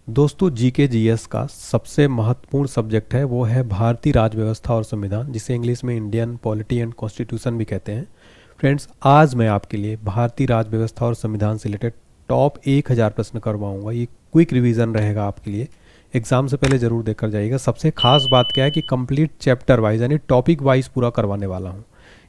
दोस्तों GK GS का सबसे महत्वपूर्ण सब्जेक्ट है वो है भारतीय राज्य व्यवस्था और संविधान, जिसे इंग्लिश में इंडियन पॉलिटी एंड कॉन्स्टिट्यूशन भी कहते हैं। फ्रेंड्स, आज मैं आपके लिए भारतीय राज्य व्यवस्था और संविधान से रिलेटेड टॉप 1000 प्रश्न करवाऊंगा। ये क्विक रिवीजन रहेगा आपके लिए, एग्जाम से पहले जरूर देखकर जाइएगा। सबसे खास बात क्या है कि कंप्लीट चैप्टर वाइज यानी टॉपिक वाइज पूरा करवाने वाला हूँ।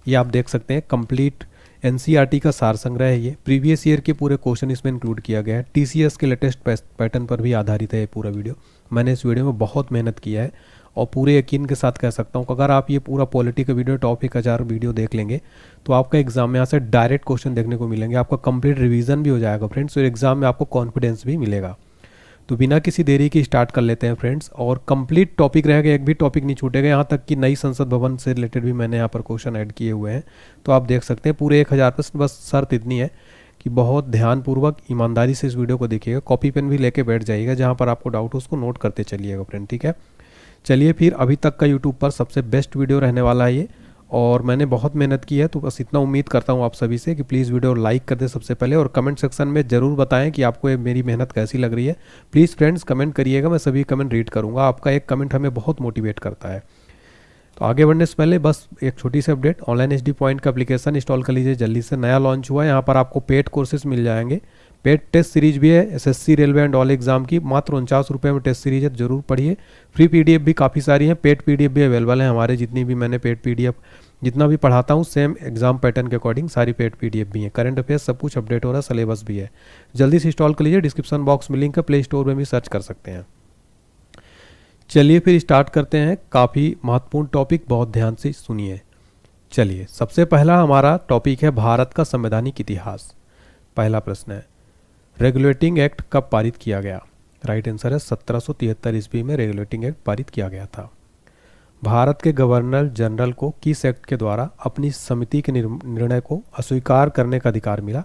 ये आप देख सकते हैं, कंप्लीट एनसीईआरटी का सार संग्रह है। ये प्रीवियस ईयर के पूरे क्वेश्चन इसमें इंक्लूड किया गया है। टीसीएस के लेटेस्ट पैटर्न पर भी आधारित है ये पूरा वीडियो। मैंने इस वीडियो में बहुत मेहनत किया है और पूरे यकीन के साथ कह सकता हूँ कि अगर आप ये पूरा पॉलिटी का वीडियो टॉप 1000 वीडियो देख लेंगे तो आपका एग्जाम में यहाँ से डायरेक्ट क्वेश्चन देखने को मिलेंगे। आपका कंप्लीट रिवीजन भी हो जाएगा फ्रेंड्स, और एग्जाम में आपको कॉन्फिडेंस भी मिलेगा। तो बिना किसी देरी की स्टार्ट कर लेते हैं फ्रेंड्स। और कंप्लीट टॉपिक रहेगा, एक भी टॉपिक नहीं छूटेगा। यहाँ तक कि नई संसद भवन से रिलेटेड भी मैंने यहाँ पर क्वेश्चन ऐड किए हुए हैं, तो आप देख सकते हैं पूरे 1000 प्रश्न। बस शर्त इतनी है कि बहुत ध्यानपूर्वक ईमानदारी से इस वीडियो को देखिएगा, कॉपी पेन भी लेके बैठ जाइएगा, जहाँ पर आपको डाउट हो उसको नोट करते चलिएगा फ्रेंड, ठीक है। चलिए फिर, अभी तक का यूट्यूब पर सबसे बेस्ट वीडियो रहने वाला है ये, और मैंने बहुत मेहनत की है। तो बस इतना उम्मीद करता हूँ आप सभी से कि प्लीज़ वीडियो लाइक कर दें सबसे पहले, और कमेंट सेक्शन में ज़रूर बताएं कि आपको ये मेरी मेहनत कैसी लग रही है। प्लीज़ फ्रेंड्स कमेंट करिएगा, मैं सभी कमेंट रीड करूँगा। आपका एक कमेंट हमें बहुत मोटिवेट करता है। तो आगे बढ़ने से पहले बस एक छोटी सी अपडेट, ऑनलाइन HD पॉइंट का एप्लीकेशन इंस्टॉल कर लीजिए जल्दी से, नया लॉन्च हुआ है। यहाँ पर आपको पेड कोर्सेज मिल जाएंगे, पेड टेस्ट सीरीज भी है SSC railway and all exam की, मात्र 49 रुपये में टेस्ट सीरीज है, जरूर पढ़िए। फ्री PDF भी काफ़ी सारी हैं, पेड PDF भी अवेलेबल है हमारे, जितनी भी मैंने पेड PDF जितना भी पढ़ाता हूँ सेम एग्जाम पैटर्न के अकॉर्डिंग सारी पेड PDF भी हैं। करंट अफेयर्स सब कुछ अपडेट हो रहा है, सिलेबस भी है। जल्दी से इंस्टॉल कर लीजिए, डिस्क्रिप्शन बॉक्स में लिंक है, प्ले स्टोर में भी सर्च कर सकते हैं। चलिए फिर स्टार्ट करते हैं। काफ़ी महत्वपूर्ण टॉपिक, बहुत ध्यान से सुनिए। चलिए, सबसे पहला हमारा टॉपिक है भारत का संवैधानिक इतिहास। पहला प्रश्न है, रेगुलेटिंग एक्ट कब पारित किया गया? राइट आंसर है 1773 ईस्वी में रेगुलेटिंग एक्ट पारित किया गया था। भारत के गवर्नर जनरल को किस एक्ट के द्वारा अपनी समिति के निर्णय को अस्वीकार करने का अधिकार मिला?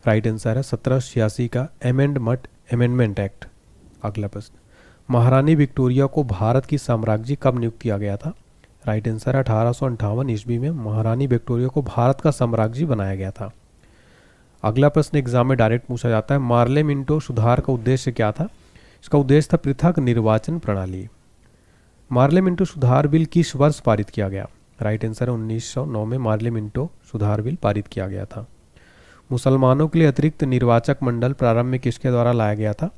राइट आंसर है 1786 का अमेंडमेंट एक्ट। अगला प्रश्न, महारानी विक्टोरिया को भारत की साम्राज्ञी कब नियुक्त किया गया था? राइट आंसर है 1858 ईस्वी में महारानी विक्टोरिया को भारत का साम्राज्ञी बनाया गया था। अगला प्रश्न एग्जाम में डायरेक्ट पूछा जाता है, मार्ले मिंटो सुधार का उद्देश्य क्या था? इसका उद्देश्य था पृथक निर्वाचन प्रणाली। मार्ले मिंटो सुधार बिल किस वर्ष पारित किया गया? राइट आंसर है 1909 में मार्ले मिंटो सुधार बिल पारित किया गया था। मुसलमानों के लिए अतिरिक्त निर्वाचक मंडल प्रारंभ में किसके द्वारा लाया गया था?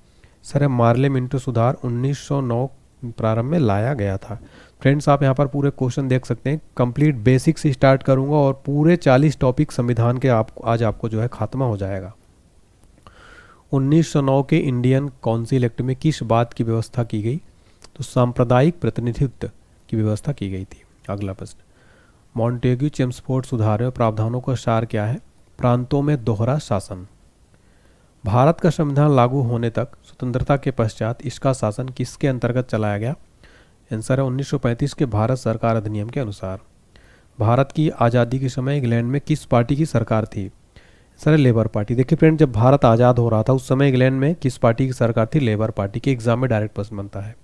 सर, मार्ले मिंटो सुधार 1909 प्रारंभ में लाया गया था। फ्रेंड्स, आप यहाँ पर पूरे क्वेश्चन देख सकते हैं, कंप्लीट बेसिक से स्टार्ट करूंगा और पूरे 40 टॉपिक संविधान के आज आपको जो है खात्मा हो जाएगा। 1909 के इंडियन काउंसिल एक्ट में किस बात की व्यवस्था की गई? तो सांप्रदायिक प्रतिनिधित्व की व्यवस्था की गई थी। अगला प्रश्न, मॉन्टेग्यू चेम्सफोर्ड सुधार में प्रावधानों का सार क्या है? प्रांतों में दोहरा शासन। भारत का संविधान लागू होने तक स्वतंत्रता के पश्चात इसका शासन किसके अंतर्गत चलाया गया? आंसर है 1935 के भारत सरकार अधिनियम के अनुसार। भारत की आज़ादी के समय इंग्लैंड में किस पार्टी की सरकार थी? Sir, labour party. देखिए फ्रेंड, जब भारत आज़ाद हो रहा था उस समय इंग्लैंड में किस पार्टी की सरकार थी? Labour party. के एग्जाम में डायरेक्ट प्रश्न बनता है।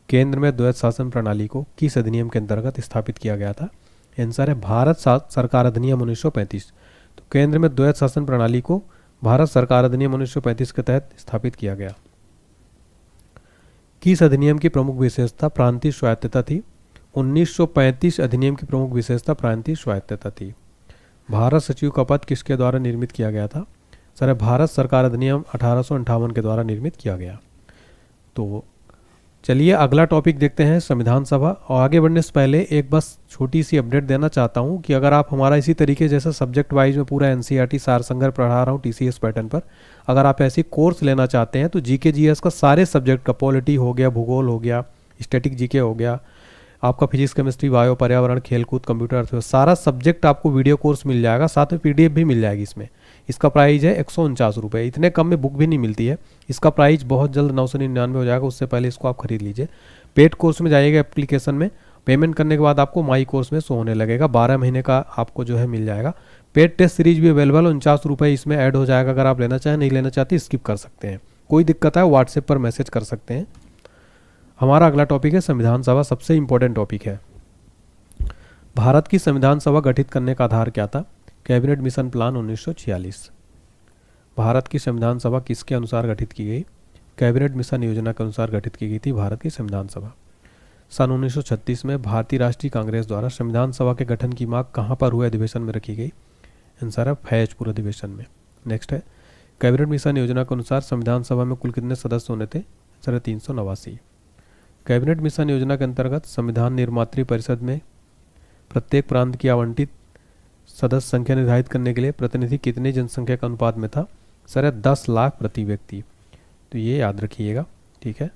केंद्र में द्वैध शासन प्रणाली को किस अधिनियम के अंतर्गत स्थापित किया गया था? आंसर है भारत सरकार अधिनियम 1935। तो केंद्र में द्वैध शासन प्रणाली को भारत सरकार अधिनियम 1935 के तहत स्थापित किया गया। किस अधिनियम की प्रमुख विशेषता प्रांतीय स्वायत्तता थी? 1935 अधिनियम की प्रमुख विशेषता प्रांतीय स्वायत्तता थी। भारत सचिव का पद किसके द्वारा निर्मित किया गया था? सर, भारत सरकार अधिनियम 1858 के द्वारा निर्मित किया गया। तो चलिए अगला टॉपिक देखते हैं, संविधान सभा। और आगे बढ़ने से पहले एक बस छोटी सी अपडेट देना चाहता हूं कि अगर आप हमारा इसी तरीके जैसा सब्जेक्ट वाइज में पूरा NCERT सार संग्रह पढ़ा रहा हूं TCS पैटर्न पर, अगर आप ऐसी कोर्स लेना चाहते हैं तो GK GS का सारे सब्जेक्ट का, पॉलिटी हो गया, भूगोल हो गया, स्टैटिक GK हो गया, आपका फिजिक्स केमिस्ट्री बायो पर्यावरण खेलकूद कंप्यूटर अर्थव्यवस्था, सारा सब्जेक्ट आपको वीडियो कोर्स मिल जाएगा, साथ में PDF भी मिल जाएगी इसमें। इसका प्राइस है 149 रुपये। इतने कम में बुक भी नहीं मिलती है। इसका प्राइस बहुत जल्द 999 हो जाएगा, उससे पहले इसको आप खरीद लीजिए। पेड कोर्स में जाइएगा एप्लीकेशन में, पेमेंट करने के बाद आपको माई कोर्स में शो होने लगेगा, 12 महीने का आपको जो है मिल जाएगा। पेड टेस्ट सीरीज भी अवेलेबल, 49 रुपये इसमें ऐड हो जाएगा। अगर आप लेना चाहें, नहीं लेना चाहते स्किप कर सकते हैं, कोई दिक्कत है व्हाट्सएप पर मैसेज कर सकते हैं। हमारा अगला टॉपिक है संविधान सभा, सबसे इंपॉर्टेंट टॉपिक है। भारत की संविधान सभा गठित करने का आधार क्या था? Cabinet mission plan 1946। भारत की संविधान सभा किसके अनुसार गठित की गई? कैबिनेट मिशन योजना के अनुसार गठित की गई थी भारत की संविधान सभा? सन 1936 में भारतीय राष्ट्रीय कांग्रेस द्वारा संविधान सभा के गठन की मांग कहाँ पर हुए अधिवेशन में रखी गई? आंसर है फैजपुर अधिवेशन में। नेक्स्ट है, कैबिनेट मिशन योजना के अनुसार संविधान सभा में कुल कितने सदस्य होने थे? आंसर है 389। कैबिनेट मिशन योजना के अंतर्गत संविधान निर्मात्री परिषद में प्रत्येक प्रांत की आवंटित सदस्य संख्या निर्धारित करने के लिए प्रतिनिधि कितनी जनसंख्या के अनुपात में था? सर है 10 लाख प्रति व्यक्ति। तो ये याद रखिएगा, ठीक है।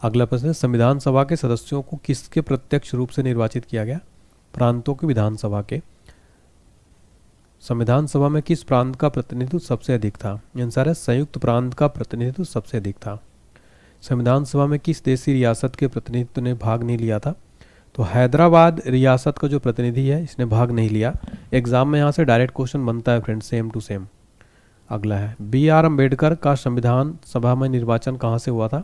अगला प्रश्न है, संविधान सभा के सदस्यों को किसके प्रत्यक्ष रूप से निर्वाचित किया गया? प्रांतों की विधानसभा के। संविधान सभा में किस प्रांत का प्रतिनिधित्व सबसे अधिक था? आंसर है संयुक्त प्रांत का प्रतिनिधित्व सबसे अधिक था। संविधान सभा में किस देशी रियासत के प्रतिनिधित्व ने भाग नहीं लिया था? तो हैदराबाद रियासत का जो प्रतिनिधि है इसने भाग नहीं लिया। एग्जाम में यहाँ से डायरेक्ट क्वेश्चन बनता है फ्रेंड, सेम टू सेम। अगला है, BR अम्बेडकर का संविधान सभा में निर्वाचन कहाँ से हुआ था?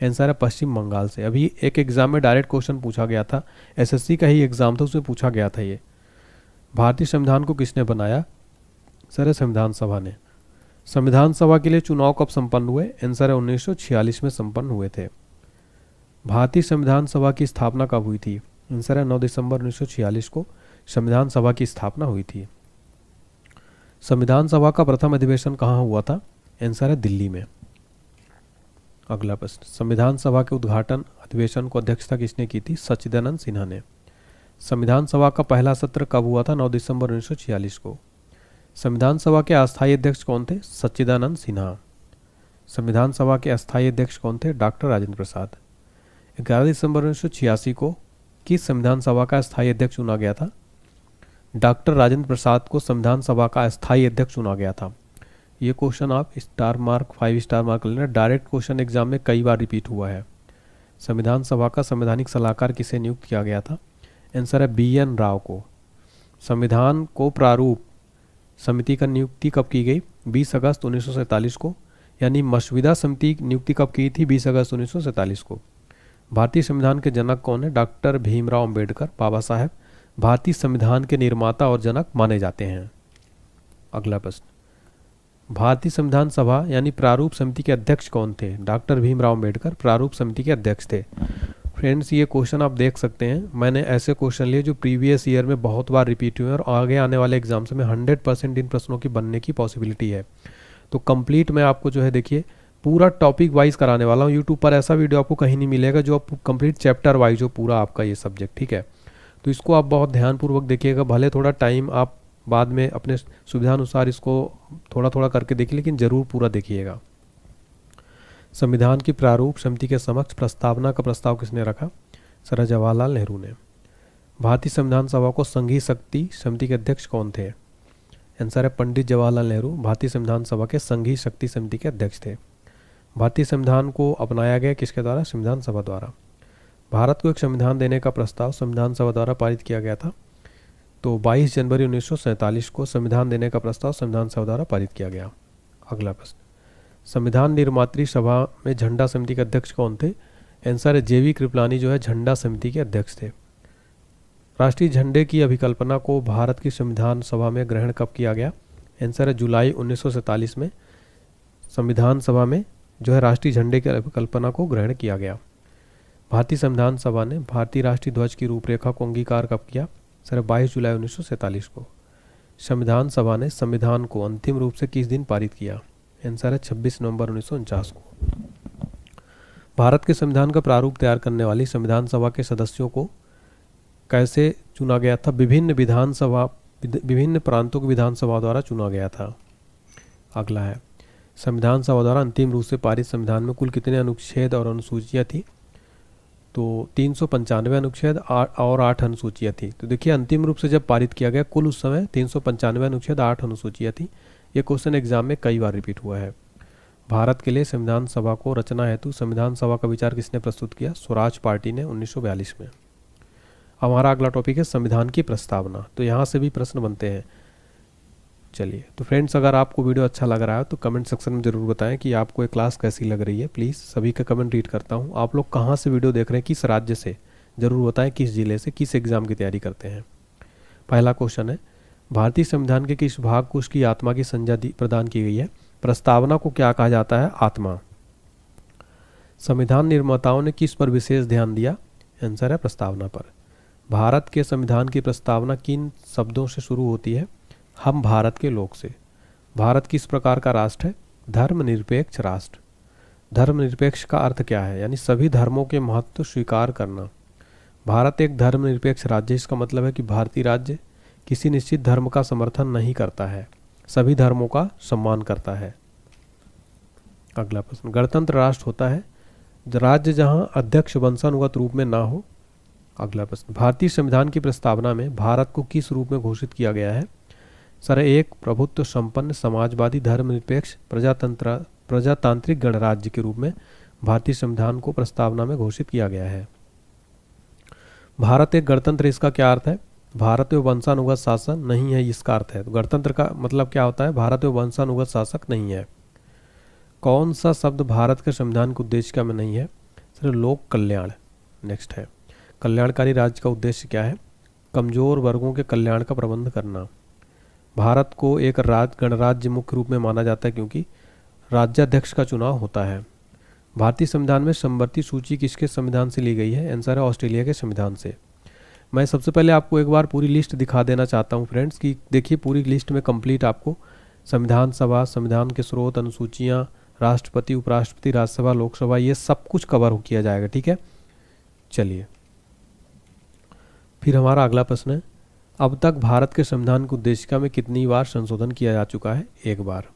आंसर है पश्चिम बंगाल से। अभी एक एग्जाम में डायरेक्ट क्वेश्चन पूछा गया था, SSC का ही एग्जाम था, उसमें पूछा गया था ये। भारतीय संविधान को किसने बनाया? सर है संविधान सभा ने। संविधान सभा के लिए चुनाव कब संपन्न हुए? आंसर है 1946 में संपन्न हुए थे। भारतीय संविधान सभा की स्थापना कब हुई थी? आंसर है 9 दिसंबर 1946 को संविधान सभा की स्थापना हुई थी। संविधान सभा का प्रथम अधिवेशन कहाँ हुआ था? आंसर है दिल्ली में। अगला प्रश्न, संविधान सभा के उद्घाटन अधिवेशन को अध्यक्षता किसने की थी? सच्चिदानंद सिन्हा ने। संविधान सभा का पहला सत्र कब हुआ था? 9 दिसंबर 1946 को। संविधान सभा के अस्थायी अध्यक्ष कौन थे? सच्चिदानंद सिन्हा। संविधान सभा के अस्थायी अध्यक्ष कौन थे? डॉक्टर राजेंद्र प्रसाद। 11 दिसंबर 1986 को किस संविधान सभा का अस्थायी अध्यक्ष चुना गया था? डॉक्टर राजेंद्र प्रसाद को संविधान सभा का अस्थायी अध्यक्ष चुना गया था। ये क्वेश्चन आप स्टार मार्क 5 स्टार मार्क लेना, डायरेक्ट क्वेश्चन एग्जाम में कई बार रिपीट हुआ है। संविधान सभा का संवैधानिक सलाहकार किसे नियुक्त किया गया था? आंसर है BN राव को। संविधान को प्रारूप समिति का नियुक्ति कब की गई? 20 अगस्त 1947 को, यानी मसविदा समिति नियुक्ति कब की थी? 20 अगस्त 1947 को। भारतीय संविधान के जनक कौन है? डॉक्टर भीमराव अंबेडकर, बाबा साहब भारतीय संविधान के निर्माता और जनक माने जाते हैं। अगला प्रश्न, भारतीय संविधान सभा यानी प्रारूप समिति के अध्यक्ष कौन थे? डॉक्टर भीमराव अंबेडकर प्रारूप समिति के अध्यक्ष थे। फ्रेंड्स, ये क्वेश्चन आप देख सकते हैं, मैंने ऐसे क्वेश्चन लिए जो प्रीवियस ईयर में बहुत बार रिपीट हुए और आगे आने वाले एग्जाम्स में 100% इन प्रश्नों की बनने की पॉसिबिलिटी है। तो कंप्लीट मैं आपको जो है देखिए पूरा टॉपिक वाइज कराने वाला हूँ। यूट्यूब पर ऐसा वीडियो आपको कहीं नहीं मिलेगा जो आप कंप्लीट चैप्टर वाइज हो पूरा आपका ये सब्जेक्ट, ठीक है। तो इसको आप बहुत ध्यानपूर्वक देखिएगा, भले थोड़ा टाइम आप बाद में अपने सुविधानुसार इसको थोड़ा थोड़ा करके देखिए, लेकिन ज़रूर पूरा देखिएगा। संविधान की प्रारूप समिति के समक्ष प्रस्तावना का प्रस्ताव किसने रखा? सर जवाहरलाल नेहरू ने। भारतीय संविधान सभा को संघीय शक्ति समिति के अध्यक्ष कौन थे? आंसर है पंडित जवाहरलाल नेहरू भारतीय संविधान सभा के संघीय शक्ति समिति के अध्यक्ष थे। भारतीय संविधान को अपनाया गया किसके द्वारा? संविधान सभा द्वारा। भारत को एक संविधान देने का प्रस्ताव संविधान सभा द्वारा पारित किया गया था। तो 22 जनवरी 1947 को संविधान देने का प्रस्ताव संविधान सभा द्वारा पारित किया गया। अगला प्रश्न, संविधान निर्मात्री सभा में झंडा समिति के अध्यक्ष कौन थे? आंसर है JV कृपलानी जो है झंडा समिति के अध्यक्ष थे। राष्ट्रीय झंडे की अभिकल्पना को भारत की संविधान सभा में ग्रहण कब किया गया? आंसर है जुलाई 1947 में संविधान सभा में जो है राष्ट्रीय झंडे की अभिकल्पना को ग्रहण किया गया। भारतीय संविधान सभा ने भारतीय राष्ट्रीय ध्वज की रूपरेखा को अंगीकार कब किया? सर 22 जुलाई 1947 को। संविधान सभा ने संविधान को अंतिम रूप से किस दिन पारित किया? आंसर है 26 नवंबर 1949 को। भारत के संविधान का प्रारूप तैयार करने वाली संविधान सभा के सदस्यों को कैसे चुना गया था? विभिन्न प्रांतों की विधानसभा द्वारा चुना गया था। अगला है, संविधान सभा द्वारा अंतिम रूप से पारित संविधान में कुल कितने अनुच्छेद और अनुसूचियाँ थी? तो 395 अनुच्छेद और 8 अनुसूचियाँ थी। तो देखिए अंतिम रूप से जब पारित किया गया कुल उस समय 395 अनुच्छेद 8 अनुसूचियाँ थी। ये क्वेश्चन एग्जाम में कई बार रिपीट हुआ है। भारत के लिए संविधान सभा को रचना हेतु संविधान सभा का विचार किसने प्रस्तुत किया? स्वराज पार्टी ने 1942 में। हमारा अगला टॉपिक है संविधान की प्रस्तावना। तो यहाँ से भी प्रश्न बनते हैं। चलिए, तो फ्रेंड्स अगर आपको वीडियो अच्छा लग रहा है तो कमेंट सेक्शन में ज़रूर बताएं कि आपको ये क्लास कैसी लग रही है। प्लीज़ सभी का कमेंट रीड करता हूँ। आप लोग कहाँ से वीडियो देख रहे हैं, किस राज्य से, ज़रूर बताएं, किस जिले से, किस एग्ज़ाम की तैयारी करते हैं। पहला क्वेश्चन है, भारतीय संविधान के किस भाग को उसकी आत्मा की संज्ञा प्रदान की गई है? प्रस्तावना को क्या कहा जाता है? आत्मा। संविधान निर्माताओं ने किस पर विशेष ध्यान दिया? आंसर है प्रस्तावना पर। भारत के संविधान की प्रस्तावना किन शब्दों से शुरू होती है? हम भारत के लोग से। भारत किस प्रकार का राष्ट्र है? धर्मनिरपेक्ष राष्ट्र। धर्मनिरपेक्ष का अर्थ क्या है? यानी सभी धर्मों के महत्व स्वीकार करना। भारत एक धर्मनिरपेक्ष राज्य, इसका मतलब है कि भारतीय राज्य किसी निश्चित धर्म का समर्थन नहीं करता है, सभी धर्मों का सम्मान करता है। अगला प्रश्न, गणतंत्र राष्ट्र होता है राज्य जहां अध्यक्ष वंशानुगत रूप में ना हो। अगला प्रश्न, भारतीय संविधान की प्रस्तावना में भारत को किस रूप में घोषित किया गया है? सर, एक प्रभुत्व संपन्न समाजवादी धर्मनिरपेक्ष प्रजातांत्रिक गणराज्य के रूप में भारतीय संविधान को प्रस्तावना में घोषित किया गया है। भारत एक गणतंत्र, इसका क्या अर्थ है? भारत में वंशानुगत शासन नहीं है, इसका अर्थ है। तो गणतंत्र का मतलब क्या होता है? भारत में वंशानुगत शासक नहीं है। कौन सा शब्द भारत के संविधान के उद्देश्य में नहीं है? सर, लोक कल्याण। नेक्स्ट है, कल्याणकारी राज्य का उद्देश्य क्या है? कमजोर वर्गों के कल्याण का प्रबंध करना। भारत को एक गणराज्य मुख्य रूप में माना जाता है क्योंकि राज्याध्यक्ष का चुनाव होता है। भारतीय संविधान में समवर्ती सूची किसके संविधान से ली गई है? आंसर है ऑस्ट्रेलिया के संविधान से। मैं सबसे पहले आपको एक बार पूरी लिस्ट दिखा देना चाहता हूं फ्रेंड्स कि देखिए पूरी लिस्ट में कंप्लीट आपको संविधान सभा, संविधान के स्रोत, अनुसूचियां, राष्ट्रपति, उपराष्ट्रपति, राज्यसभा, लोकसभा, ये सब कुछ कवर किया जाएगा। ठीक है, चलिए फिर हमारा अगला प्रश्न है, अब तक भारत के संविधान की उद्देशिका में कितनी बार संशोधन किया जा चुका है? एक बार।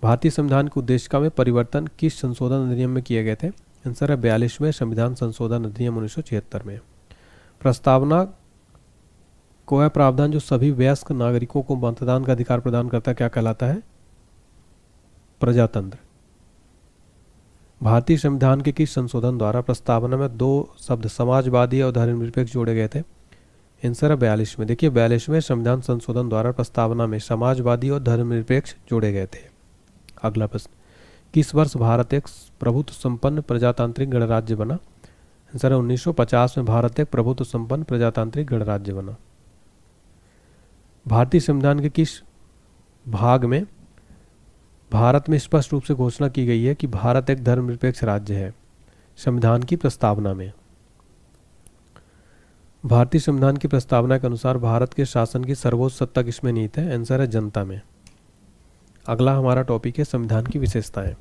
भारतीय संविधान की उद्देशिका में परिवर्तन किस संशोधन अधिनियम में किए गए थे? आंसर है 42वें संविधान संशोधन अधिनियम 1976 में। प्रस्तावना को यह प्रावधान जो सभी वयस्क नागरिकों को मतदान का अधिकार प्रदान करता है क्या कहलाता है? प्रजातंत्र। भारतीय संविधान के किस संशोधन द्वारा प्रस्तावना में दो शब्द समाजवादी और धर्मनिरपेक्ष जोड़े गए थे? आंसर है 42वें। देखिए 42वें संविधान संशोधन द्वारा प्रस्तावना में समाजवादी और धर्मनिरपेक्ष जोड़े गए थे। अगला प्रश्न, किस वर्ष भारत एक प्रभुत्व संपन्न प्रजातांत्रिक गणराज्य बना? आंसर है 1950 में भारत एक प्रभुत्व संपन्न प्रजातांत्रिक गणराज्य बना। भारतीय संविधान के किस भाग में भारत में स्पष्ट रूप से घोषणा की गई है कि भारत एक धर्मनिरपेक्ष राज्य है? संविधान की प्रस्तावना में। भारतीय संविधान की प्रस्तावना के अनुसार भारत के शासन की सर्वोच्च सत्ता किसमें निहित है? आंसर है जनता में। अगला हमारा टॉपिक है संविधान की विशेषताएं।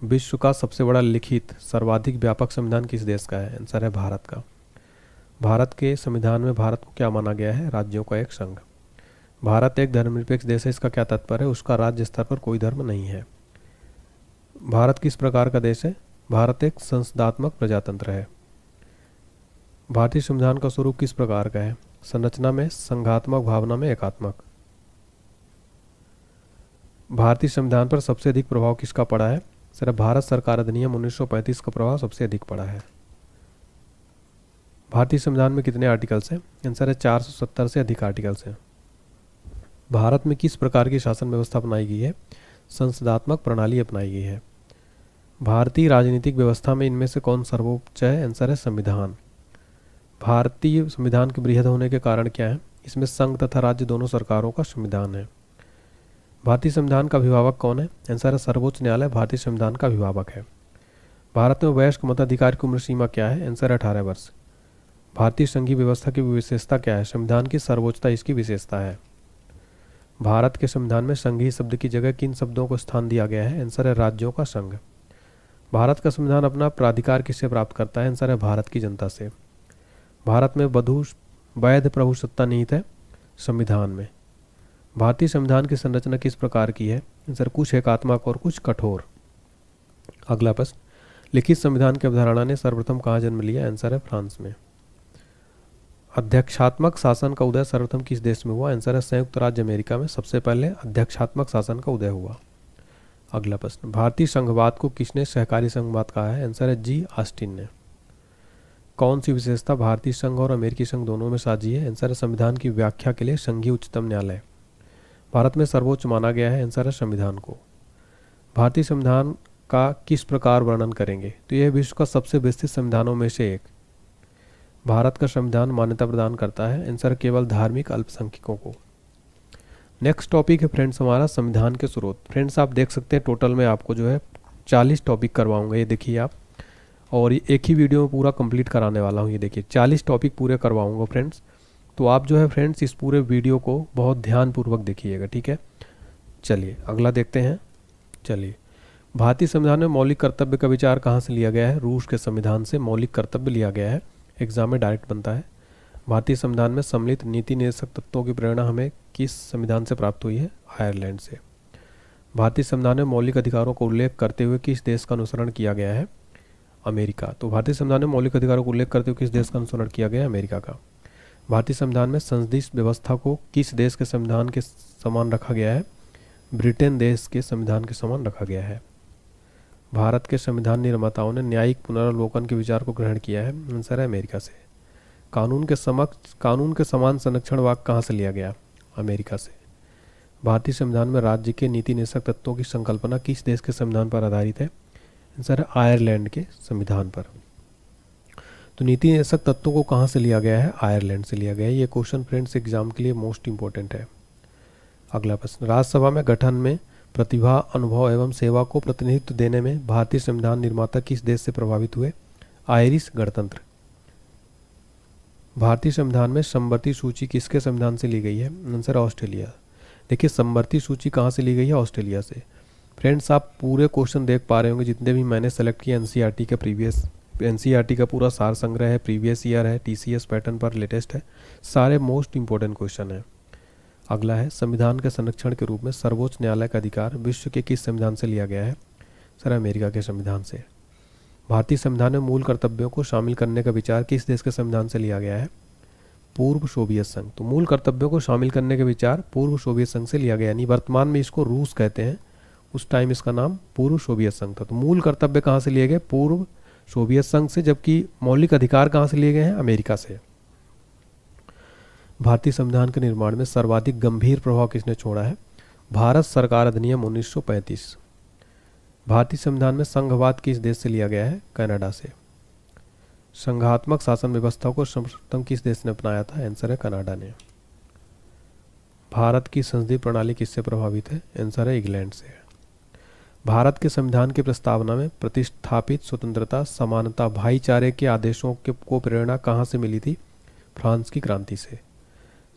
विश्व का सबसे बड़ा लिखित सर्वाधिक व्यापक संविधान किस देश का है? आंसर है भारत का। भारत के संविधान में भारत को क्या माना गया है? राज्यों का एक संघ। भारत एक धर्मनिरपेक्ष देश है, इसका क्या तात्पर्य है? उसका राज्य स्तर पर कोई धर्म नहीं है। भारत किस प्रकार का देश है? भारत एक संसदात्मक प्रजातंत्र है। भारतीय संविधान का स्वरूप किस प्रकार का है? संरचना में संघात्मक, भावना में एकात्मक। भारतीय संविधान पर सबसे अधिक प्रभाव किसका पड़ा है? सिर्फ भारत सरकार अधिनियम 1935 का प्रभाव सबसे अधिक पड़ा है। भारतीय संविधान में कितने आर्टिकल्स हैं? आंसर है 470 से अधिक आर्टिकल्स हैं। भारत में किस प्रकार की शासन व्यवस्था अपनाई गई है? संसदात्मक प्रणाली अपनाई गई है। भारतीय राजनीतिक व्यवस्था में इनमें से कौन सर्वोच्च है? आंसर है संविधान। भारतीय संविधान के बृहद होने के कारण क्या है? इसमें संघ तथा राज्य दोनों सरकारों का संविधान है। भारतीय संविधान का अभिभावक कौन है? आंसर है सर्वोच्च न्यायालय भारतीय संविधान का अभिभावक है। भारत में वयस्क मताधिकार की उम्र सीमा क्या है? आंसर 18 वर्ष। भारतीय संघीय व्यवस्था की विशेषता क्या है? संविधान की सर्वोच्चता इसकी विशेषता है। भारत के संविधान में संघीय शब्द की जगह किन शब्दों को स्थान दिया गया है? आंसर है राज्यों का संघ। भारत का संविधान अपना प्राधिकार किससे प्राप्त करता है? आंसर है भारत की जनता से। भारत में वैध प्रभुसत्ता निहित है संविधान में। भारतीय संविधान की संरचना किस प्रकार की है? आंसर कुछ एकात्मक और कुछ कठोर। अगला प्रश्न, लिखित संविधान की अवधारणा ने सर्वप्रथम कहाँ जन्म लिया? आंसर है फ्रांस में। अध्यक्षात्मक शासन का उदय सर्वप्रथम किस देश में हुआ? आंसर है संयुक्त राज्य अमेरिका में सबसे पहले अध्यक्षात्मक शासन का उदय हुआ। अगला प्रश्न, भारतीय संघवाद को किसने सहकारी संघवाद कहा है? आंसर है जी ऑस्टिन ने। कौन सी विशेषता भारतीय संघ और अमेरिकी संघ दोनों में साझी है? आंसर है संविधान की व्याख्या के लिए संघीय उच्चतम न्यायालय। भारत में सर्वोच्च माना गया है? आंसर है संविधान को। भारतीय संविधान का किस प्रकार वर्णन करेंगे? तो यह विश्व का सबसे विस्तृत संविधानों में से एक। भारत का संविधान मान्यता प्रदान करता है? आंसर केवल धार्मिक अल्पसंख्यकों को। नेक्स्ट टॉपिक है फ्रेंड्स हमारा संविधान के स्रोत। फ्रेंड्स आप देख सकते हैं टोटल में आपको जो है 40 टॉपिक करवाऊंगा, ये देखिए आप, और ये एक ही वीडियो में पूरा कंप्लीट कराने वाला हूँ। ये देखिए 40 टॉपिक पूरे करवाऊंगा फ्रेंड्स। तो आप जो है फ्रेंड्स इस पूरे वीडियो को बहुत ध्यानपूर्वक देखिएगा, ठीक है। चलिए अगला देखते हैं। चलिए, भारतीय संविधान में मौलिक कर्तव्य का विचार कहाँ से लिया गया है? रूस के संविधान से मौलिक कर्तव्य लिया गया है। एग्जाम में डायरेक्ट बनता है। भारतीय संविधान में सम्मिलित नीति निर्देशक तत्वों की प्रेरणा हमें किस संविधान से प्राप्त हुई है? आयरलैंड से। भारतीय संविधान में मौलिक अधिकारों का उल्लेख करते हुए किस देश का अनुसरण किया गया है? अमेरिका। तो भारतीय संविधान में मौलिक अधिकारों का उल्लेख करते हुए किस देश का अनुसरण किया गया है? अमेरिका का। भारतीय संविधान में संसदीय व्यवस्था को किस देश के संविधान के समान रखा गया है? ब्रिटेन देश के संविधान के समान रखा गया है। भारत के संविधान निर्माताओं ने न्यायिक पुनरावलोकन के विचार को ग्रहण किया है। आंसर है अमेरिका से। कानून के समान संरक्षण वाक्य कहाँ से लिया गया? अमेरिका से। भारतीय संविधान में राज्य के नीति निर्देशक तत्वों की संकल्पना किस देश के संविधान पर आधारित है? आंसर है आयरलैंड के संविधान पर। तो नीति निर्देशक तत्वों को कहाँ से लिया गया है? आयरलैंड से लिया गया है। ये क्वेश्चन फ्रेंड्स एग्जाम के लिए मोस्ट इंपॉर्टेंट है। अगला प्रश्न, राज्यसभा में गठन में प्रतिभा, अनुभव एवं सेवा को प्रतिनिधित्व देने में भारतीय संविधान निर्माता किस देश से प्रभावित हुए? आयरिश गणतंत्र। भारतीय संविधान में समवर्ती सूची किसके संविधान से ली गई है? Answer Australia. देखिए समवर्ती सूची कहाँ से ली गई है? ऑस्ट्रेलिया से। फ्रेंड्स आप पूरे क्वेश्चन देख पा रहे होंगे जितने भी मैंने सेलेक्ट किए एनसीईआरटी का एनसीईआरटी का पूरा सार संग्रह है, प्रीवियस ईयर है, टीसीएस पैटर्न पर लेटेस्ट है, सारे मोस्ट इंपॉर्टेंट क्वेश्चन है। अगला है, संविधान के संरक्षण के रूप में सर्वोच्च न्यायालय का अधिकार विश्व के किस संविधान से लिया गया है? सर अमेरिका के संविधान से। भारतीय संविधान में मूल कर्तव्यों को शामिल करने का विचार किस देश के संविधान से लिया गया है? पूर्व सोवियत संघ। तो मूल कर्तव्यों को शामिल करने का विचार पूर्व सोवियत संघ से लिया गया, यानी वर्तमान में इसको रूस कहते हैं, उस टाइम इसका नाम पूर्व सोवियत संघ था। तो मूल कर्तव्य कहाँ से लिए गए? पूर्व सोवियत संघ से, जबकि मौलिक अधिकार कहाँ से लिए गए हैं? अमेरिका से। भारतीय संविधान के निर्माण में सर्वाधिक गंभीर प्रभाव किसने छोड़ा है? भारत सरकार अधिनियम 1935। भारतीय संविधान में संघवाद किस देश से लिया गया है? कनाडा से। संघात्मक शासन व्यवस्था को सर्वप्रथम किस देश ने अपनाया था? आंसर है कनाडा ने। भारत की संसदीय प्रणाली किससे प्रभावित है? आंसर है इंग्लैंड से। भारत के संविधान की प्रस्तावना में प्रतिस्थापित स्वतंत्रता, समानता, भाईचारे के आदेशों को प्रेरणा कहाँ से मिली थी? फ्रांस की क्रांति से।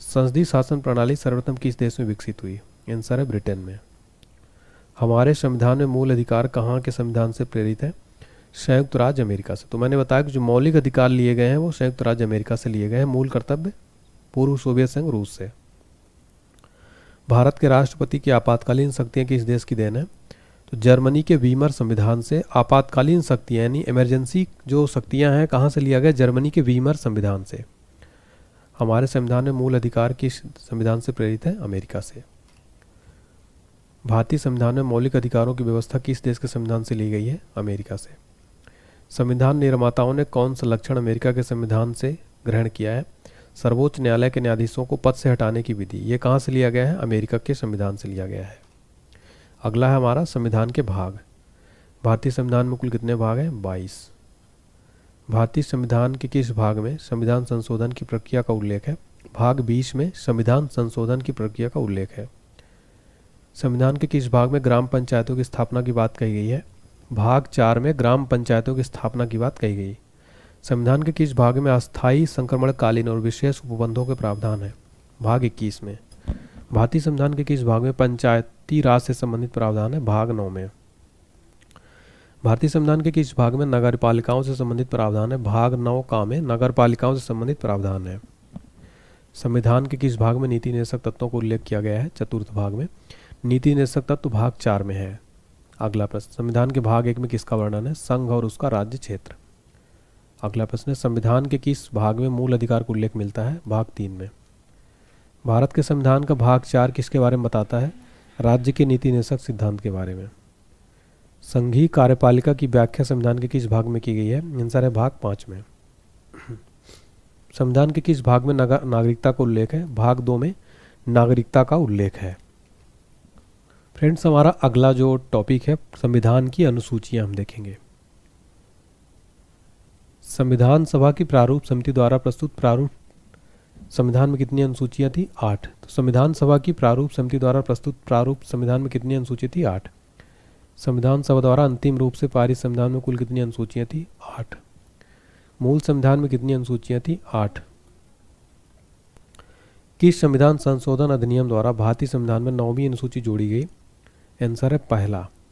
संसदीय शासन प्रणाली सर्वप्रथम किस देश में विकसित हुई? आंसर है ब्रिटेन में। हमारे संविधान में मूल अधिकार कहाँ के संविधान से प्रेरित है? संयुक्त राज्य अमेरिका से। तो मैंने बताया कि जो मौलिक अधिकार लिए गए हैं वो संयुक्त राज्य अमेरिका से लिए गए हैं। मूल कर्तव्य पूर्व सोवियत संघ रूस से। भारत के राष्ट्रपति की आपातकालीन शक्तियाँ किस देश की देन है? तो जर्मनी के वीमर संविधान से आपातकालीन शक्तियाँ यानी इमरजेंसी जो शक्तियाँ हैं कहाँ से लिया गया? जर्मनी के वीमर संविधान से। हमारे संविधान में मूल अधिकार किस संविधान से प्रेरित है? अमेरिका से। भारतीय संविधान में मौलिक अधिकारों की व्यवस्था किस देश के संविधान से ली गई है? अमेरिका से। संविधान निर्माताओं ने कौन सा लक्षण अमेरिका के संविधान से ग्रहण किया है? सर्वोच्च न्यायालय के न्यायाधीशों को पद से हटाने की विधि। ये कहाँ से लिया गया है? अमेरिका के संविधान से लिया गया है। अगला है हमारा संविधान के भाग। भारतीय संविधान में कुल कितने भाग हैं? 22। भारतीय संविधान के किस भाग में संविधान संशोधन की प्रक्रिया का उल्लेख है? भाग 20 में संविधान संशोधन की प्रक्रिया का उल्लेख है। संविधान के किस भाग में ग्राम पंचायतों की स्थापना की बात कही गई है? भाग 4 में ग्राम पंचायतों की स्थापना की बात कही गई। संविधान के किस भाग में अस्थायी, संक्रमणकालीन और विशेष उपबंधों के प्रावधान है? भाग 21 में। भारतीय संविधान के किस भाग में पंचायती राज से संबंधित प्रावधान है? भाग 9 में। भारतीय संविधान के किस भाग में नगरपालिकाओं से संबंधित प्रावधान है? भाग 9 का में नगरपालिकाओं से संबंधित प्रावधान है। संविधान के किस भाग में नीति निर्देशक तत्वों को उल्लेख किया गया है? चतुर्थ भाग में। नीति निर्देशक तत्व भाग 4 में है। अगला प्रश्न, संविधान के भाग 1 में किसका वर्णन है? संघ और उसका राज्य क्षेत्र। अगला प्रश्न है, संविधान के किस भाग में मूल अधिकार का उल्लेख मिलता है? भाग 3 में। भारत के संविधान का भाग 4 किसके बारे में बताता है? राज्य के नीति निर्देशक सिद्धांत के बारे में। संघीय कार्यपालिका की व्याख्या संविधान के किस भाग में की गई है? आंसर है भाग 5 में। संविधान के किस भाग में नागरिकता का उल्लेख है? भाग 2 में नागरिकता का उल्लेख है। फ्रेंड्स हमारा अगला जो टॉपिक है संविधान की अनुसूचियां हम देखेंगे। संविधान सभा की प्रारूप समिति द्वारा प्रस्तुत प्रारूप संविधान में कितनी अनुसूचियाँ थी? 8। तो संविधान सभा की प्रारूप समिति द्वारा प्रस्तुत प्रारूप संविधान में कितनी अनुसूची थी? 8। संविधान सभा द्वारा अंतिम रूप से पारित संविधान में कुल कितनी अनुसूचियाँ थी? 8। मूल संविधान में कितनी अनुसूचियाँ थी? 8। किस संविधान संशोधन अधिनियम द्वारा भारतीय संविधान में 9वीं अनुसूची जोड़ी गई? आंसर है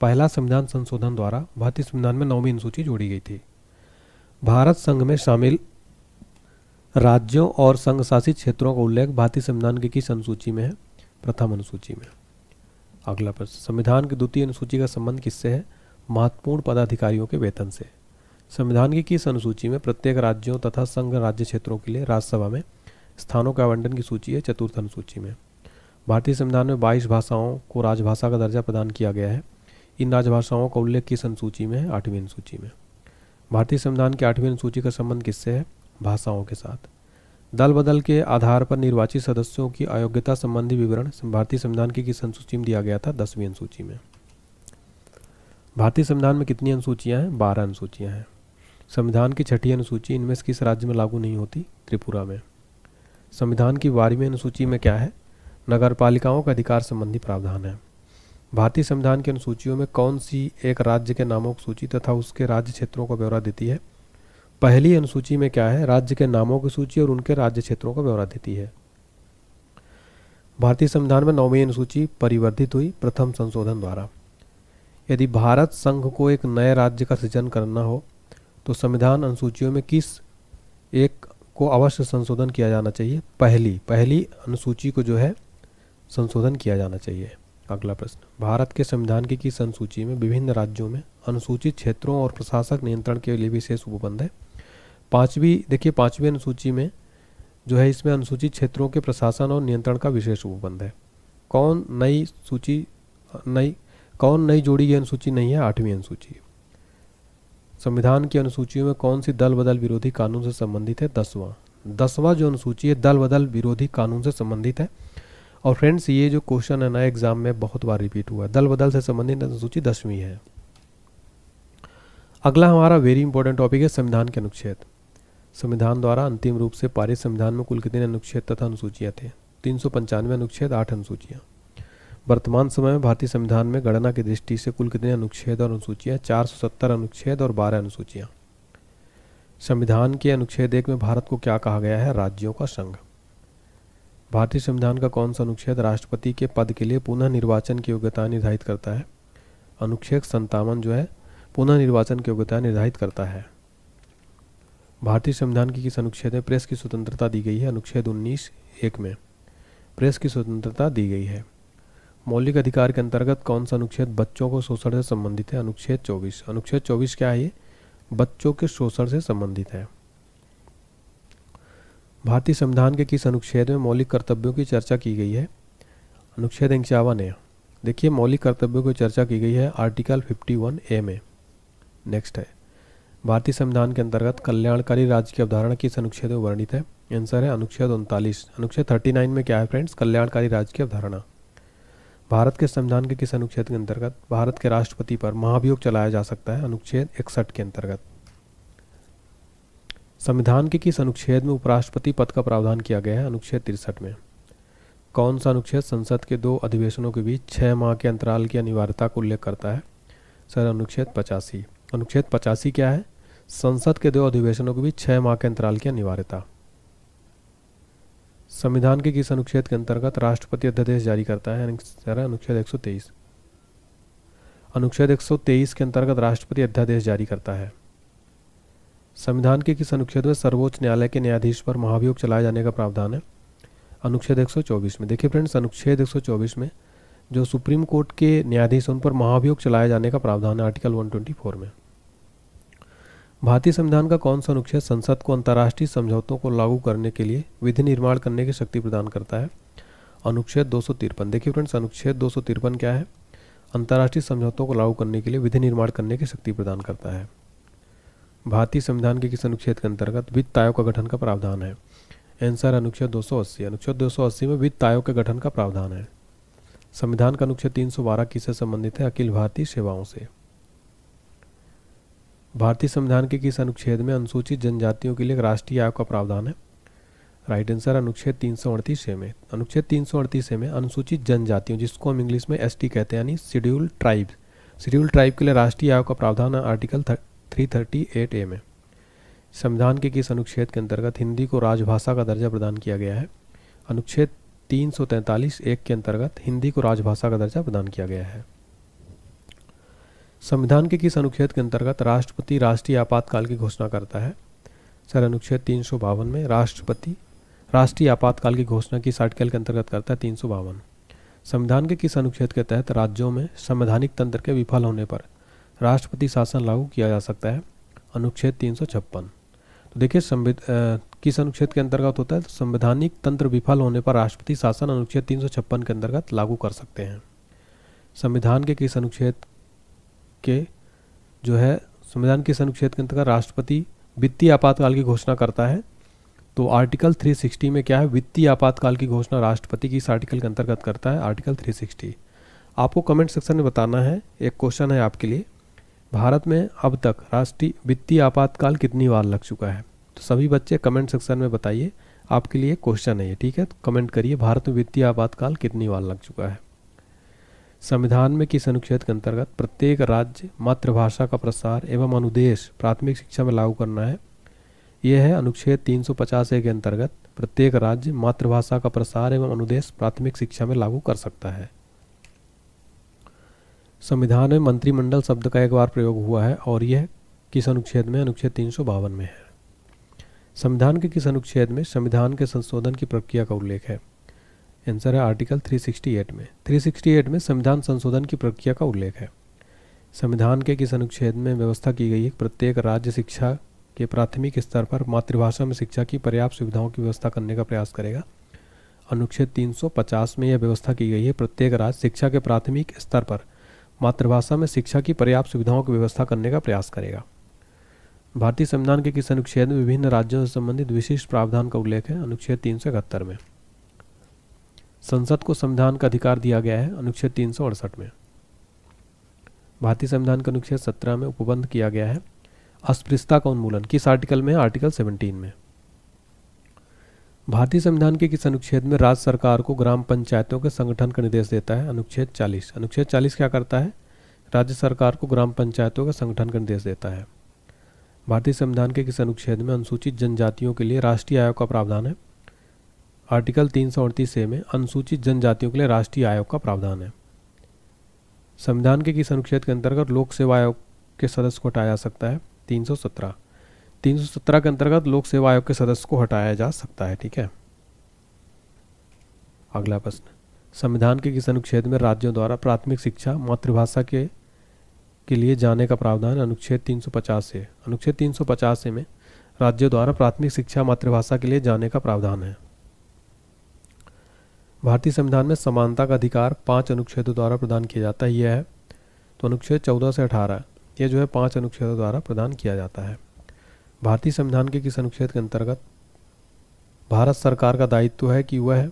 पहला संविधान संशोधन द्वारा भारतीय संविधान में 9वीं अनुसूची जोड़ी गई थी। भारत संघ में शामिल राज्यों और संघ शासित क्षेत्रों का उल्लेख भारतीय संविधान की किस अनुसूची में है? प्रथम अनुसूची में। अगला प्रश्न, संविधान की द्वितीय अनुसूची का संबंध किससे है? महत्वपूर्ण पदाधिकारियों के वेतन से। संविधान की किस अनुसूची में प्रत्येक राज्यों तथा संघ राज्य क्षेत्रों के लिए राज्यसभा में स्थानों के आवंटन की सूची है? चतुर्थ अनुसूची में। भारतीय संविधान में 22 भाषाओं को राजभाषा का दर्जा प्रदान किया गया है। इन राजभाषाओं का उल्लेख किस अनुसूची में है? 8वीं अनुसूची में। भारतीय संविधान की 8वीं अनुसूची का संबंध किससे है? भाषाओं के साथ। दल बदल के आधार पर निर्वाचित सदस्यों की अयोग्यता संबंधी विवरण भारतीय संविधान की किस अनुसूची में दिया गया था? 10वीं अनुसूची में। भारतीय संविधान में कितनी अनुसूचियां हैं? 12 अनुसूचियां हैं। संविधान की 6ठी अनुसूची इनमें से किस राज्य में लागू नहीं होती? त्रिपुरा में। संविधान की 12वीं अनुसूची में क्या है? नगरपालिकाओं का अधिकार संबंधी प्रावधान है। भारतीय संविधान की अनुसूचियों में कौन सी एक राज्य के नामों की सूची तथा उसके राज्य क्षेत्रों का ब्यौरा देती है? पहली अनुसूची में क्या है? राज्य के नामों की सूची और उनके राज्य क्षेत्रों का ब्यौरा देती है। भारतीय संविधान में 9वीं अनुसूची परिवर्धित हुई प्रथम संशोधन द्वारा। यदि भारत संघ को एक नए राज्य का सृजन करना हो तो संविधान अनुसूचियों में किस एक को अवश्य संशोधन किया जाना चाहिए? पहली अनुसूची को जो है संशोधन किया जाना चाहिए। अगला प्रश्न, भारत के संविधान की किस अनुसूची में विभिन्न राज्यों में अनुसूचित क्षेत्रों और प्रशासक नियंत्रण के लिए विशेष उपबंध है? पांचवी अनुसूची में जो है इसमें अनुसूचित क्षेत्रों के प्रशासन और नियंत्रण का विशेष उपबंध है। कौन नई जोड़ी गई अनुसूची नहीं है? 8वीं अनुसूची। संविधान की अनुसूचियों में कौन सी दल बदल विरोधी कानून से संबंधित है? 10वां जो अनुसूची है दल बदल विरोधी कानून से संबंधित है। और फ्रेंड्स ये जो क्वेश्चन है ना एग्जाम में बहुत बार रिपीट हुआ है, दल बदल से संबंधित अनुसूची 10वीं है। अगला हमारा वेरी इंपॉर्टेंट टॉपिक है संविधान के अनुच्छेद। संविधान द्वारा अंतिम रूप से पारित संविधान में कुल कितने अनुच्छेद तथा अनुसूचियाँ थे? 395 अनुच्छेद, 8 अनुसूचियाँ। वर्तमान समय में भारतीय संविधान में गणना की दृष्टि से कुल कितने अनुच्छेद और अनुसूचियाँ? 470 अनुच्छेद और 12 अनुसूचियाँ। संविधान के अनुच्छेद 1 में भारत को क्या कहा गया है? राज्यों का संघ। भारतीय संविधान का कौन सा अनुच्छेद राष्ट्रपति के पद के लिए पुनः निर्वाचन की योग्यता निर्धारित करता है? अनुच्छेद 57 जो है पुनः निर्वाचन की योग्यता निर्धारित करता है। भारतीय संविधान की किस अनुच्छेद में प्रेस की स्वतंत्रता दी गई है? अनुच्छेद 19(1) में प्रेस की स्वतंत्रता दी गई है। मौलिक अधिकार के अंतर्गत कौन सा अनुच्छेद बच्चों को शोषण से संबंधित है? अनुच्छेद 24। अनुच्छेद 24 क्या है? ये बच्चों के शोषण से संबंधित है। भारतीय संविधान के किस अनुच्छेद में मौलिक कर्तव्यों की चर्चा की गई है? अनुच्छेद 51 है। देखिए मौलिक कर्तव्यों की चर्चा की गई है आर्टिकल 51A में। नेक्स्ट है, भारतीय संविधान के अंतर्गत कल्याणकारी राज्य की अवधारणा किस अनुच्छेद में वर्णित है? आंसर है अनुच्छेद 39। अनुच्छेद 39 में क्या है फ्रेंड्स? कल्याणकारी राज्य की अवधारणा। भारत के संविधान के किस अनुच्छेद के अंतर्गत भारत के राष्ट्रपति पर महाभियोग चलाया जा सकता है? अनुच्छेद 61 के अंतर्गत। संविधान के किस अनुच्छेद में उपराष्ट्रपति पद का प्रावधान किया गया है? अनुच्छेद 63 में। कौन सा अनुच्छेद संसद के 2 अधिवेशनों के बीच 6 माह के अंतराल की अनिवार्यता को उल्लेख करता है? सर अनुच्छेद 85। अनुच्छेद 85 क्या है? संसद के 2 अधिवेशनों के बीच 6 माह के अंतराल की अनिवार्यता। संविधान के किस अनुच्छेद के अंतर्गत राष्ट्रपति अध्यादेश जारी करता है? सर अनुच्छेद 123। अनुच्छेद 123 के अंतर्गत राष्ट्रपति अध्यादेश जारी करता है। संविधान के किस अनुच्छेद में सर्वोच्च न्यायालय के न्यायाधीश पर महाभियोग चलाए जाने का प्रावधान है? अनुच्छेद 124 में। देखिए फ्रेंड्स अनुच्छेद 124 में जो सुप्रीम कोर्ट के न्यायाधीश उन पर महाभियोग चलाए जाने का प्रावधान है आर्टिकल 124 में। भारतीय संविधान का कौन सा अनुच्छेद संसद को अंतर्राष्ट्रीय समझौतों को लागू करने के लिए विधि निर्माण करने की शक्ति प्रदान करता है? अनुच्छेद 253। देखिए फ्रेंड्स अनुच्छेद 253 क्या है? अंतर्राष्ट्रीय समझौतों को लागू करने के लिए विधि निर्माण करने की शक्ति प्रदान करता है। भारतीय संविधान के किस अनुच्छेद के अंतर्गत वित्त आयोग का गठन का प्रावधान है? आंसर अनुच्छेद 280। अनुच्छेद 280 में वित्त आयोग के गठन का प्रावधान है। संविधान का अनुच्छेद 312 किससे संबंधित है? अखिल भारतीय सेवाओं से। भारतीय संविधान के किस अनुच्छेद में अनुसूचित जनजातियों के लिए एक राष्ट्रीय आयोग का प्रावधान है? राइट आंसर अनुच्छेद 338 में। अनुच्छेद 338 में अनुसूचित जनजातियों, जिसको हम इंग्लिश में एसटी कहते हैं, यानी शेड्यूल्ड ट्राइब, शेड्यूल्ड ट्राइब के लिए राष्ट्रीय आयोग का प्रावधान है आर्टिकल 338A में। संविधान के किस अनुच्छेद के अंतर्गत हिंदी को राजभाषा का दर्जा प्रदान किया गया है? अनुच्छेद 343(1) के अंतर्गत हिंदी को राजभाषा का दर्जा प्रदान किया गया है। संविधान के किस अनुच्छेद के अंतर्गत राष्ट्रपति राष्ट्रीय आपातकाल की घोषणा करता है? सर अनुच्छेद 352 में राष्ट्रपति राष्ट्रीय आपातकाल की घोषणा किस आर्टिकल के अंतर्गत करता है? 352। संविधान के किस अनुच्छेद के तहत राज्यों में संवैधानिक तंत्र के विफल होने पर राष्ट्रपति शासन लागू किया जा सकता है? अनुच्छेद 356। तो देखिए किस अनुच्छेद के अंतर्गत होता है? तो संवैधानिक तंत्र विफल होने पर राष्ट्रपति शासन अनुच्छेद 356 के अंतर्गत लागू कर सकते हैं। संविधान के किस अनुच्छेद के संविधान किस अनुच्छेद के अंतर्गत राष्ट्रपति वित्तीय आपातकाल की घोषणा करता है? तो आर्टिकल 360 में क्या है? वित्तीय आपातकाल की घोषणा राष्ट्रपति की इस आर्टिकल के अंतर्गत करता है, आर्टिकल 360। आपको कमेंट सेक्शन में बताना है, एक क्वेश्चन है आपके लिए, भारत में अब तक राष्ट्रीय वित्तीय आपातकाल कितनी बार लग चुका है? तो सभी बच्चे कमेंट सेक्शन में बताइए, आपके लिए क्वेश्चन है ये, ठीक है? तो कमेंट करिए, भारत में वित्तीय आपातकाल कितनी बार लग चुका है। संविधान में किस अनुच्छेद के अंतर्गत प्रत्येक राज्य मातृभाषा का प्रसार एवं अनुदेश प्राथमिक शिक्षा में लागू करना है? यह है अनुच्छेद 350A के अंतर्गत प्रत्येक राज्य मातृभाषा का प्रसार एवं अनुदेश प्राथमिक शिक्षा में लागू कर सकता है। संविधान में मंत्रिमंडल शब्द का एक बार प्रयोग हुआ है और यह किस अनुच्छेद में? अनुच्छेद 352 में है। संविधान के किस अनुच्छेद में संविधान के संशोधन की प्रक्रिया का उल्लेख है? आंसर है आर्टिकल 368 में। 368 में संविधान संशोधन की प्रक्रिया का उल्लेख है। संविधान के किस अनुच्छेद में व्यवस्था की गई है प्रत्येक राज्य शिक्षा के प्राथमिक स्तर पर मातृभाषा में शिक्षा की पर्याप्त सुविधाओं की व्यवस्था करने का प्रयास करेगा? अनुच्छेद 350 में यह व्यवस्था की गई है प्रत्येक राज्य शिक्षा के प्राथमिक स्तर पर मातृभाषा में शिक्षा की पर्याप्त सुविधाओं की व्यवस्था करने का प्रयास करेगा। भारतीय संविधान के किस अनुच्छेद में विभिन्न राज्यों से संबंधित विशिष्ट प्रावधान का उल्लेख है? अनुच्छेद 371 में। संसद को संविधान का अधिकार दिया गया है? अनुच्छेद 368 में। भारतीय संविधान के अनुच्छेद 17 में उपबंध किया गया है अस्पृश्यता का उन्मूलन, किस आर्टिकल में? आर्टिकल 17 में। भारतीय संविधान के किस अनुच्छेद में राज्य सरकार को ग्राम पंचायतों के संगठन का निर्देश देता है? अनुच्छेद 40। अनुच्छेद 40 क्या करता है? राज्य सरकार को ग्राम पंचायतों के संगठन का निर्देश देता है। भारतीय संविधान के किस अनुच्छेद में अनुसूचित जनजातियों के लिए राष्ट्रीय आयोग का प्रावधान है? आर्टिकल 338A में अनुसूचित जनजातियों के लिए राष्ट्रीय आयोग का प्रावधान है। संविधान के किस अनुच्छेद के अंतर्गत लोक सेवा आयोग के सदस्य को हटाया जा सकता है? 317। 317 के अंतर्गत लोक सेवा आयोग के सदस्य को हटाया जा सकता है, ठीक है। अगला प्रश्न, संविधान के किस अनुच्छेद में राज्यों द्वारा प्राथमिक शिक्षा मातृभाषा के लिए जाने का प्रावधान? अनुच्छेद 350 से। अनुच्छेद 350 में राज्यों द्वारा प्राथमिक शिक्षा मातृभाषा के लिए जाने का प्रावधान है। भारतीय संविधान में समानता का अधिकार 5 अनुच्छेदों द्वारा प्रदान किया जाता है, यह है तो अनुच्छेद 14 से 18, ये जो है 5 अनुच्छेदों द्वारा प्रदान किया जाता है। भारतीय संविधान के किस अनुच्छेद के अंतर्गत भारत सरकार का दायित्व है कि वह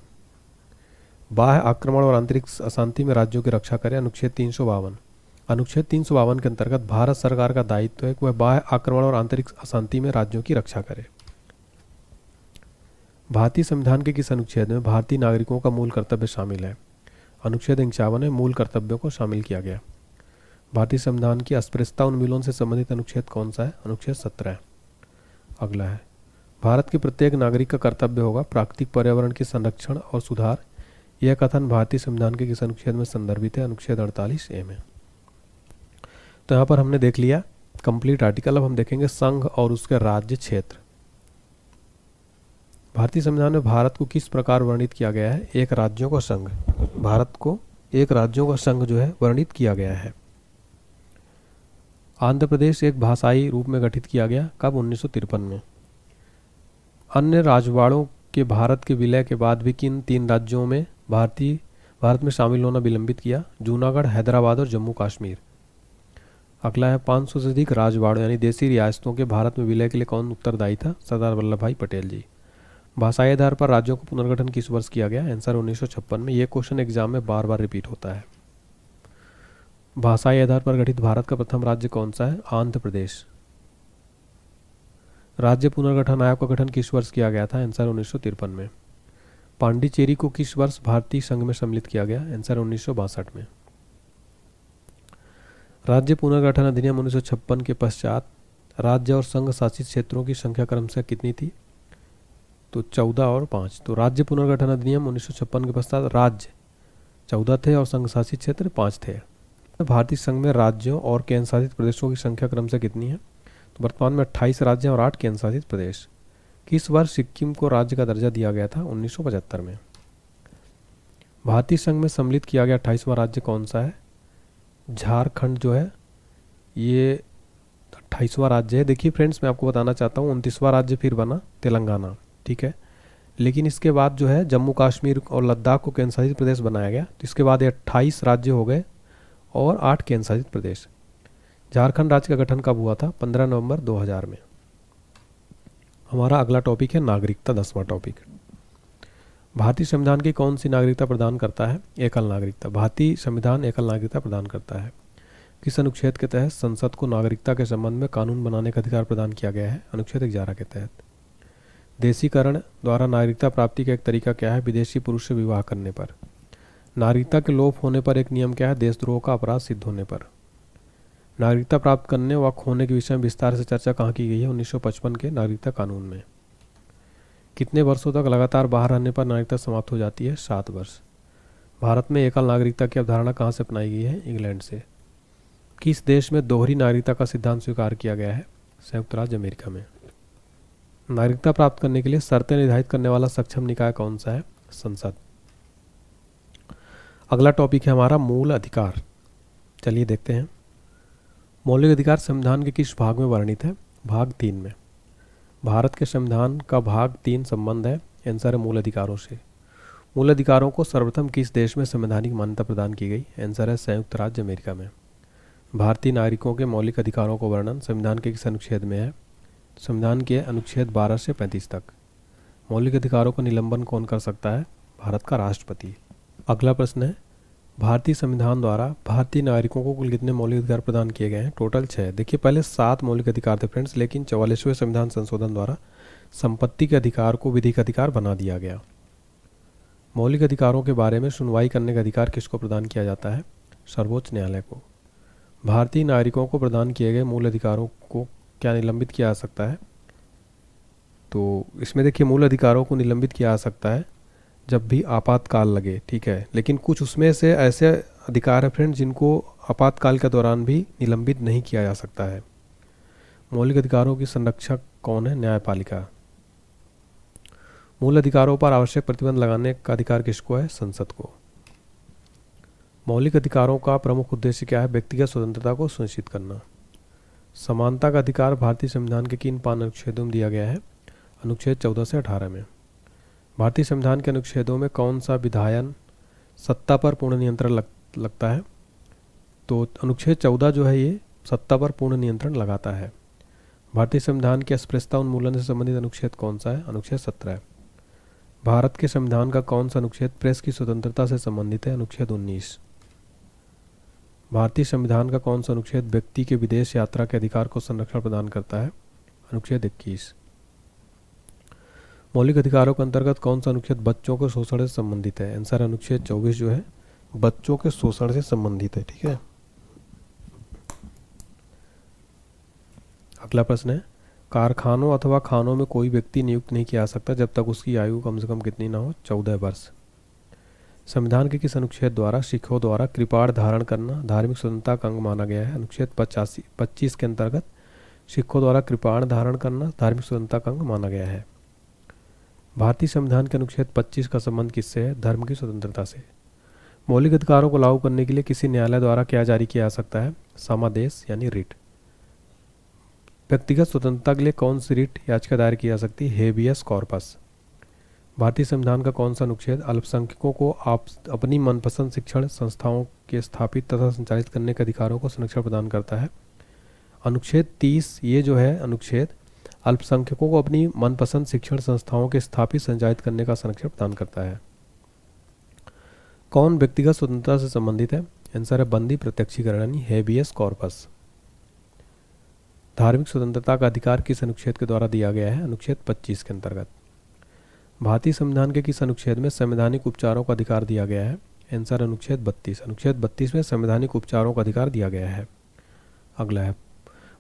बाह्य आक्रमण और आंतरिक अशांति में राज्यों की रक्षा करे? अनुच्छेद 352। अनुच्छेद 352 के अंतर्गत भारत सरकार का दायित्व है कि वह बाह्य आक्रमण और आंतरिक अशांति में राज्यों की रक्षा करे। भारतीय संविधान के किस अनुच्छेद में भारतीय नागरिकों का मूल कर्तव्य शामिल है? अनुच्छेद 51 में मूल कर्तव्यों को शामिल किया गया। भारतीय संविधान की अस्पृश्यता उन्मूलन से संबंधित अनुच्छेद कौन सा है? अनुच्छेद 17। अगला है, भारत के प्रत्येक नागरिक का कर्तव्य होगा प्राकृतिक पर्यावरण के संरक्षण और सुधार, यह कथन भारतीय संविधान के किस अनुच्छेद में संदर्भित है? अनुच्छेद 48A में। तो यहाँ पर हमने देख लिया कंप्लीट आर्टिकल। अब हम देखेंगे संघ और उसके राज्य क्षेत्र। भारतीय संविधान में भारत को किस प्रकार वर्णित किया गया है? एक राज्यों का संघ। भारत को एक राज्यों का संघ जो है वर्णित किया गया है। आंध्र प्रदेश एक भाषाई रूप में गठित किया गया, कब? 1953 में। अन्य राजवाड़ों के भारत के विलय के बाद भी किन 3 राज्यों में भारत में शामिल होना विलंबित किया? जूनागढ़, हैदराबाद और जम्मू कश्मीर। अगला है, 500 से अधिक राजवाड़ों यानी देसी रियासतों के भारत में विलय के लिए कौन उत्तरदायी था? सरदार वल्लभ भाई पटेल जी। भाषाई आधार पर राज्यों का पुनर्गठन किस वर्ष किया गया? आंसर 1956 में। यह क्वेश्चन एग्जाम में बार बार रिपीट होता है। भाषाई आधार पर गठित भारत का प्रथम राज्य कौन सा है? आंध्र प्रदेश। राज्य पुनर्गठन आयोग का गठन किस वर्ष किया गया था? आंसर 1953 में। पांडिचेरी को किस वर्ष भारतीय संघ में सम्मिलित किया गया? आंसर 1962 में। राज्य पुनर्गठन अधिनियम 1956 के पश्चात राज्य और संघ शासित क्षेत्रों की संख्या क्रमशः कितनी थी? तो 14 और 5। तो राज्य पुनर्गठन अधिनियम 1956 के पश्चात राज्य 14 थे और संघ शासित क्षेत्र 5 थे। भारतीय संघ में राज्यों और केंद्र शासित प्रदेशों की संख्या क्रमशः कितनी है? तो वर्तमान में 28 राज्य और 8 केंद्र शासित प्रदेश। किस वर्ष सिक्किम को राज्य का दर्जा दिया गया था? 1975 में। भारतीय संघ में सम्मिलित किया गया 28वां राज्य कौन सा है? झारखंड जो है ये 28वां राज्य है। देखिए फ्रेंड्स, मैं आपको बताना चाहता हूँ 29वां राज्य फिर बना तेलंगाना, ठीक है। लेकिन इसके बाद जो है जम्मू कश्मीर और लद्दाख को केंद्र शासित प्रदेश बनाया गया। तो इसके बाद ये 28 राज्य हो गए और 8 केंद्र शासित प्रदेश। झारखंड राज्य का गठन कब हुआ था? 15 नवंबर 2000 में। हमारा अगला टॉपिक है नागरिकता, 10वां टॉपिक। भारतीय संविधान की कौन सी नागरिकता प्रदान करता है? एकल नागरिकता। भारतीय संविधान एकल नागरिकता प्रदान करता है। किस अनुच्छेद के तहत संसद को नागरिकता के संबंध में कानून बनाने का अधिकार प्रदान किया गया है? अनुच्छेद 11 के तहत। देशीकरण द्वारा नागरिकता प्राप्ति का एक तरीका क्या है? विदेशी पुरुष से विवाह करने पर। नागरिकता के लोप होने पर एक नियम क्या है? देशद्रोह का अपराध सिद्ध होने पर। नागरिकता प्राप्त करने व खोने के विषय में विस्तार से चर्चा कहाँ की गई है? 1955 के नागरिकता कानून में। कितने वर्षों तक लगातार बाहर रहने पर नागरिकता समाप्त हो जाती है? 7 वर्ष। भारत में एकल नागरिकता की अवधारणा कहाँ से अपनाई गई है? इंग्लैंड से। किस देश में दोहरी नागरिकता का सिद्धांत स्वीकार किया गया है? संयुक्त राज्य अमेरिका में। नागरिकता प्राप्त करने के लिए शर्तें निर्धारित करने वाला सक्षम निकाय कौन सा है? संसद। अगला टॉपिक है हमारा मूल अधिकार। चलिए देखते हैं। मौलिक अधिकार संविधान के किस भाग में वर्णित है? भाग 3 में। भारत के संविधान का भाग 3 संबंध है। आंसर है मूल अधिकारों से। मूल अधिकारों को सर्वप्रथम किस देश में संवैधानिक मान्यता प्रदान की गई? आंसर है संयुक्त राज्य अमेरिका में। भारतीय नागरिकों के मौलिक अधिकारों का वर्णन संविधान के किस अनुच्छेद में है? संविधान के अनुच्छेद 12 से 35 तक। मौलिक अधिकारों का निलंबन कौन कर सकता है? भारत का राष्ट्रपति। अगला प्रश्न है, भारतीय संविधान द्वारा भारतीय नागरिकों को कुल कितने मौलिक अधिकार प्रदान किए गए हैं? टोटल 6। देखिए पहले 7 मौलिक अधिकार थे फ्रेंड्स, लेकिन 44वें संविधान संशोधन द्वारा संपत्ति के अधिकार को विधिक अधिकार बना दिया गया। मौलिक अधिकारों के बारे में सुनवाई करने का अधिकार किसको प्रदान किया जाता है? सर्वोच्च न्यायालय को। भारतीय नागरिकों को प्रदान किए गए मूल अधिकारों को क्या निलंबित किया जा सकता है? तो इसमें देखिए मूल अधिकारों को निलंबित किया जा सकता है जब भी आपातकाल लगे, ठीक है। लेकिन कुछ उसमें से ऐसे अधिकार है फ्रेंड्स जिनको आपातकाल के दौरान भी निलंबित नहीं किया जा सकता है। मौलिक अधिकारों की संरक्षक कौन है? न्यायपालिका। मूल अधिकारों पर आवश्यक प्रतिबंध लगाने का अधिकार किसको है? संसद को। मौलिक अधिकारों का प्रमुख उद्देश्य क्या है? व्यक्तिगत स्वतंत्रता को सुनिश्चित करना। समानता का अधिकार भारतीय संविधान के किन 5 अनुच्छेदों में दिया गया है? अनुच्छेद 14 से 18 में। भारतीय संविधान के अनुच्छेदों में कौन सा विधायन सत्ता पर पूर्ण नियंत्रण लगता है? तो अनुच्छेद 14 जो है ये सत्ता पर पूर्ण नियंत्रण लगाता है। भारतीय संविधान की अस्पृश्यता उन्मूलन से संबंधित अनुच्छेद कौन सा है? अनुच्छेद 17। भारत के संविधान का कौन सा अनुच्छेद प्रेस की स्वतंत्रता से संबंधित है? अनुच्छेद 19। भारतीय संविधान का कौन सा अनुच्छेद व्यक्ति के विदेश यात्रा के अधिकार को संरक्षण प्रदान करता है? अनुच्छेद 21। मौलिक अधिकारों के अंतर्गत कौन सा अनुच्छेद बच्चों के शोषण से संबंधित है? आंसर अनुच्छेद 24 जो है बच्चों के शोषण से संबंधित है, ठीक है। अगला प्रश्न है, कारखानों अथवा खानों में कोई व्यक्ति नियुक्त नहीं किया जा सकता जब तक उसकी आयु कम से कम कितनी ना हो? 14 वर्ष। संविधान के किस अनुच्छेद द्वारा सिखों द्वारा कृपाण धारण करना धार्मिक स्वतंत्रता का अंग माना गया है? अनुच्छेद 25 के अंतर्गत सिखों द्वारा कृपाण धारण करना धार्मिक स्वतंत्रता का अंग माना गया है। भारतीय संविधान के अनुच्छेद 25 का संबंध किससे है? धर्म की स्वतंत्रता से। मौलिक अधिकारों को लागू करने के लिए किसी न्यायालय द्वारा क्या जारी किया जा सकता है? समादेश यानी रिट। व्यक्तिगत स्वतंत्रता के लिए कौन सी रिट याचिका दायर की जा सकती है? Habeas corpus. भारतीय संविधान का कौन सा अनुच्छेद अल्पसंख्यकों को अपनी मनपसंद शिक्षण संस्थाओं के स्थापित तथा संचालित करने के अधिकारों को संरक्षण प्रदान करता है? अनुच्छेद 30। ये जो है अनुच्छेद अल्पसंख्यकों को अपनी मनपसंद शिक्षण संस्थाओं के स्थापित संचालित करने का संरक्षण प्रदान करता है। कौन व्यक्तिगत स्वतंत्रता से संबंधित है? आंसर है बंदी प्रत्यक्षीकरण यानी हेबियस कॉर्पस। धार्मिक स्वतंत्रता का अधिकार किस अनुच्छेद के द्वारा दिया गया है? अनुच्छेद 25 के अंतर्गत। भारतीय संविधान के किस अनुच्छेद में संवैधानिक उपचारों का अधिकार दिया गया है? आंसर अनुच्छेद 32। अनुच्छेद 32 में संवैधानिक उपचारों का अधिकार दिया गया है। अगला है,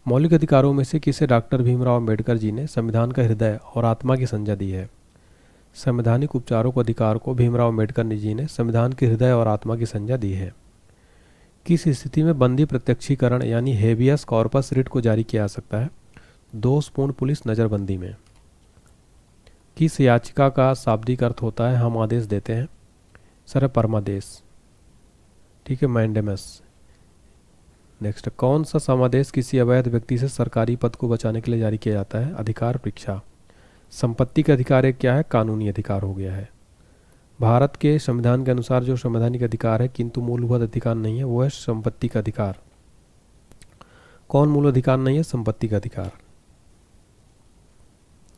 मौलिक अधिकारों में से किसे डॉक्टर भीमराव अंबेडकर जी ने संविधान का हृदय और आत्मा की संज्ञा दी है? संवैधानिक उपचारों के अधिकार को भीमराव अंबेडकर जी ने संविधान के हृदय और आत्मा की संज्ञा दी है। किस स्थिति में बंदी प्रत्यक्षीकरण यानी हेबियस कॉर्पस रिट को जारी किया जा सकता है? दोषपूर्ण पुलिस नज़रबंदी में। किस याचिका का शाब्दिक अर्थ होता है हम आदेश देते हैं? सर परमादेश, ठीक है, मैंडेमस। नेक्स्ट, कौन सा समादेश किसी अवैध व्यक्ति से सरकारी पद को बचाने के लिए जारी किया जाता है? अधिकार परीक्षा। संपत्ति का अधिकार एक क्या है? कानूनी अधिकार हो गया है। भारत के संविधान के अनुसार जो संवैधानिक अधिकार है किंतु मूलभूत अधिकार नहीं है, वो है संपत्ति का अधिकार। कौन मूल अधिकार नहीं है? संपत्ति का अधिकार।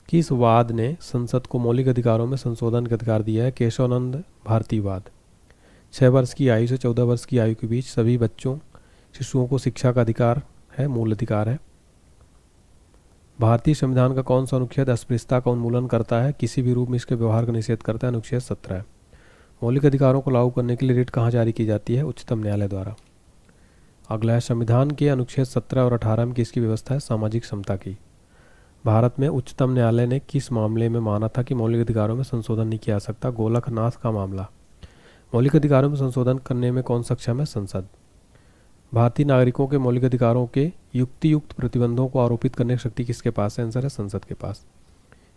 किस वाद ने संसद को मौलिक अधिकारों में संशोधन का अधिकार दिया है? केशवानंद भारतीवाद। 6 वर्ष की आयु से 14 वर्ष की आयु के बीच सभी बच्चों शिशुओं को शिक्षा का अधिकार है, मूल अधिकार है। भारतीय संविधान का कौन सा अनुच्छेद अस्पृश्यता का उन्मूलन करता है? किसी भी रूप में इसके व्यवहार का निषेध करता है? अनुच्छेद 17। मौलिक अधिकारों को लागू करने के लिए रिट कहाँ जारी की जाती है? उच्चतम न्यायालय द्वारा। अगला है, संविधान के अनुच्छेद 17 और 18 में किसकी व्यवस्था है? सामाजिक समता की। भारत में उच्चतम न्यायालय ने किस मामले में माना था कि मौलिक अधिकारों में संशोधन नहीं किया जा सकता? गोलकनाथ का मामला। मौलिक अधिकारों में संशोधन करने में कौन सक्षम है? संसद। भारतीय नागरिकों के मौलिक अधिकारों के युक्तियुक्त प्रतिबंधों को आरोपित करने की शक्ति किसके पास है? आंसर है संसद के पास।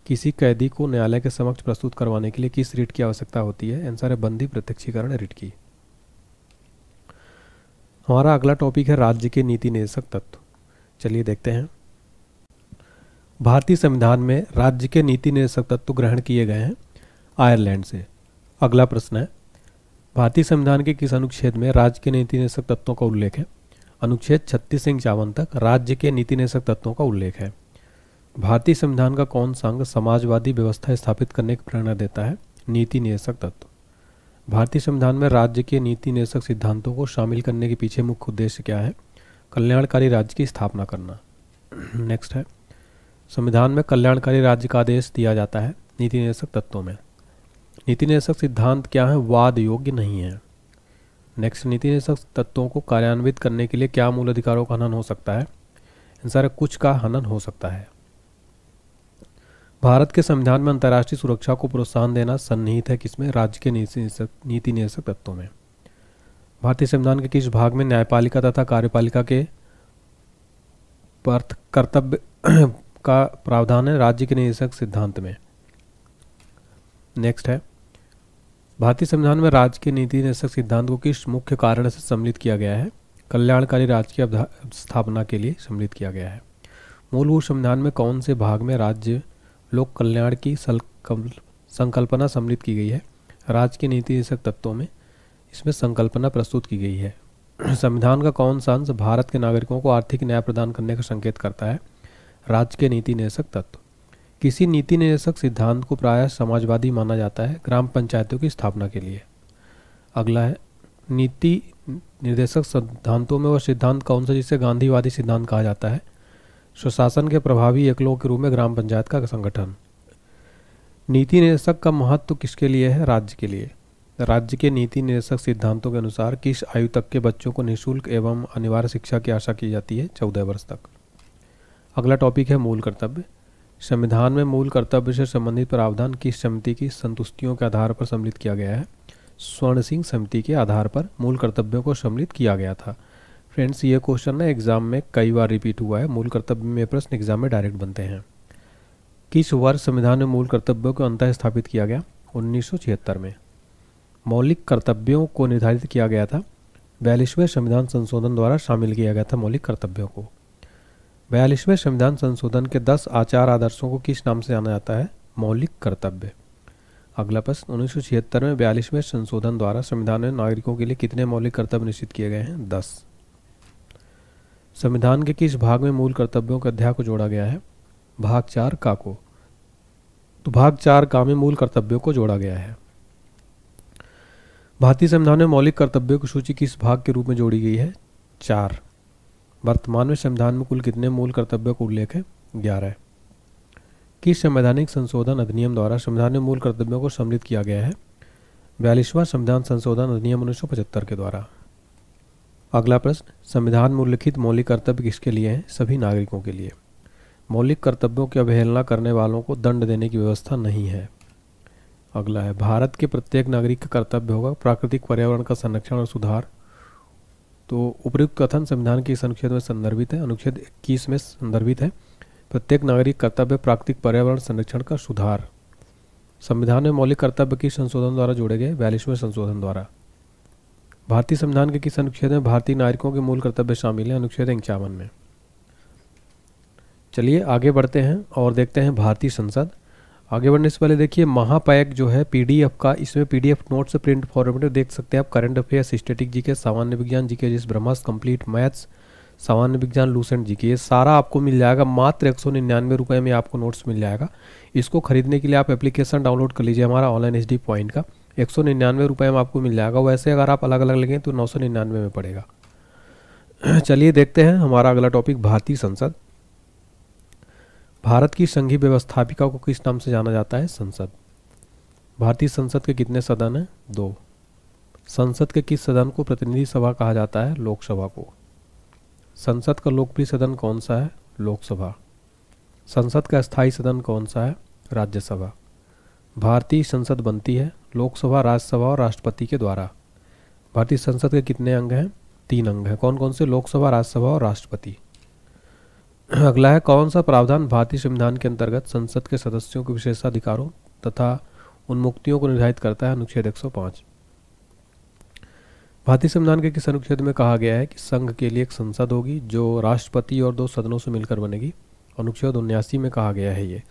किसी कैदी को न्यायालय के समक्ष प्रस्तुत करवाने के लिए किस रिट की आवश्यकता होती है? आंसर है बंदी प्रत्यक्षीकरण रिट की। हमारा अगला टॉपिक है राज्य के नीति निर्देशक तत्व। चलिए देखते हैं। भारतीय संविधान में राज्य के नीति निर्देशक तत्व ग्रहण किए गए हैं आयरलैंड से। अगला प्रश्न है, भारतीय संविधान के किस अनुच्छेद में राज्य के नीति निर्देशक तत्वों का उल्लेख है? अनुच्छेद 36 से 51 तक राज्य के नीति निर्देशक तत्वों का उल्लेख है। भारतीय संविधान का कौन सा अंग समाजवादी व्यवस्था स्थापित करने की प्रेरणा देता है? नीति निर्देशक तत्व। भारतीय संविधान में राज्य के नीति निर्देशक सिद्धांतों को शामिल करने के पीछे मुख्य उद्देश्य क्या है? कल्याणकारी राज्य की स्थापना करना। नेक्स्ट है, संविधान में कल्याणकारी राज्य का आदेश दिया जाता है नीति निर्देशक तत्वों में। नीति निर्देशक सिद्धांत क्या है? वाद योग्य नहीं है। नेक्स्ट, नीति निर्देशक तत्वों को कार्यान्वित करने के लिए क्या मूल अधिकारों का हनन हो सकता है? आंसर है कुछ का हनन हो सकता है। भारत के संविधान में अंतर्राष्ट्रीय सुरक्षा को प्रोत्साहन देना सन्निहित है किसमें? राज्य के नीति निर्देशक तत्वों में। भारतीय संविधान के किस भाग में न्यायपालिका तथा कार्यपालिका के कर्तव्य का प्रावधान है? राज्य के निर्देशक सिद्धांत में। नेक्स्ट है, भारतीय संविधान में राज्य के नीति निर्देशक सिद्धांत को किस मुख्य कारण से सम्मिलित किया गया है? कल्याणकारी राज्य की स्थापना के लिए सम्मिलित किया गया है। मूलभूत संविधान में कौन से भाग में राज्य लोक कल्याण की संकल्पना सम्मिलित की गई है? राज्य के नीति निर्देशक तत्वों में इसमें संकल्पना प्रस्तुत की गई है। संविधान का कौन सा अंश भारत के नागरिकों को आर्थिक न्याय प्रदान करने का संकेत करता है? राज्य के नीति निर्देशक तत्व। किसी नीति निर्देशक सिद्धांत को प्रायः समाजवादी माना जाता है ग्राम पंचायतों की स्थापना के लिए। अगला है, नीति निर्देशक सिद्धांतों में वह सिद्धांत कौन सा जिसे गांधीवादी सिद्धांत कहा जाता है? स्वशासन के प्रभावी एकलों के रूप में ग्राम पंचायत का संगठन। नीति निर्देशक का महत्व किसके लिए है? राज्य के लिए। राज्य के नीति निर्देशक सिद्धांतों के अनुसार किस आयु तक के बच्चों को निःशुल्क एवं अनिवार्य शिक्षा की आशा की जाती है? 14 वर्ष तक। अगला टॉपिक है मूल कर्तव्य। संविधान में मूल कर्तव्य से संबंधित प्रावधान किस समिति की संतुष्टियों के आधार पर सम्मिलित किया गया है? स्वर्ण सिंह समिति के आधार पर मूल कर्तव्यों को सम्मिलित किया गया था। फ्रेंड्स, ये क्वेश्चन ना एग्जाम में कई बार रिपीट हुआ है। मूल कर्तव्य में प्रश्न एग्जाम में डायरेक्ट बनते हैं। किस वर्ष संविधान में मूल कर्तव्यों को अंततः स्थापित किया गया? 1976 में। मौलिक कर्तव्यों को निर्धारित किया गया था 42वें संविधान संशोधन द्वारा शामिल किया गया था मौलिक कर्तव्यों को। 42वें संविधान संशोधन के 10 आचार आदर्शों को किस नाम से जाना जाता है? मौलिक कर्तव्य। अगला प्रश्न, 1976 में 42वें संशोधन द्वारा संविधान में नागरिकों के लिए कितने मौलिक कर्तव्य निश्चित किए गए हैं? 10। संविधान के किस भाग में मूल कर्तव्यों के अध्याय को जोड़ा गया है? भाग 4 का को। तो भाग 4 का में मूल कर्तव्यों को जोड़ा गया है। भारतीय संविधान में मौलिक कर्तव्यों की सूची किस भाग के रूप में जोड़ी गई है? 4। वर्तमान में संविधान में कुल कितने मूल कर्तव्यों का उल्लेख है? 11। किस संवैधानिक संशोधन अधिनियम द्वारा संविधान में मूल कर्तव्यों को सम्मिलित किया गया है? 42वां संविधान संशोधन अधिनियम 1975 के द्वारा। अगला प्रश्न, संविधान में उल्लिखित मौलिक कर्तव्य किसके लिए हैं? सभी नागरिकों के लिए। मौलिक कर्तव्यों की अवहेलना करने वालों को दंड देने की व्यवस्था नहीं है। अगला है, भारत के प्रत्येक नागरिक का कर्तव्य होगा प्राकृतिक पर्यावरण का संरक्षण और सुधार। तो उपयुक्त कथन संविधान के इस अनुच्छेद में संदर्भित है, अनुच्छेद 21 में संदर्भित है। प्रत्येक नागरिक कर्तव्य प्राकृतिक पर्यावरण संरक्षण का सुधार। संविधान में मौलिक कर्तव्य किस संशोधन द्वारा जोड़े गए? 42वें संशोधन द्वारा। भारतीय संविधान के किस अनुच्छेद में भारतीय नागरिकों के मूल कर्तव्य शामिल हैं? अनुच्छेद 51 में। चलिए आगे बढ़ते हैं और देखते हैं भारतीय संसद। आगे बढ़ने से पहले देखिए महापैक जो है पीडीएफ का, इसमें पीडीएफ नोट से प्रिंट फॉर्मेट में देख सकते हैं आप। करंट अफेयर्स, स्टैटिक जीके, सामान्य विज्ञान जीके, जिस ब्रह्मास्त्र, कंप्लीट मैथ्स, सामान्य विज्ञान, लूसेंट जीके, ये सारा आपको मिल जाएगा। मात्र 199 रुपये में आपको नोट्स मिल जाएगा। इसको खरीदने के लिए आप एप्लीकेशन डाउनलोड कर लीजिए हमारा ऑनलाइन एचडी पॉइंट का। 199 रुपये में आपको मिल जाएगा। वैसे अगर आप अलग अलग लेंगे तो 999 में पड़ेगा। चलिए देखते हैं हमारा अगला टॉपिक, भारतीय संसद। भारत की संघीय व्यवस्थापिका को किस नाम से जाना जाता है? संसद। भारतीय संसद के कितने सदन हैं? 2। संसद के किस सदन को प्रतिनिधि सभा कहा जाता है? लोकसभा को। संसद का लोकप्रिय सदन कौन सा है? लोकसभा। संसद का स्थायी सदन कौन सा है? राज्यसभा। भारतीय संसद बनती है लोकसभा, राज्यसभा और राष्ट्रपति के द्वारा। भारतीय संसद के कितने अंग हैं? 3 अंग हैं। कौन कौन से? लोकसभा, राज्यसभा और राष्ट्रपति। अगला है, कौन सा प्रावधान भारतीय संविधान के अंतर्गत संसद के सदस्यों के विशेषाधिकारों तथा उन्मुक्तियों को निर्धारित करता है? अनुच्छेद 105। भारतीय संविधान के किस अनुच्छेद में कहा गया है कि संघ के लिए एक संसद होगी जो राष्ट्रपति और 2 सदनों से मिलकर बनेगी? अनुच्छेद 79 में कहा गया है ये।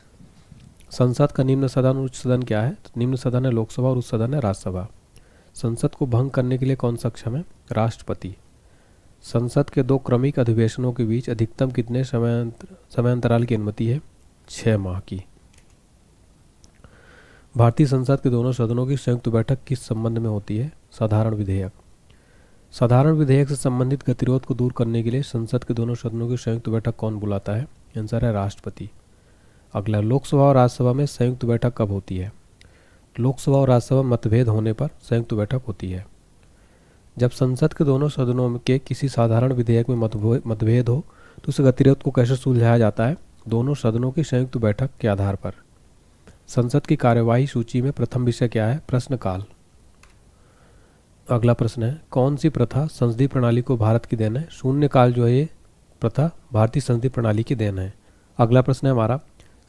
संसद का निम्न सदन और उच्च सदन क्या है? तो निम्न सदन है लोकसभा और उच्च सदन है राज्यसभा। संसद को भंग करने के लिए कौन सक्षम है? राष्ट्रपति। संसद के 2 क्रमिक अधिवेशनों के बीच अधिकतम कितने समयांतराल की अनुमति है? 6 माह की। भारतीय संसद के दोनों सदनों की संयुक्त बैठक किस संबंध में होती है? साधारण विधेयक। साधारण विधेयक से संबंधित गतिरोध को दूर करने के लिए संसद के दोनों सदनों की संयुक्त बैठक कौन बुलाता है? आंसर है राष्ट्रपति। अगला, लोकसभा और राज्यसभा में संयुक्त बैठक कब होती है? लोकसभा और राज्यसभा मतभेद होने पर संयुक्त बैठक होती है। जब संसद के दोनों सदनों के किसी साधारण विधेयक में मतभेद हो तो उस गतिरोध को कैसे सुलझाया जाता है? दोनों सदनों की संयुक्त बैठक के आधार पर। संसद की कार्यवाही सूची में प्रथम विषय क्या है? प्रश्नकाल। अगला प्रश्न है, कौन सी प्रथा संसदीय प्रणाली को भारत की देन है? शून्यकाल जो है ये प्रथा भारतीय संसदीय प्रणाली की देन है। अगला प्रश्न है हमारा,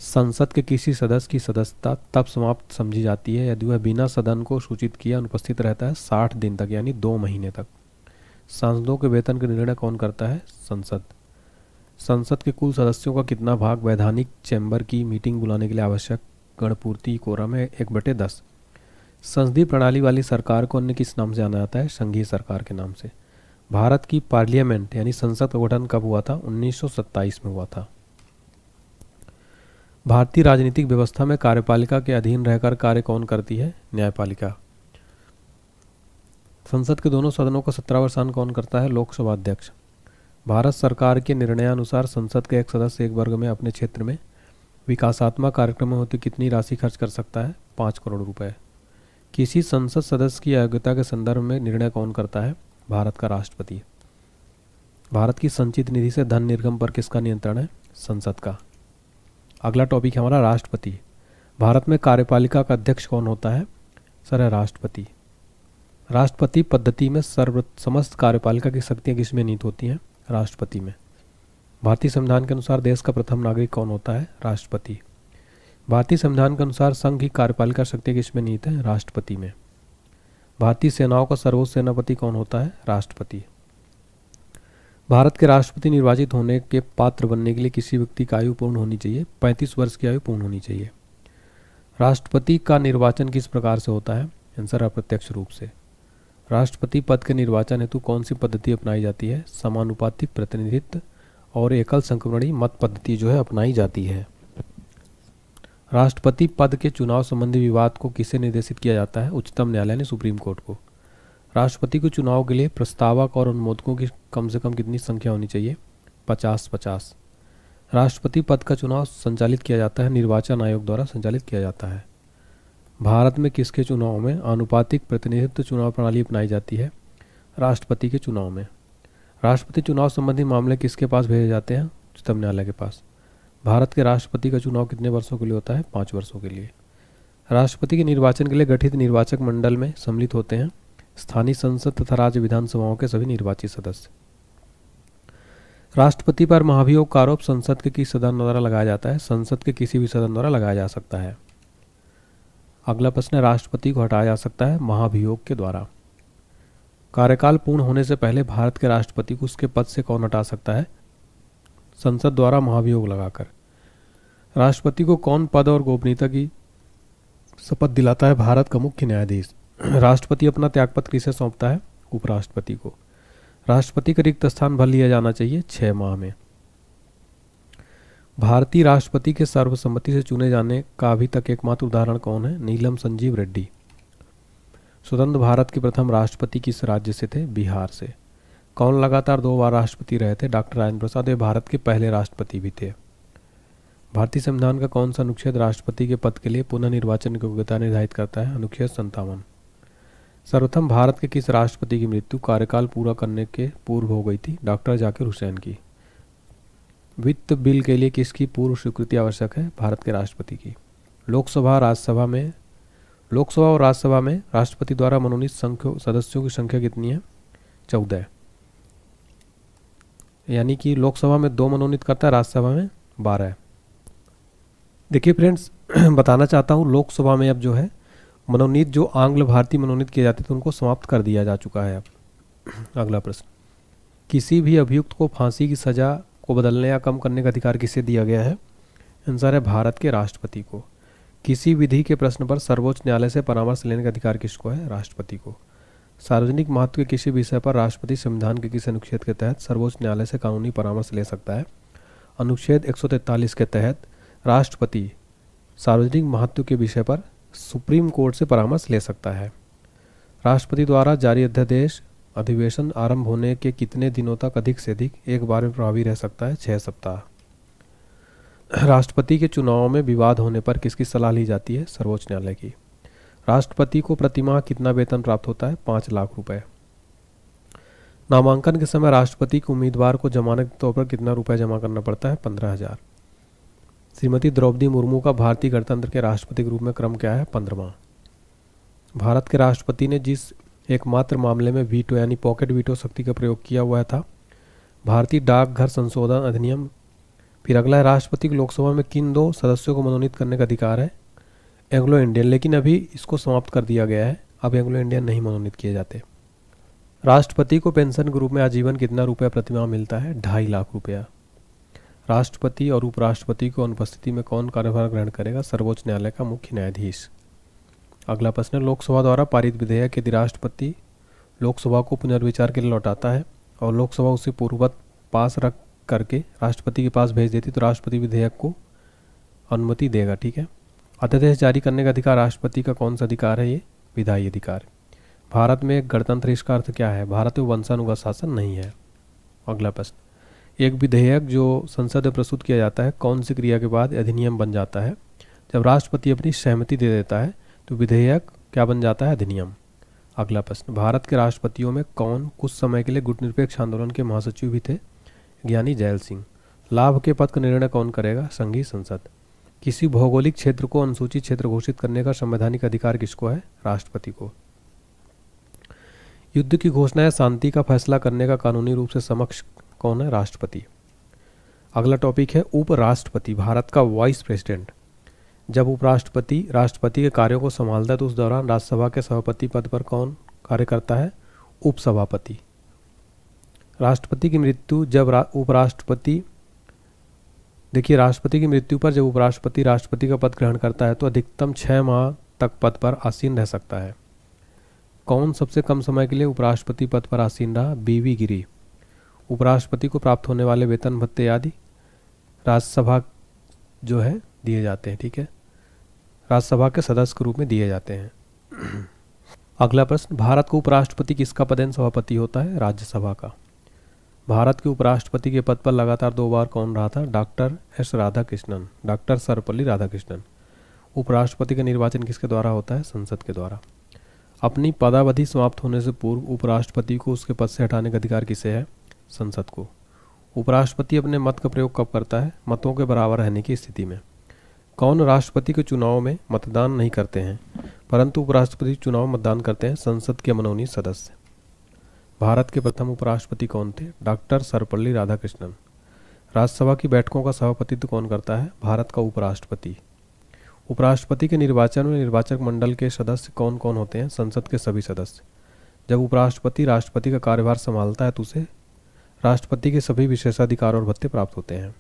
संसद के किसी सदस्य की सदस्यता तब समाप्त समझी जाती है यदि वह बिना सदन को सूचित किए अनुपस्थित रहता है 60 दिन तक, यानी 2 महीने तक। सांसदों के वेतन का निर्णय कौन करता है? संसद। संसद के कुल सदस्यों का कितना भाग वैधानिक चैम्बर की मीटिंग बुलाने के लिए आवश्यक गणपूर्ति कोरम है? 1/10। संसदीय प्रणाली वाली सरकार को अन्य किस नाम से जाना जाता है? संघीय सरकार के नाम से। भारत की पार्लियामेंट यानी संसद का गठन कब हुआ था? 1927 में हुआ था। भारतीय राजनीतिक व्यवस्था में कार्यपालिका के अधीन रहकर कार्य कौन करती है? न्यायपालिका। संसद के दोनों सदनों का सत्रावसान कौन करता है? लोकसभा अध्यक्ष। भारत सरकार के निर्णयानुसार संसद के एक सदस्य एक वर्ग में अपने क्षेत्र में विकासात्मक कार्यक्रमों होते कितनी राशि खर्च कर सकता है? 5 करोड़ रुपए। किसी संसद सदस्य की अयोग्यता के संदर्भ में निर्णय कौन करता है? भारत का राष्ट्रपति। भारत की संचित निधि से धन निर्गम पर किसका नियंत्रण है? संसद का। अगला टॉपिक है हमारा राष्ट्रपति। भारत में कार्यपालिका का अध्यक्ष कौन होता है? सर है राष्ट्रपति। राष्ट्रपति पद्धति में समस्त कार्यपालिका की शक्तियाँ किस में निहित होती हैं? राष्ट्रपति में। भारतीय संविधान के अनुसार देश का प्रथम नागरिक कौन होता है? राष्ट्रपति। भारतीय संविधान के अनुसार संघ की कार्यपालिका शक्ति किस में निहित है? राष्ट्रपति में। भारतीय सेनाओं का सर्वोच्च सेनापति कौन होता है? राष्ट्रपति। भारत के राष्ट्रपति निर्वाचित होने के पात्र बनने के लिए किसी व्यक्ति की आयु पूर्ण होनी चाहिए? 35 वर्ष की आयु पूर्ण होनी चाहिए। राष्ट्रपति का निर्वाचन किस प्रकार से होता है? आंसर अप्रत्यक्ष रूप से। राष्ट्रपति पद के निर्वाचन हेतु कौन सी पद्धति अपनाई जाती है? समानुपातिक प्रतिनिधित्व और एकल संक्रमणी मत पद्धति जो है अपनाई जाती है। राष्ट्रपति पद के चुनाव संबंधी विवाद को किसे निर्देशित किया जाता है? उच्चतम न्यायालय ने सुप्रीम कोर्ट को। राष्ट्रपति को चुनाव के लिए प्रस्तावक और अनुमोदकों की कम से कम कितनी संख्या होनी चाहिए? 50-50। राष्ट्रपति पद का चुनाव संचालित किया जाता है निर्वाचन आयोग द्वारा संचालित किया जाता है। भारत में किसके चुनाव में आनुपातिक प्रतिनिधित्व चुनाव प्रणाली अपनाई जाती है? राष्ट्रपति के चुनाव में। राष्ट्रपति चुनाव संबंधी मामले किसके पास भेजे जाते हैं? उच्चतम न्यायालय के पास। भारत के राष्ट्रपति का चुनाव कितने वर्षों के लिए होता है? 5 वर्षों के लिए। राष्ट्रपति के निर्वाचन के लिए गठित निर्वाचक मंडल में सम्मिलित होते हैं स्थानीय संसद तथा राज्य विधानसभाओं के सभी निर्वाचित सदस्य। राष्ट्रपति पर महाभियोग का आरोप संसद के किस सदन द्वारा लगाया जाता है? संसद के किसी भी सदन द्वारा लगाया जा सकता है। अगला प्रश्न है, राष्ट्रपति को हटाया जा सकता है महाभियोग के द्वारा। कार्यकाल पूर्ण होने से पहले भारत के राष्ट्रपति को उसके पद से कौन हटा सकता है? संसद द्वारा महाभियोग लगाकर। राष्ट्रपति को कौन पद और गोपनीयता की शपथ दिलाता है? भारत का मुख्य न्यायाधीश। राष्ट्रपति अपना त्यागपत्र किसे सौंपता है? उपराष्ट्रपति को। राष्ट्रपति का रिक्त स्थान भर लिया जाना चाहिए 6 माह में। भारतीय राष्ट्रपति के सर्वसम्मति से चुने जाने का अभी तक एकमात्र उदाहरण कौन है? नीलम संजीव रेड्डी। स्वतंत्र भारत के प्रथम राष्ट्रपति किस राज्य से थे? बिहार से। कौन लगातार 2 बार राष्ट्रपति रहे थे? डॉक्टर राजेंद्र प्रसाद। वे भारत के पहले राष्ट्रपति भी थे। भारतीय संविधान का कौन सा अनुच्छेद राष्ट्रपति के पद के लिए पुनः निर्वाचन की योग्यता निर्धारित करता है? अनुच्छेद 57। सर्वप्रथम भारत के किस राष्ट्रपति की मृत्यु कार्यकाल पूरा करने के पूर्व हो गई थी? डॉक्टर जाकिर हुसैन की। वित्त बिल के लिए किसकी पूर्व स्वीकृति आवश्यक है? भारत के राष्ट्रपति की। लोकसभा और राज्यसभा में राष्ट्रपति द्वारा मनोनीत सदस्यों की संख्या कितनी है? 14। यानी कि लोकसभा में 2 मनोनीत करता है, राज्यसभा में 12। देखिए फ्रेंड्स, बताना चाहता हूँ लोकसभा में अब जो है मनोनीत जो आंग्ल भारतीय मनोनीत किए जाते थे उनको समाप्त कर दिया जा चुका है अब। अगला प्रश्न, किसी भी अभियुक्त को फांसी की सजा को बदलने या कम करने का अधिकार किसे दिया गया है? आंसर है भारत के राष्ट्रपति को। किसी विधि के प्रश्न पर सर्वोच्च न्यायालय से परामर्श लेने का अधिकार किसको है? राष्ट्रपति को। सार्वजनिक महत्व के किसी विषय पर राष्ट्रपति संविधान के किस अनुच्छेद के तहत सर्वोच्च न्यायालय से कानूनी परामर्श ले सकता है? अनुच्छेद 143 के तहत राष्ट्रपति सार्वजनिक महत्व के विषय पर सुप्रीम कोर्ट से परामर्श ले सकता है। राष्ट्रपति द्वारा जारी अध्यादेश अधिवेशन आरंभ होने के कितने दिनों तक अधिक से अधिक एक बार में प्रभावी रह सकता है? 6 सप्ताह। राष्ट्रपति के चुनाव में विवाद होने पर किसकी सलाह ली जाती है? सर्वोच्च न्यायालय की। राष्ट्रपति को प्रतिमाह कितना वेतन प्राप्त होता है? 5 लाख रुपए। नामांकन के समय राष्ट्रपति के उम्मीदवार को जमानत के तौर पर कितना रुपए जमा करना पड़ता है? 15,000। श्रीमती द्रौपदी मुर्मू का भारतीय गणतंत्र के राष्ट्रपति के रूप में क्रम क्या है? 15वां। भारत के राष्ट्रपति ने जिस एकमात्र मामले में वीटो यानी पॉकेट वीटो शक्ति का प्रयोग किया हुआ था भारतीय डाकघर संशोधन अधिनियम। फिर अगला है, राष्ट्रपति को लोकसभा में किन 2 सदस्यों को मनोनीत करने का अधिकार है? एंग्लो इंडियन, लेकिन अभी इसको समाप्त कर दिया गया है, अब एंग्लो इंडियन नहीं मनोनीत किए जाते। राष्ट्रपति को पेंशन के रूप में आजीवन कितना रुपया प्रतिमाह मिलता है? 2.5 लाख रुपया। राष्ट्रपति और उपराष्ट्रपति को अनुपस्थिति में कौन कार्यभार ग्रहण करेगा? सर्वोच्च न्यायालय का मुख्य न्यायाधीश। अगला प्रश्न, लोकसभा द्वारा पारित विधेयक यदि राष्ट्रपति लोकसभा को पुनर्विचार के लिए लौटाता है और लोकसभा उसे पूर्ववत पास रख करके राष्ट्रपति के पास भेज देती तो राष्ट्रपति विधेयक को अनुमति देगा। ठीक है। अध्यादेश जारी करने का अधिकार राष्ट्रपति का कौन सा अधिकार है? ये विधायी अधिकार। भारत में गणतंत्र इसका अर्थ क्या है? भारत में वंशानुगत शासन नहीं है। अगला प्रश्न, एक विधेयक जो संसद में प्रस्तुत किया जाता है कौन सी क्रिया के बाद अधिनियम बन जाता है? जब राष्ट्रपति अपनी सहमति दे देता है तो विधेयक क्या बन जाता है? अधिनियम। अगला प्रश्न, भारत के राष्ट्रपतियों में कौन कुछ समय के लिए गुटनिरपेक्ष आंदोलन के महासचिव भी थे? ज्ञानी जैल सिंह। लाभ के पद का निर्णय कौन करेगा? संघीय संसद। किसी भौगोलिक क्षेत्र को अनुसूचित क्षेत्र घोषित करने का संवैधानिक अधिकार किसको है? राष्ट्रपति को। युद्ध की घोषणा या शांति का फैसला करने का कानूनी रूप से समक्ष कौन है? राष्ट्रपति। अगला टॉपिक है उपराष्ट्रपति, भारत का वाइस प्रेसिडेंट। जब उपराष्ट्रपति राष्ट्रपति के कार्यों को संभालता है तो उस दौरान राज्यसभा के सभापति पद पर कौन कार्य करता है? उपसभापति। राष्ट्रपति की मृत्यु जब उपराष्ट्रपति देखिए राष्ट्रपति की मृत्यु पर जब उपराष्ट्रपति राष्ट्रपति का पद ग्रहण करता है तो अधिकतम 6 माह तक पद पर आसीन रह सकता है। कौन सबसे कम समय के लिए उपराष्ट्रपति पद पर आसीन रहा? बीवी गिरी। उपराष्ट्रपति को प्राप्त होने वाले वेतन भत्ते आदि राज्यसभा जो है दिए जाते हैं। ठीक है, राज्यसभा के सदस्य के रूप में दिए जाते हैं। अगला प्रश्न, भारत को उपराष्ट्रपति किसका पदेन सभापति होता है? राज्यसभा का। भारत के उपराष्ट्रपति के पद पर लगातार 2 बार कौन रहा था? Doctor S Radhakrishnan, doctor Sarvepalli Radhakrishnan. उपराष्ट्रपति का निर्वाचन किसके द्वारा होता है? संसद के द्वारा। अपनी पदावधि समाप्त होने से पूर्व उपराष्ट्रपति को उसके पद से हटाने का अधिकार किसे है? संसद को। उपराष्ट्रपति अपने मत का प्रयोग कब करता है? मतों के बराबर रहने की स्थिति में। कौन राष्ट्रपति के चुनाव में मतदान नहीं करते हैं परंतु उपराष्ट्रपति चुनाव में मतदान करते हैं? संसद के मनोनीत सदस्य। भारत के प्रथम उपराष्ट्रपति कौन थे? डॉक्टर सर्वपल्ली राधाकृष्णन। राज्यसभा की बैठकों का सभापतित्व कौन करता है? भारत का उपराष्ट्रपति। उपराष्ट्रपति के निर्वाचन में निर्वाचक मंडल के सदस्य कौन कौन होते हैं? संसद के सभी सदस्य। जब उपराष्ट्रपति राष्ट्रपति का कार्यभार संभालता है तो उसे राष्ट्रपति के सभी विशेषाधिकार और भत्ते प्राप्त होते हैं।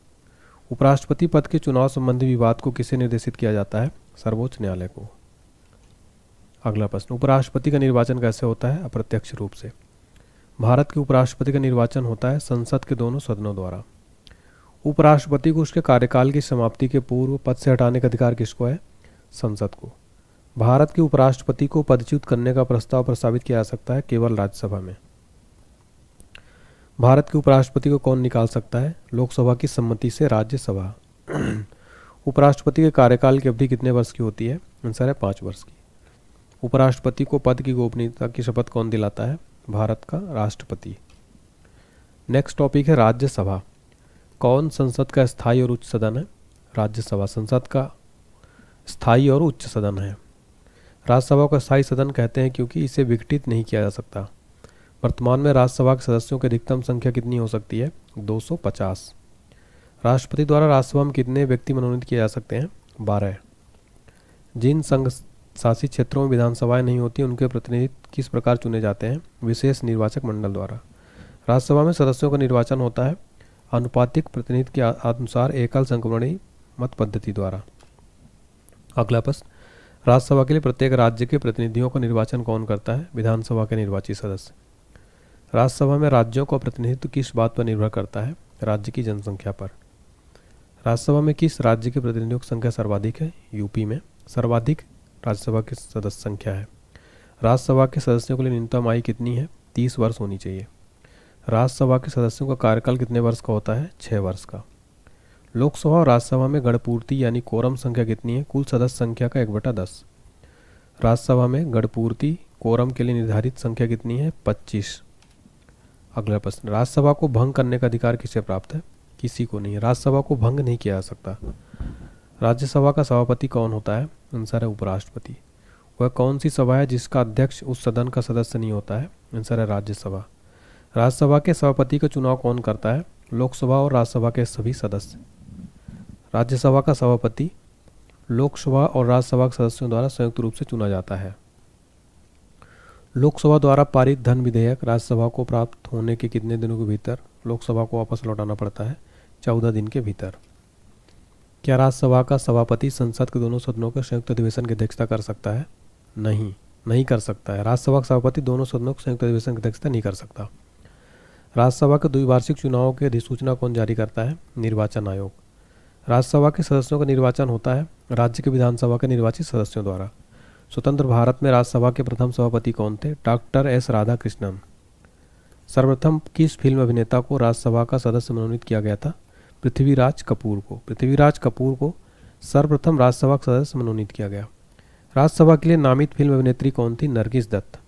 उपराष्ट्रपति पद के चुनाव संबंधी विवाद को किसे निर्देशित किया जाता है? सर्वोच्च न्यायालय को। अगला प्रश्न, उपराष्ट्रपति का निर्वाचन कैसे होता है? अप्रत्यक्ष रूप से। भारत के उपराष्ट्रपति का निर्वाचन होता है संसद के दोनों सदनों द्वारा। उपराष्ट्रपति को उसके कार्यकाल की समाप्ति के पूर्व पद से हटाने का अधिकार किसको है? संसद को। भारत के उपराष्ट्रपति को पदच्युत करने का प्रस्ताव प्रस्तावित किया जा सकता है केवल राज्यसभा में। भारत के उपराष्ट्रपति को कौन निकाल सकता है? लोकसभा की सम्मति से राज्यसभा। उपराष्ट्रपति के कार्यकाल की अवधि कितने वर्ष की होती है? आंसर है 5 वर्ष की। उपराष्ट्रपति को पद की गोपनीयता की शपथ कौन दिलाता है? भारत का राष्ट्रपति। नेक्स्ट टॉपिक है राज्यसभा। कौन संसद का स्थायी और उच्च सदन है? राज्यसभा संसद का स्थायी और उच्च सदन है। राज्यसभा को स्थायी सदन कहते हैं क्योंकि इसे विघटित नहीं किया जा सकता। वर्तमान में राज्यसभा के सदस्यों की अधिकतम संख्या कितनी हो सकती है? 250। राष्ट्रपति द्वारा राज्यसभा में कितने व्यक्ति मनोनीत किए जा सकते हैं? 12। जिन संघ शासित क्षेत्रों में विधानसभाएं नहीं होती उनके प्रतिनिधि किस प्रकार चुने जाते हैं? विशेष निर्वाचक मंडल द्वारा। राज्यसभा में सदस्यों का निर्वाचन होता है आनुपातिक प्रतिनिधित्व के अनुसार एकल संक्रमणी मत पद्धति द्वारा। अगला प्रश्न, राज्यसभा के लिए प्रत्येक राज्य के प्रतिनिधियों का निर्वाचन कौन करता है? विधानसभा के निर्वाचित सदस्य। राज्यसभा में राज्यों का प्रतिनिधित्व किस बात पर निर्भर करता है? राज्य की जनसंख्या पर। राज्यसभा में किस राज्य के प्रतिनिधियों की संख्या सर्वाधिक है? यूपी में सर्वाधिक राज्यसभा की सदस्य संख्या है। राज्यसभा के सदस्यों के लिए न्यूनतम आयु कितनी है? 30 वर्ष होनी चाहिए। राज्यसभा के सदस्यों का कार्यकाल कितने वर्ष का होता है? 6 वर्ष का। लोकसभा और राज्यसभा में गणपूर्ति यानी कोरम संख्या कितनी है? कुल सदस्य संख्या का 1/10। राज्यसभा में गणपूर्ति कोरम के लिए निर्धारित संख्या कितनी है? 25। अगला प्रश्न, राज्यसभा को भंग करने का अधिकार किसे प्राप्त है? किसी को नहीं। राज्यसभा को भंग नहीं किया जा सकता। राज्यसभा का सभापति कौन होता है? आंसर है उपराष्ट्रपति। वह कौन सी सभा है जिसका अध्यक्ष उस सदन का सदस्य नहीं होता है? आंसर है राज्यसभा। राज्यसभा के सभापति का चुनाव कौन करता है? लोकसभा और राज्यसभा के सभी सदस्य। राज्यसभा का सभापति लोकसभा और राज्यसभा के सदस्यों द्वारा संयुक्त रूप से चुना जाता है। लोकसभा द्वारा पारित धन विधेयक राज्यसभा को प्राप्त होने के कितने दिनों के भीतर लोकसभा को वापस लौटाना पड़ता है? 14 दिन के भीतर। क्या राज्यसभा का सभापति संसद के दोनों सदनों के संयुक्त अधिवेशन की अध्यक्षता कर सकता है? नहीं कर सकता है। राज्यसभा का सभापति दोनों सदनों के संयुक्त अधिवेशन की अध्यक्षता नहीं कर सकता। राज्यसभा के द्विवार्षिक चुनावों की अधिसूचना कौन जारी करता है? निर्वाचन आयोग। राज्यसभा के सदस्यों का निर्वाचन होता है राज्य के विधानसभा के निर्वाचित सदस्यों द्वारा। स्वतंत्र भारत में राज्यसभा के प्रथम सभापति कौन थे? Doctor S Radhakrishnan. सर्वप्रथम किस फिल्म अभिनेता को राज्यसभा का सदस्य मनोनीत किया गया था? पृथ्वीराज कपूर को। पृथ्वीराज कपूर को सर्वप्रथम राज्यसभा का सदस्य मनोनीत किया गया। राज्यसभा के लिए नामित फिल्म अभिनेत्री कौन थी? नरगिस दत्त।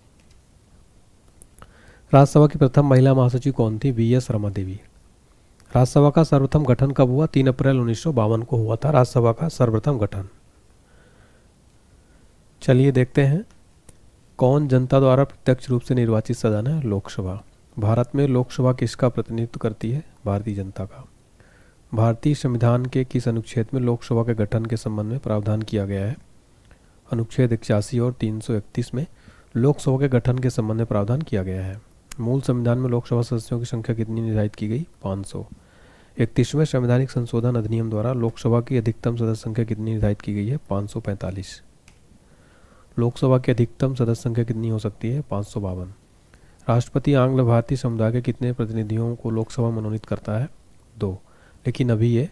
राज्यसभा की प्रथम महिला महासचिव कौन थी? वी.एस. रमा देवी। राज्यसभा का सर्वप्रथम गठन कब हुआ? 3 अप्रैल 1952 को हुआ था राज्यसभा का सर्वप्रथम गठन। चलिए देखते हैं कौन जनता द्वारा प्रत्यक्ष रूप से निर्वाचित सदन है? लोकसभा। भारत में लोकसभा किसका प्रतिनिधित्व करती है? भारतीय जनता का। भारतीय संविधान के किस अनुच्छेद में लोकसभा के गठन के संबंध में प्रावधान किया गया है? अनुच्छेद 81 और 331 में लोकसभा के गठन के संबंध में प्रावधान किया गया है। मूल संविधान में लोकसभा सदस्यों की संख्या कितनी निर्धारित की गई? 500। 31वें संवैधानिक संशोधन अधिनियम द्वारा लोकसभा की अधिकतम सदस्य संख्या कितनी निर्धारित की गई है? 545। लोकसभा की अधिकतम सदस्य संख्या कितनी हो सकती है? 552। राष्ट्रपति आंग्ल भारतीय समुदाय के कितने प्रतिनिधियों को लोकसभा मनोनीत करता है? 2। लेकिन अभी ये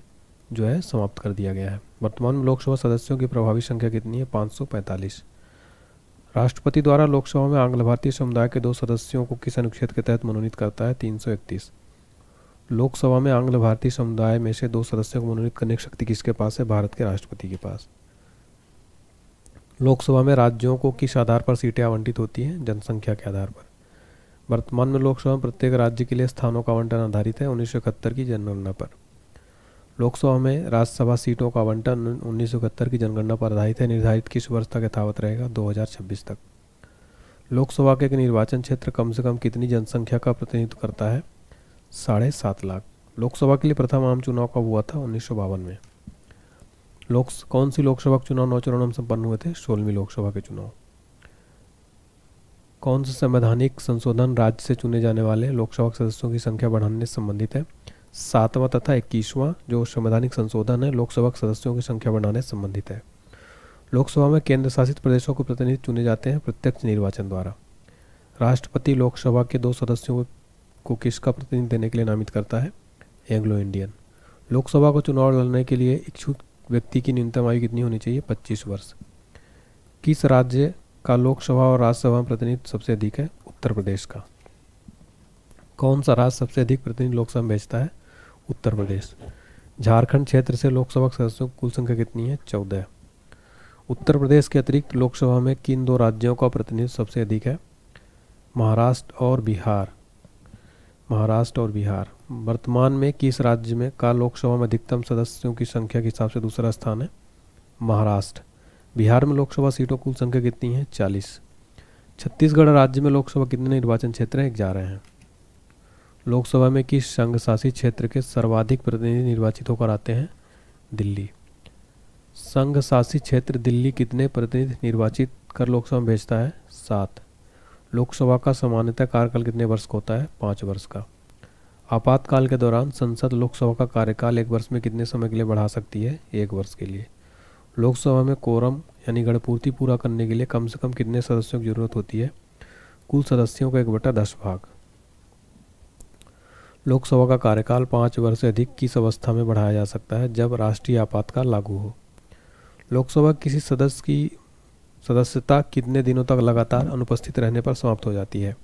जो है समाप्त कर दिया गया है। वर्तमान में लोकसभा सदस्यों की प्रभावी संख्या कितनी है? 545। राष्ट्रपति द्वारा लोकसभा में आंग्ल भारतीय समुदाय के 2 सदस्यों को किस अनुच्छेद के तहत मनोनीत करता है? 331। लोकसभा में आंग्ल भारतीय समुदाय में से 2 सदस्यों को मनोनीत करने की शक्ति किसके पास है? भारत के राष्ट्रपति के पास। लोकसभा में राज्यों को किस आधार पर सीटें आवंटित होती हैं? जनसंख्या के आधार पर। वर्तमान में लोकसभा में प्रत्येक राज्य के लिए स्थानों का आवंटन आधारित है 1971 की जनगणना पर। लोकसभा में राज्यसभा सीटों का आवंटन 1971 की जनगणना पर आधारित है। निर्धारित किस वर्ष तक यथावत रहेगा? 2026 तक। लोकसभा के एक निर्वाचन क्षेत्र कम से कम कितनी जनसंख्या का प्रतिनिधित्व करता है? 7.5 लाख। लोकसभा के लिए प्रथम आम चुनाव कब हुआ था? 1952 में। कौन सी लोकसभा के चुनाव 9 चरणों में संपन्न हुए थे? 16वीं लोकसभा के चुनाव। कौन सा संवैधानिक संशोधन राज्य से चुने जाने वाले लोकसभा के सदस्यों की संख्या बढ़ाने से संबंधित है? 7वां तथा 21वां जो संवैधानिक संशोधन है लोकसभा के सदस्यों की संख्या बढ़ाने से संबंधित है। लोकसभा में केंद्र शासित प्रदेशों के प्रतिनिधि चुने जाते हैं प्रत्यक्ष निर्वाचन द्वारा। राष्ट्रपति लोकसभा के 2 सदस्यों को किसका प्रतिनिधि देने के लिए नामित करता है? Anglo Indian. लोकसभा को चुनाव लड़ने के लिए इच्छुक व्यक्ति की न्यूनतम आयु कितनी होनी चाहिए? 25 वर्ष। किस राज्य का लोकसभा और राज्यसभा में प्रतिनिधित्व सबसे अधिक है? उत्तर प्रदेश का। कौन सा राज्य सबसे अधिक प्रतिनिधि लोकसभा में भेजता है? उत्तर प्रदेश। झारखंड क्षेत्र से लोकसभा के सदस्यों की कुल संख्या कितनी है? 14। उत्तर प्रदेश के अतिरिक्त लोकसभा में किन 2 राज्यों का प्रतिनिधित्व सबसे अधिक है? महाराष्ट्र और बिहार। महाराष्ट्र और बिहार। वर्तमान में किस राज्य में का लोकसभा में अधिकतम सदस्यों की संख्या के हिसाब से दूसरा स्थान है? महाराष्ट्र। बिहार में लोकसभा सीटों कुल संख्या कितनी है? 40। छत्तीसगढ़ राज्य में लोकसभा कितने निर्वाचन क्षेत्र हैं? 11 हैं। लोकसभा में किस संघ शासित क्षेत्र के सर्वाधिक प्रतिनिधि निर्वाचित होकर आते हैं? दिल्ली। संघ शासित क्षेत्र दिल्ली कितने प्रतिनिधि निर्वाचित कर लोकसभा में भेजता है? 7। लोकसभा का सामान्यतः कार्यकाल कितने वर्ष का होता है? 5 वर्ष का। आपातकाल के दौरान संसद लोकसभा का कार्यकाल 1 वर्ष में कितने समय के लिए बढ़ा सकती है? 1 वर्ष के लिए। लोकसभा में कोरम यानी गणपूर्ति पूरा करने के लिए कम से कम कितने सदस्यों की जरूरत होती है? कुल सदस्यों का 1/10 भाग। लोकसभा का कार्यकाल 5 वर्ष से अधिक किस अवस्था में बढ़ाया जा सकता है? जब राष्ट्रीय आपातकाल लागू हो। लोकसभा किसी सदस्य की सदस्यता कितने दिनों तक लगातार अनुपस्थित रहने पर समाप्त हो जाती है?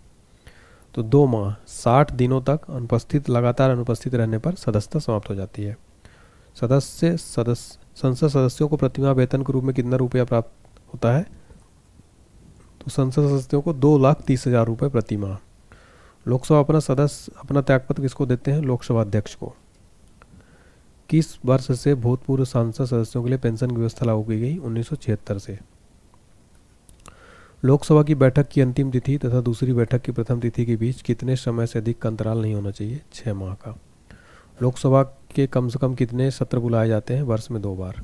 तो 2 माह। 60 दिनों तक लगातार अनुपस्थित रहने पर सदस्यता समाप्त हो जाती है। संसद सदस्यों को प्रतिमाह वेतन के रूप में कितना रुपया प्राप्त होता है? तो संसद सदस्यों को 2,30,000 रुपये प्रति माह। लोकसभा अपना त्यागपत्र किसको देते हैं? लोकसभा अध्यक्ष को। किस वर्ष से भूतपूर्व सांसद सदस्यों के लिए पेंशन की व्यवस्था लागू की गई? 1976 से। लोकसभा की बैठक की अंतिम तिथि तथा दूसरी बैठक की प्रथम तिथि के बीच कितने समय से अधिक का अंतराल नहीं होना चाहिए? 6 माह का। लोकसभा के कम से कम कितने सत्र बुलाए जाते हैं? वर्ष में 2 बार।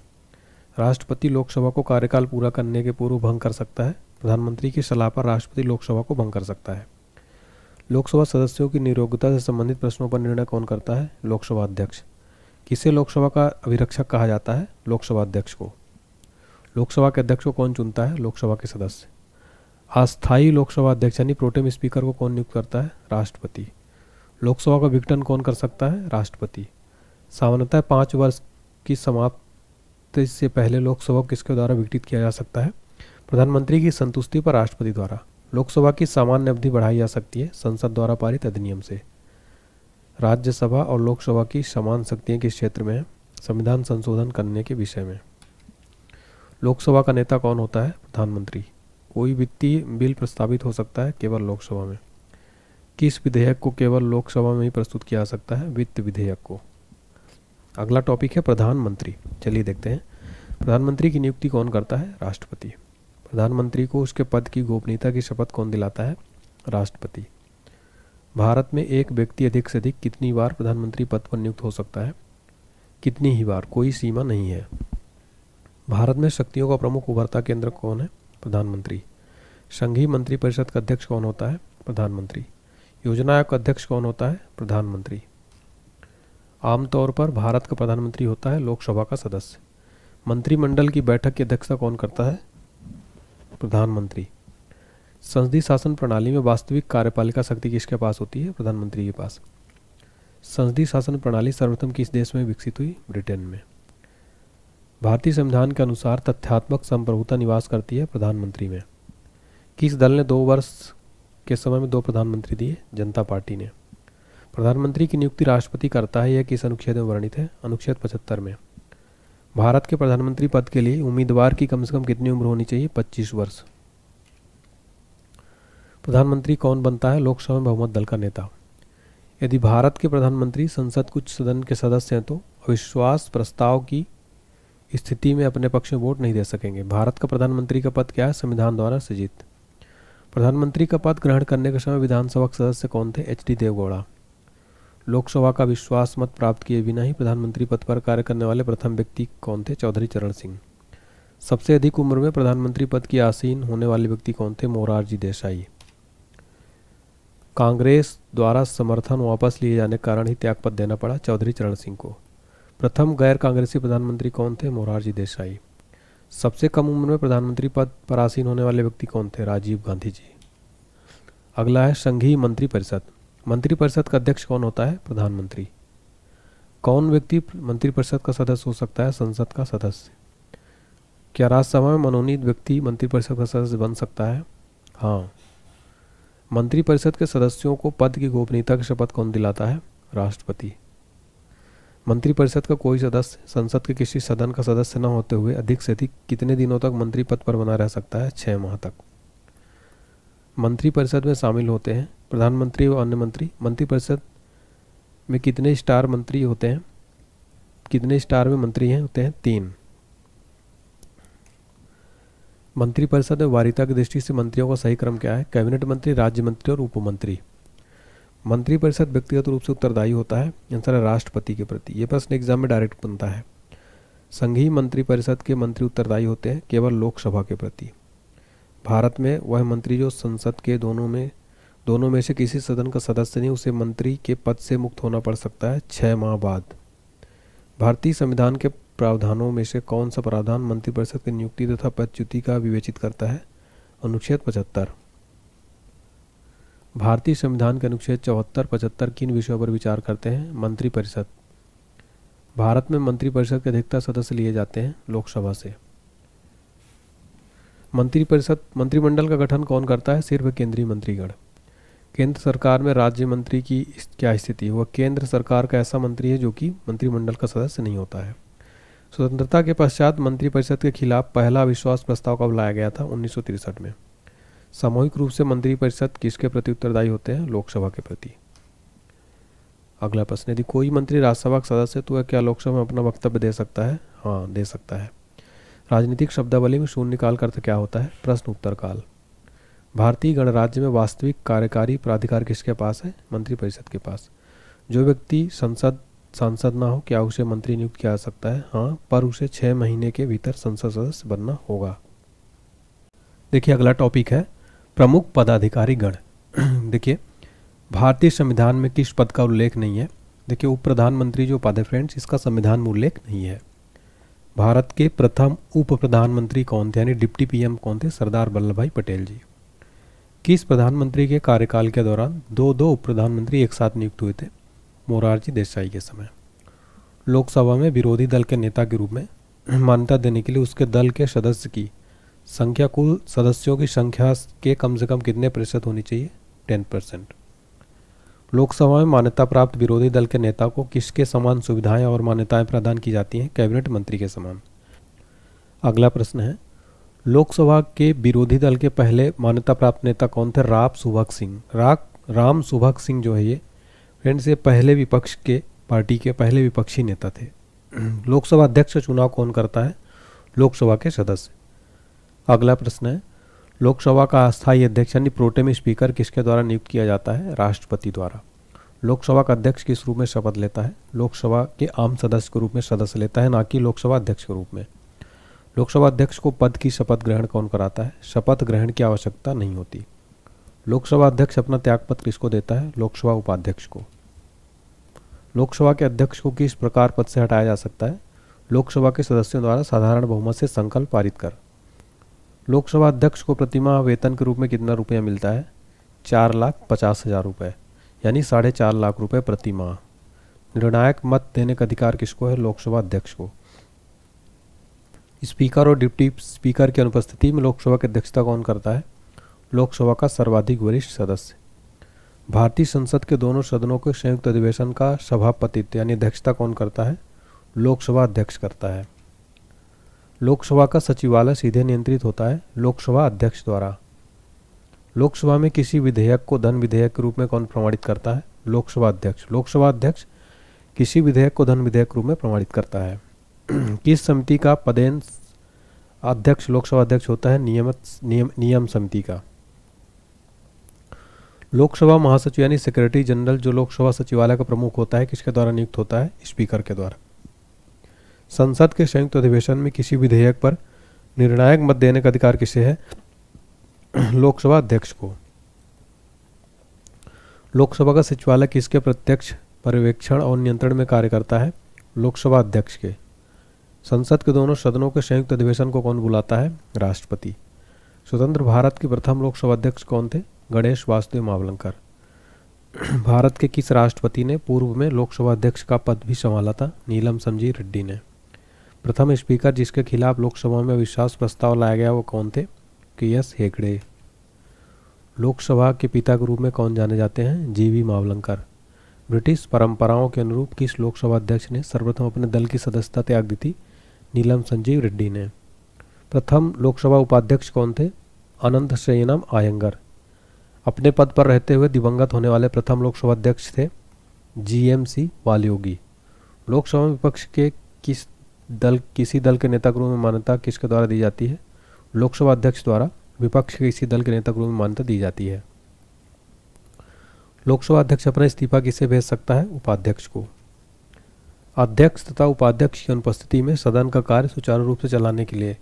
राष्ट्रपति लोकसभा को कार्यकाल पूरा करने के पूर्व भंग कर सकता है। प्रधानमंत्री की सलाह पर राष्ट्रपति लोकसभा को भंग कर सकता है। लोकसभा सदस्यों की नियोक्ता से संबंधित प्रश्नों पर निर्णय कौन करता है? लोकसभा अध्यक्ष। किसे लोकसभा का अभिरक्षक कहा जाता है? लोकसभा अध्यक्ष को। लोकसभा के अध्यक्ष को कौन चुनता है? लोकसभा के सदस्य। अस्थायी लोकसभा अध्यक्ष यानी प्रोटेम स्पीकर को कौन नियुक्त करता है? राष्ट्रपति। लोकसभा का विघटन कौन कर सकता है? राष्ट्रपति। सामान्यतः 5 वर्ष की समाप्ति से पहले लोकसभा को किसके द्वारा विघटित किया जा सकता है? प्रधानमंत्री की संतुष्टि पर राष्ट्रपति द्वारा। लोकसभा की सामान्य अवधि बढ़ाई जा सकती है संसद द्वारा पारित अधिनियम से। राज्यसभा और लोकसभा की समान शक्तियां किस क्षेत्र में है? संविधान संशोधन करने के विषय में। लोकसभा का नेता कौन होता है? प्रधानमंत्री। कोई वित्तीय बिल प्रस्तावित हो सकता है केवल लोकसभा में। किस विधेयक को केवल लोकसभा में ही प्रस्तुत किया जा सकता है? वित्त विधेयक को। अगला टॉपिक है प्रधानमंत्री। चलिए देखते हैं प्रधानमंत्री की नियुक्ति कौन करता है? राष्ट्रपति। प्रधानमंत्री को उसके पद की गोपनीयता की शपथ कौन दिलाता है? राष्ट्रपति। भारत में एक व्यक्ति अधिक से अधिक कितनी बार प्रधानमंत्री पद पर नियुक्त हो सकता है? कितनी ही बार, कोई सीमा नहीं है। भारत में शक्तियों का प्रमुख उभरता केंद्र कौन है? प्रधानमंत्री। संघीय मंत्रिपरिषद का अध्यक्ष कौन होता है? प्रधानमंत्री। योजना आयोग का अध्यक्ष कौन होता है? प्रधानमंत्री। आमतौर पर भारत का प्रधानमंत्री होता है लोकसभा का सदस्य। मंत्रिमंडल की बैठक की अध्यक्षता कौन करता है? प्रधानमंत्री। संसदीय शासन प्रणाली में वास्तविक कार्यपालिका शक्ति किसके पास होती है? प्रधानमंत्री के पास। संसदीय शासन प्रणाली सर्वप्रथम किस देश में विकसित हुई? ब्रिटेन में। भारतीय संविधान के अनुसार तथ्यात्मक संप्रभुता निवास करती है प्रधानमंत्री में। किस दल ने 2 वर्ष के समय में 2 प्रधानमंत्री दिए? जनता पार्टी ने। प्रधानमंत्री की नियुक्ति राष्ट्रपति करता है, यह किस अनुच्छेद में वर्णित है? अनुच्छेद 75 में। भारत के प्रधानमंत्री पद के लिए उम्मीदवार की कम से कम कितनी उम्र होनी चाहिए? 25 वर्ष। प्रधानमंत्री कौन बनता है? लोकसभा में बहुमत दल का नेता। यदि भारत के प्रधानमंत्री संसद कुछ सदन के सदस्य हैं तो अविश्वास प्रस्ताव की स्थिति में अपने पक्ष में वोट नहीं दे सकेंगे। भारत का प्रधानमंत्री का पद क्या है? संविधान द्वारा सृजित। प्रधानमंत्री का पद ग्रहण करने के समय विधानसभा के सदस्य कौन थे? एच.डी. देवगौड़ा। लोकसभा का विश्वास मत प्राप्त किए बिना ही प्रधानमंत्री पद पर कार्य करने वाले प्रथम व्यक्ति कौन थे? चौधरी चरण सिंह। सबसे अधिक उम्र में प्रधानमंत्री पद की आसीन होने वाले व्यक्ति कौन थे? मोरारजी देसाई। कांग्रेस द्वारा समर्थन वापस लिए जाने के कारण ही त्यागपत्र देना पड़ा चौधरी चरण सिंह को। प्रथम गैर कांग्रेसी प्रधानमंत्री कौन थे? मोरारजी देसाई। सबसे कम उम्र में प्रधानमंत्री पद पर आसीन होने वाले व्यक्ति कौन थे? राजीव गांधी जी। अगला है संघीय मंत्रिपरिषद। मंत्रिपरिषद का अध्यक्ष कौन होता है? प्रधानमंत्री। कौन व्यक्ति मंत्रिपरिषद का सदस्य हो सकता है? संसद का सदस्य। क्या राज्यसभा में मनोनीत व्यक्ति मंत्रिपरिषद का सदस्य बन सकता है? हाँ। मंत्रिपरिषद के सदस्यों को पद की गोपनीयता की शपथ कौन दिलाता है? राष्ट्रपति। मंत्रिपरिषद का कोई सदस्य संसद के किसी सदन का सदस्य न होते हुए अधिक से अधिक कितने दिनों तक मंत्री पद पर बना रह सकता है? 6 माह तक। मंत्रिपरिषद में शामिल होते हैं प्रधानमंत्री व अन्य मंत्री। मंत्रिपरिषद में कितने स्टार मंत्री होते हैं? कितने स्टार में मंत्री हैं? होते हैं 3। मंत्रिपरिषद में वरीयता की दृष्टि से मंत्रियों का सही क्रम क्या है? कैबिनेट मंत्री, राज्य मंत्री और उप मंत्री। मंत्रिपरिषद व्यक्तिगत रूप से उत्तरदायी होता है? आंसर है राष्ट्रपति के प्रति। यह प्रश्न एग्जाम में डायरेक्ट बनता है। संघीय मंत्रिपरिषद के मंत्री उत्तरदायी होते हैं केवल लोकसभा के प्रति। भारत में वह मंत्री जो संसद के दोनों में से किसी सदन का सदस्य नहीं, उसे मंत्री के पद से मुक्त होना पड़ सकता है 6 माह बाद। भारतीय संविधान के प्रावधानों में से कौन सा प्रावधान मंत्रिपरिषद की नियुक्ति तथा पदच्युति का विवेचित करता है? अनुच्छेद 75। भारतीय संविधान के अनुच्छेद 74, 75 किन विषयों पर विचार करते हैं? मंत्रिपरिषद। भारत में मंत्रिपरिषद के अधिकतर सदस्य लिए जाते हैं लोकसभा से। मंत्रिमंडल का गठन कौन करता है? सिर्फ केंद्रीय मंत्रीगण। केंद्र सरकार में राज्य मंत्री की क्या स्थिति है? वह केंद्र सरकार का ऐसा मंत्री है जो कि मंत्रिमंडल का सदस्य नहीं होता है। स्वतंत्रता के पश्चात मंत्रिपरिषद के खिलाफ पहला विश्वास प्रस्ताव कब लाया गया था? 1963 में। सामूहिक रूप से मंत्रिपरिषद किसके प्रति उत्तरदायी होते हैं? लोकसभा के प्रति। अगला प्रश्न, यदि कोई मंत्री राज्यसभा का सदस्य है तो वह क्या लोकसभा में अपना वक्तव्य दे सकता है? हाँ, दे सकता है। राजनीतिक शब्दावली में शून्यकाल का अर्थ क्या होता है? प्रश्न उत्तर काल। भारतीय गणराज्य में वास्तविक कार्यकारी प्राधिकार किसके पास है? मंत्रिपरिषद के पास। जो व्यक्ति सांसद ना हो क्या उसे मंत्री नियुक्त किया जा सकता है? हाँ, पर उसे 6 महीने के भीतर संसद सदस्य बनना होगा। देखिए अगला टॉपिक है प्रमुख पदाधिकारी गण। देखिए भारतीय संविधान में किस पद का उल्लेख नहीं है? देखिए उप प्रधानमंत्री जो पद है फ्रेंड्स, इसका संविधान में उल्लेख नहीं है। भारत के प्रथम उप प्रधानमंत्री कौन थे, यानी डिप्टी पीएम कौन थे? सरदार वल्लभ भाई पटेल जी। किस प्रधानमंत्री के कार्यकाल के दौरान दो उप प्रधानमंत्री एक साथ नियुक्त हुए थे? मोरारजी देसाई के समय। लोकसभा में विरोधी दल के नेता के रूप में मान्यता देने के लिए उसके दल के सदस्य की संख्या कुल सदस्यों की संख्या के कम से कम कितने प्रतिशत होनी चाहिए? 10%। लोकसभा में मान्यता प्राप्त विरोधी दल के नेता को किसके समान सुविधाएं और मान्यताएं प्रदान की जाती हैं? कैबिनेट मंत्री के समान। अगला प्रश्न है लोकसभा के विरोधी दल के पहले मान्यता प्राप्त नेता कौन थे? राम सुभग सिंह जो है ये फ्रेंड्स ये पहले विपक्ष के पार्टी के पहले विपक्षी नेता थे। लोकसभा अध्यक्ष चुनाव कौन करता है? लोकसभा के सदस्य। अगला प्रश्न है लोकसभा का अस्थायी अध्यक्ष यानी प्रोटेम स्पीकर किसके द्वारा नियुक्त किया जाता है? राष्ट्रपति द्वारा। लोकसभा का अध्यक्ष किस रूप में शपथ लेता है? लोकसभा के आम सदस्य के रूप में शपथ लेता है, ना कि लोकसभा अध्यक्ष के रूप में। लोकसभा अध्यक्ष को पद की शपथ ग्रहण कौन कराता है? शपथ ग्रहण की आवश्यकता नहीं होती। लोकसभा अध्यक्ष अपना त्यागपत्र किसको देता है? लोकसभा उपाध्यक्ष को। लोकसभा के अध्यक्ष को किस प्रकार पद से हटाया जा सकता है? लोकसभा के सदस्यों द्वारा साधारण बहुमत से संकल्प पारित कर। लोकसभा अध्यक्ष को प्रतिमाह वेतन के रूप में कितना रुपया मिलता है? 4,50,000 रुपये, यानी 4.5 लाख रुपये प्रति माह। निर्णायक मत देने का अधिकार किसको है? लोकसभा अध्यक्ष को। स्पीकर और डिप्टी स्पीकर की अनुपस्थिति में लोकसभा की अध्यक्षता कौन करता है? लोकसभा का सर्वाधिक वरिष्ठ सदस्य। भारतीय संसद के दोनों सदनों के संयुक्त अधिवेशन का सभापतित्व यानी अध्यक्षता कौन करता है? लोकसभा अध्यक्ष करता है। लोकसभा का सचिवालय सीधे नियंत्रित होता है लोकसभा अध्यक्ष द्वारा। लोकसभा में किसी विधेयक को धन विधेयक के रूप में कौन प्रमाणित करता है? लोकसभा अध्यक्ष। लोकसभा अध्यक्ष किसी विधेयक को धन विधेयक के रूप में प्रमाणित करता है। किस समिति का पदेन अध्यक्ष लोकसभा अध्यक्ष होता है? नियम समिति का। लोकसभा महासचिव यानी सेक्रेटरी जनरल जो लोकसभा सचिवालय का प्रमुख होता है किसके द्वारा नियुक्त होता है? स्पीकर के द्वारा। संसद के संयुक्त अधिवेशन में किसी विधेयक पर निर्णायक मत देने का अधिकार किसे है? लोकसभा अध्यक्ष को। लोकसभा का सचिवालय किसके प्रत्यक्ष पर्यवेक्षण और नियंत्रण में कार्य करता है? लोकसभा अध्यक्ष के। संसद के दोनों सदनों के संयुक्त अधिवेशन को कौन बुलाता है? राष्ट्रपति। स्वतंत्र भारत के प्रथम लोकसभा अध्यक्ष कौन थे? गणेश वासुदेव मावलंकर। भारत के किस राष्ट्रपति ने पूर्व में लोकसभा अध्यक्ष का पद भी संभाला था? नीलम संजीव रेड्डी ने। प्रथम स्पीकर जिसके खिलाफ लोकसभा में अविश्वास प्रस्ताव लाया गया वो कौन थे? के.एस. हेगड़े। लोकसभा के पिता के रूप में कौन जाने जाते हैं? जी.वी. मावलंकर। ब्रिटिश परंपराओं के अनुरूप किस लोकसभा अध्यक्ष ने सर्वप्रथम अपने दल की सदस्यता त्याग दी थी? नीलम संजीव रेड्डी ने। प्रथम लोकसभा उपाध्यक्ष कौन थे? अनंत शयनम अयंगर। अपने पद पर रहते हुए दिवंगत होने वाले प्रथम लोकसभा अध्यक्ष थे जी.एम.सी. बालयोगी। लोकसभा में विपक्ष के किसी दल के नेता के रूप में मान्यता किसके द्वारा दी जाती है? लोकसभा अध्यक्ष द्वारा विपक्ष के किसी दल के नेता के रूप में मान्यता दी जाती है। लोकसभा अध्यक्ष अपना इस्तीफा किसे भेज सकता है? उपाध्यक्ष को। अध्यक्ष तथा उपाध्यक्ष की अनुपस्थिति में सदन का कार्य सुचारू रूप से चलाने के लिए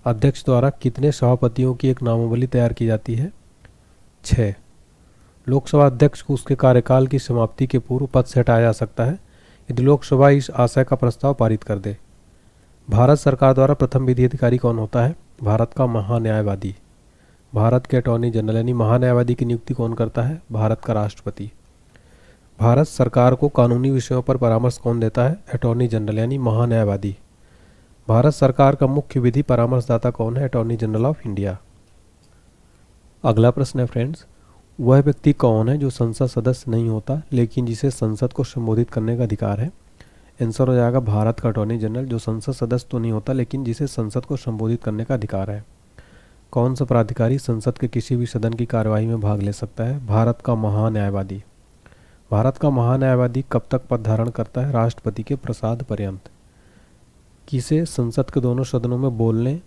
अध्यक्ष द्वारा कितने सभापतियों की एक नामावली तैयार की जाती है? 6। लोकसभा अध्यक्ष को उसके कार्यकाल की समाप्ति के पूर्व पद से हटाया जा सकता है यदि लोकसभा इस आशय का प्रस्ताव पारित कर दे। भारत सरकार द्वारा प्रथम विधि अधिकारी कौन होता है? भारत का महान्यायवादी। भारत के अटॉर्नी जनरल यानी महान्यायवादी की नियुक्ति कौन करता है? भारत का राष्ट्रपति। भारत सरकार को कानूनी विषयों पर परामर्श कौन देता है? अटॉर्नी जनरल यानी महान्यायवादी। भारत सरकार का मुख्य विधि परामर्शदाता कौन है? Attorney general of India. अगला प्रश्न है फ्रेंड्स, वह व्यक्ति कौन है जो संसद सदस्य नहीं होता लेकिन जिसे संसद को संबोधित करने का अधिकार है? आंसर हो जाएगा भारत का अटॉर्नी जनरल जो संसद सदस्य तो नहीं होता लेकिन जिसे संसद को संबोधित करने का अधिकार है। कौन सा प्राधिकारी संसद के किसी भी सदन की कार्यवाही में भाग ले सकता है? भारत का महान्यायवादी। भारत का महान्यायवादी कब तक पद धारण करता है? राष्ट्रपति के प्रसाद पर्यंत। किसे संसद के दोनों सदनों में बोलने,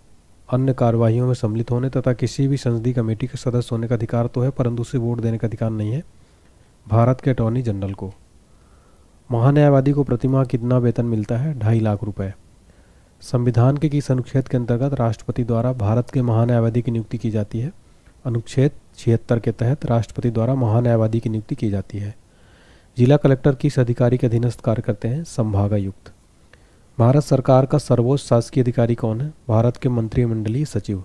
अन्य कार्यवाहियों में सम्मिलित होने तथा किसी भी संसदीय कमेटी के सदस्य होने का अधिकार तो है परंतु उसे वोट देने का अधिकार नहीं है? भारत के अटॉर्नी जनरल को। महान्यायवादी को प्रतिमाह कितना वेतन मिलता है? 2.5 लाख रुपए। संविधान के किस अनुच्छेद के अंतर्गत राष्ट्रपति द्वारा भारत के महान्यायवादी की नियुक्ति की जाती है? अनुच्छेद 76 के तहत राष्ट्रपति द्वारा महान्यायवादी की नियुक्ति की जाती है। जिला कलेक्टर किस अधिकारी के अधीनस्थ कार्य करते हैं? संभागायुक्त। भारत सरकार का सर्वोच्च शासकीय अधिकारी कौन है? भारत के मंत्रिमंडलीय सचिव।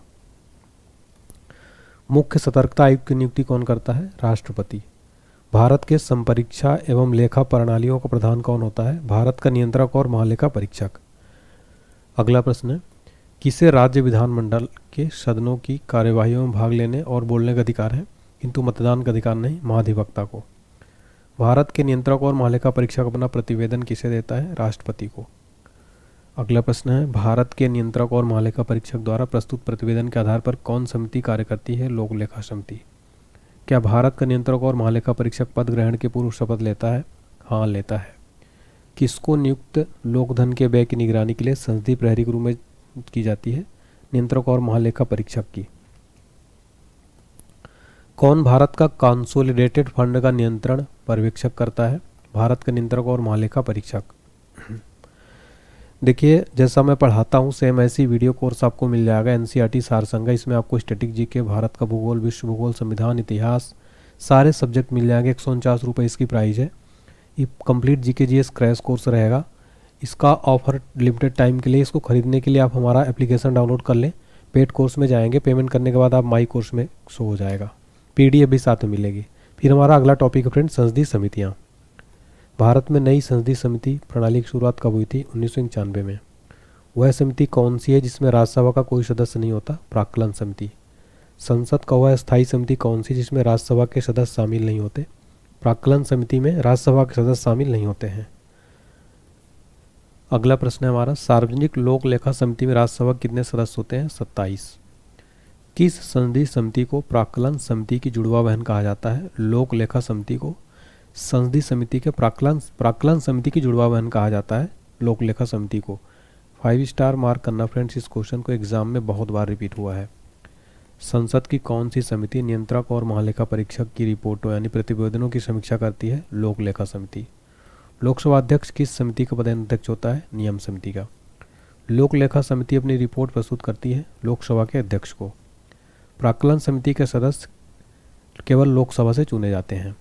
मुख्य सतर्कता आयुक्त की नियुक्ति कौन करता है? राष्ट्रपति। भारत के संपरीक्षा एवं लेखा प्रणालियों का प्रधान कौन होता है? भारत का नियंत्रक और महालेखा परीक्षक। अगला प्रश्न है, किसे राज्य विधानमंडल के सदनों की कार्यवाहियों में भाग लेने और बोलने का अधिकार है किंतु मतदान का अधिकार नहीं? महाधिवक्ता को। भारत के नियंत्रक और महालेखा परीक्षक अपना प्रतिवेदन किसे देता है? राष्ट्रपति को। अगला प्रश्न है, भारत के नियंत्रक और महालेखा परीक्षक द्वारा प्रस्तुत प्रतिवेदन के आधार पर कौन समिति कार्य करती है? लोक लेखा समिति। क्या भारत का नियंत्रक और महालेखा परीक्षक पद ग्रहण के पूर्व शपथ लेता है? हाँ, लेता है। किसको नियुक्त लोकधन के व्यय की निगरानी के लिए संसदीय प्रहरी के रूप में की जाती है? नियंत्रक और महालेखा परीक्षक की। कौन भारत का कंसोलिडेटेड फंड का नियंत्रण पर्यवेक्षक करता है? भारत का नियंत्रक और महालेखा परीक्षक। देखिए, जैसा मैं पढ़ाता हूँ सेम ऐसी वीडियो कोर्स आपको मिल जाएगा एनसीईआरटी सार संग्रह। इसमें आपको स्टैटिक जीके, भारत का भूगोल, विश्व भूगोल, संविधान, इतिहास सारे सब्जेक्ट मिल जाएंगे। 149 रुपये इसकी प्राइस है। ये complete GK GS crash course रहेगा। इसका ऑफर लिमिटेड टाइम के लिए, इसको खरीदने के लिए आप हमारा एप्लीकेशन डाउनलोड कर लें। पेड कोर्स में जाएंगे, पेमेंट करने के बाद आप माई कोर्स में शो हो जाएगा, पीडीएफ भी साथ में मिलेगी। फिर हमारा अगला टॉपिक है फ्रेंड, संसदीय समितियाँ। भारत में नई संसदीय समिति प्रणाली की शुरुआत कब हुई थी? 1991 में। वह समिति कौन सी है जिसमें राज्यसभा का कोई सदस्य नहीं होता? प्राक्कलन समिति। संसद का वह स्थायी समिति कौन सी जिसमें राज्यसभा के सदस्य शामिल नहीं होते? प्राक्कलन समिति में राज्यसभा के सदस्य शामिल नहीं होते हैं। अगला प्रश्न है हमारा, सार्वजनिक लोक लेखा समिति में राज्यसभा कितने सदस्य होते हैं? 27। किस संसदीय समिति को प्राक्कलन समिति की जुड़वा बहन कहा जाता है? लोक लेखा समिति को संसदीय समिति के प्राक्कलन समिति की जुड़वा बहन कहा जाता है, लोक लेखा समिति को। 5 स्टार मार्क करना फ्रेंड्स, इस क्वेश्चन को एग्जाम में बहुत बार रिपीट हुआ है। संसद की कौन सी समिति नियंत्रक और महालेखा परीक्षक की रिपोर्टों यानी प्रतिवेदनों की समीक्षा करती है? लोक लेखा समिति। लोकसभा अध्यक्ष किस समिति का पदेन अध्यक्ष होता है? नियम समिति का। लोक लेखा समिति अपनी रिपोर्ट प्रस्तुत करती है लोकसभा के अध्यक्ष को। प्राक्कलन समिति के सदस्य केवल लोकसभा से चुने जाते हैं।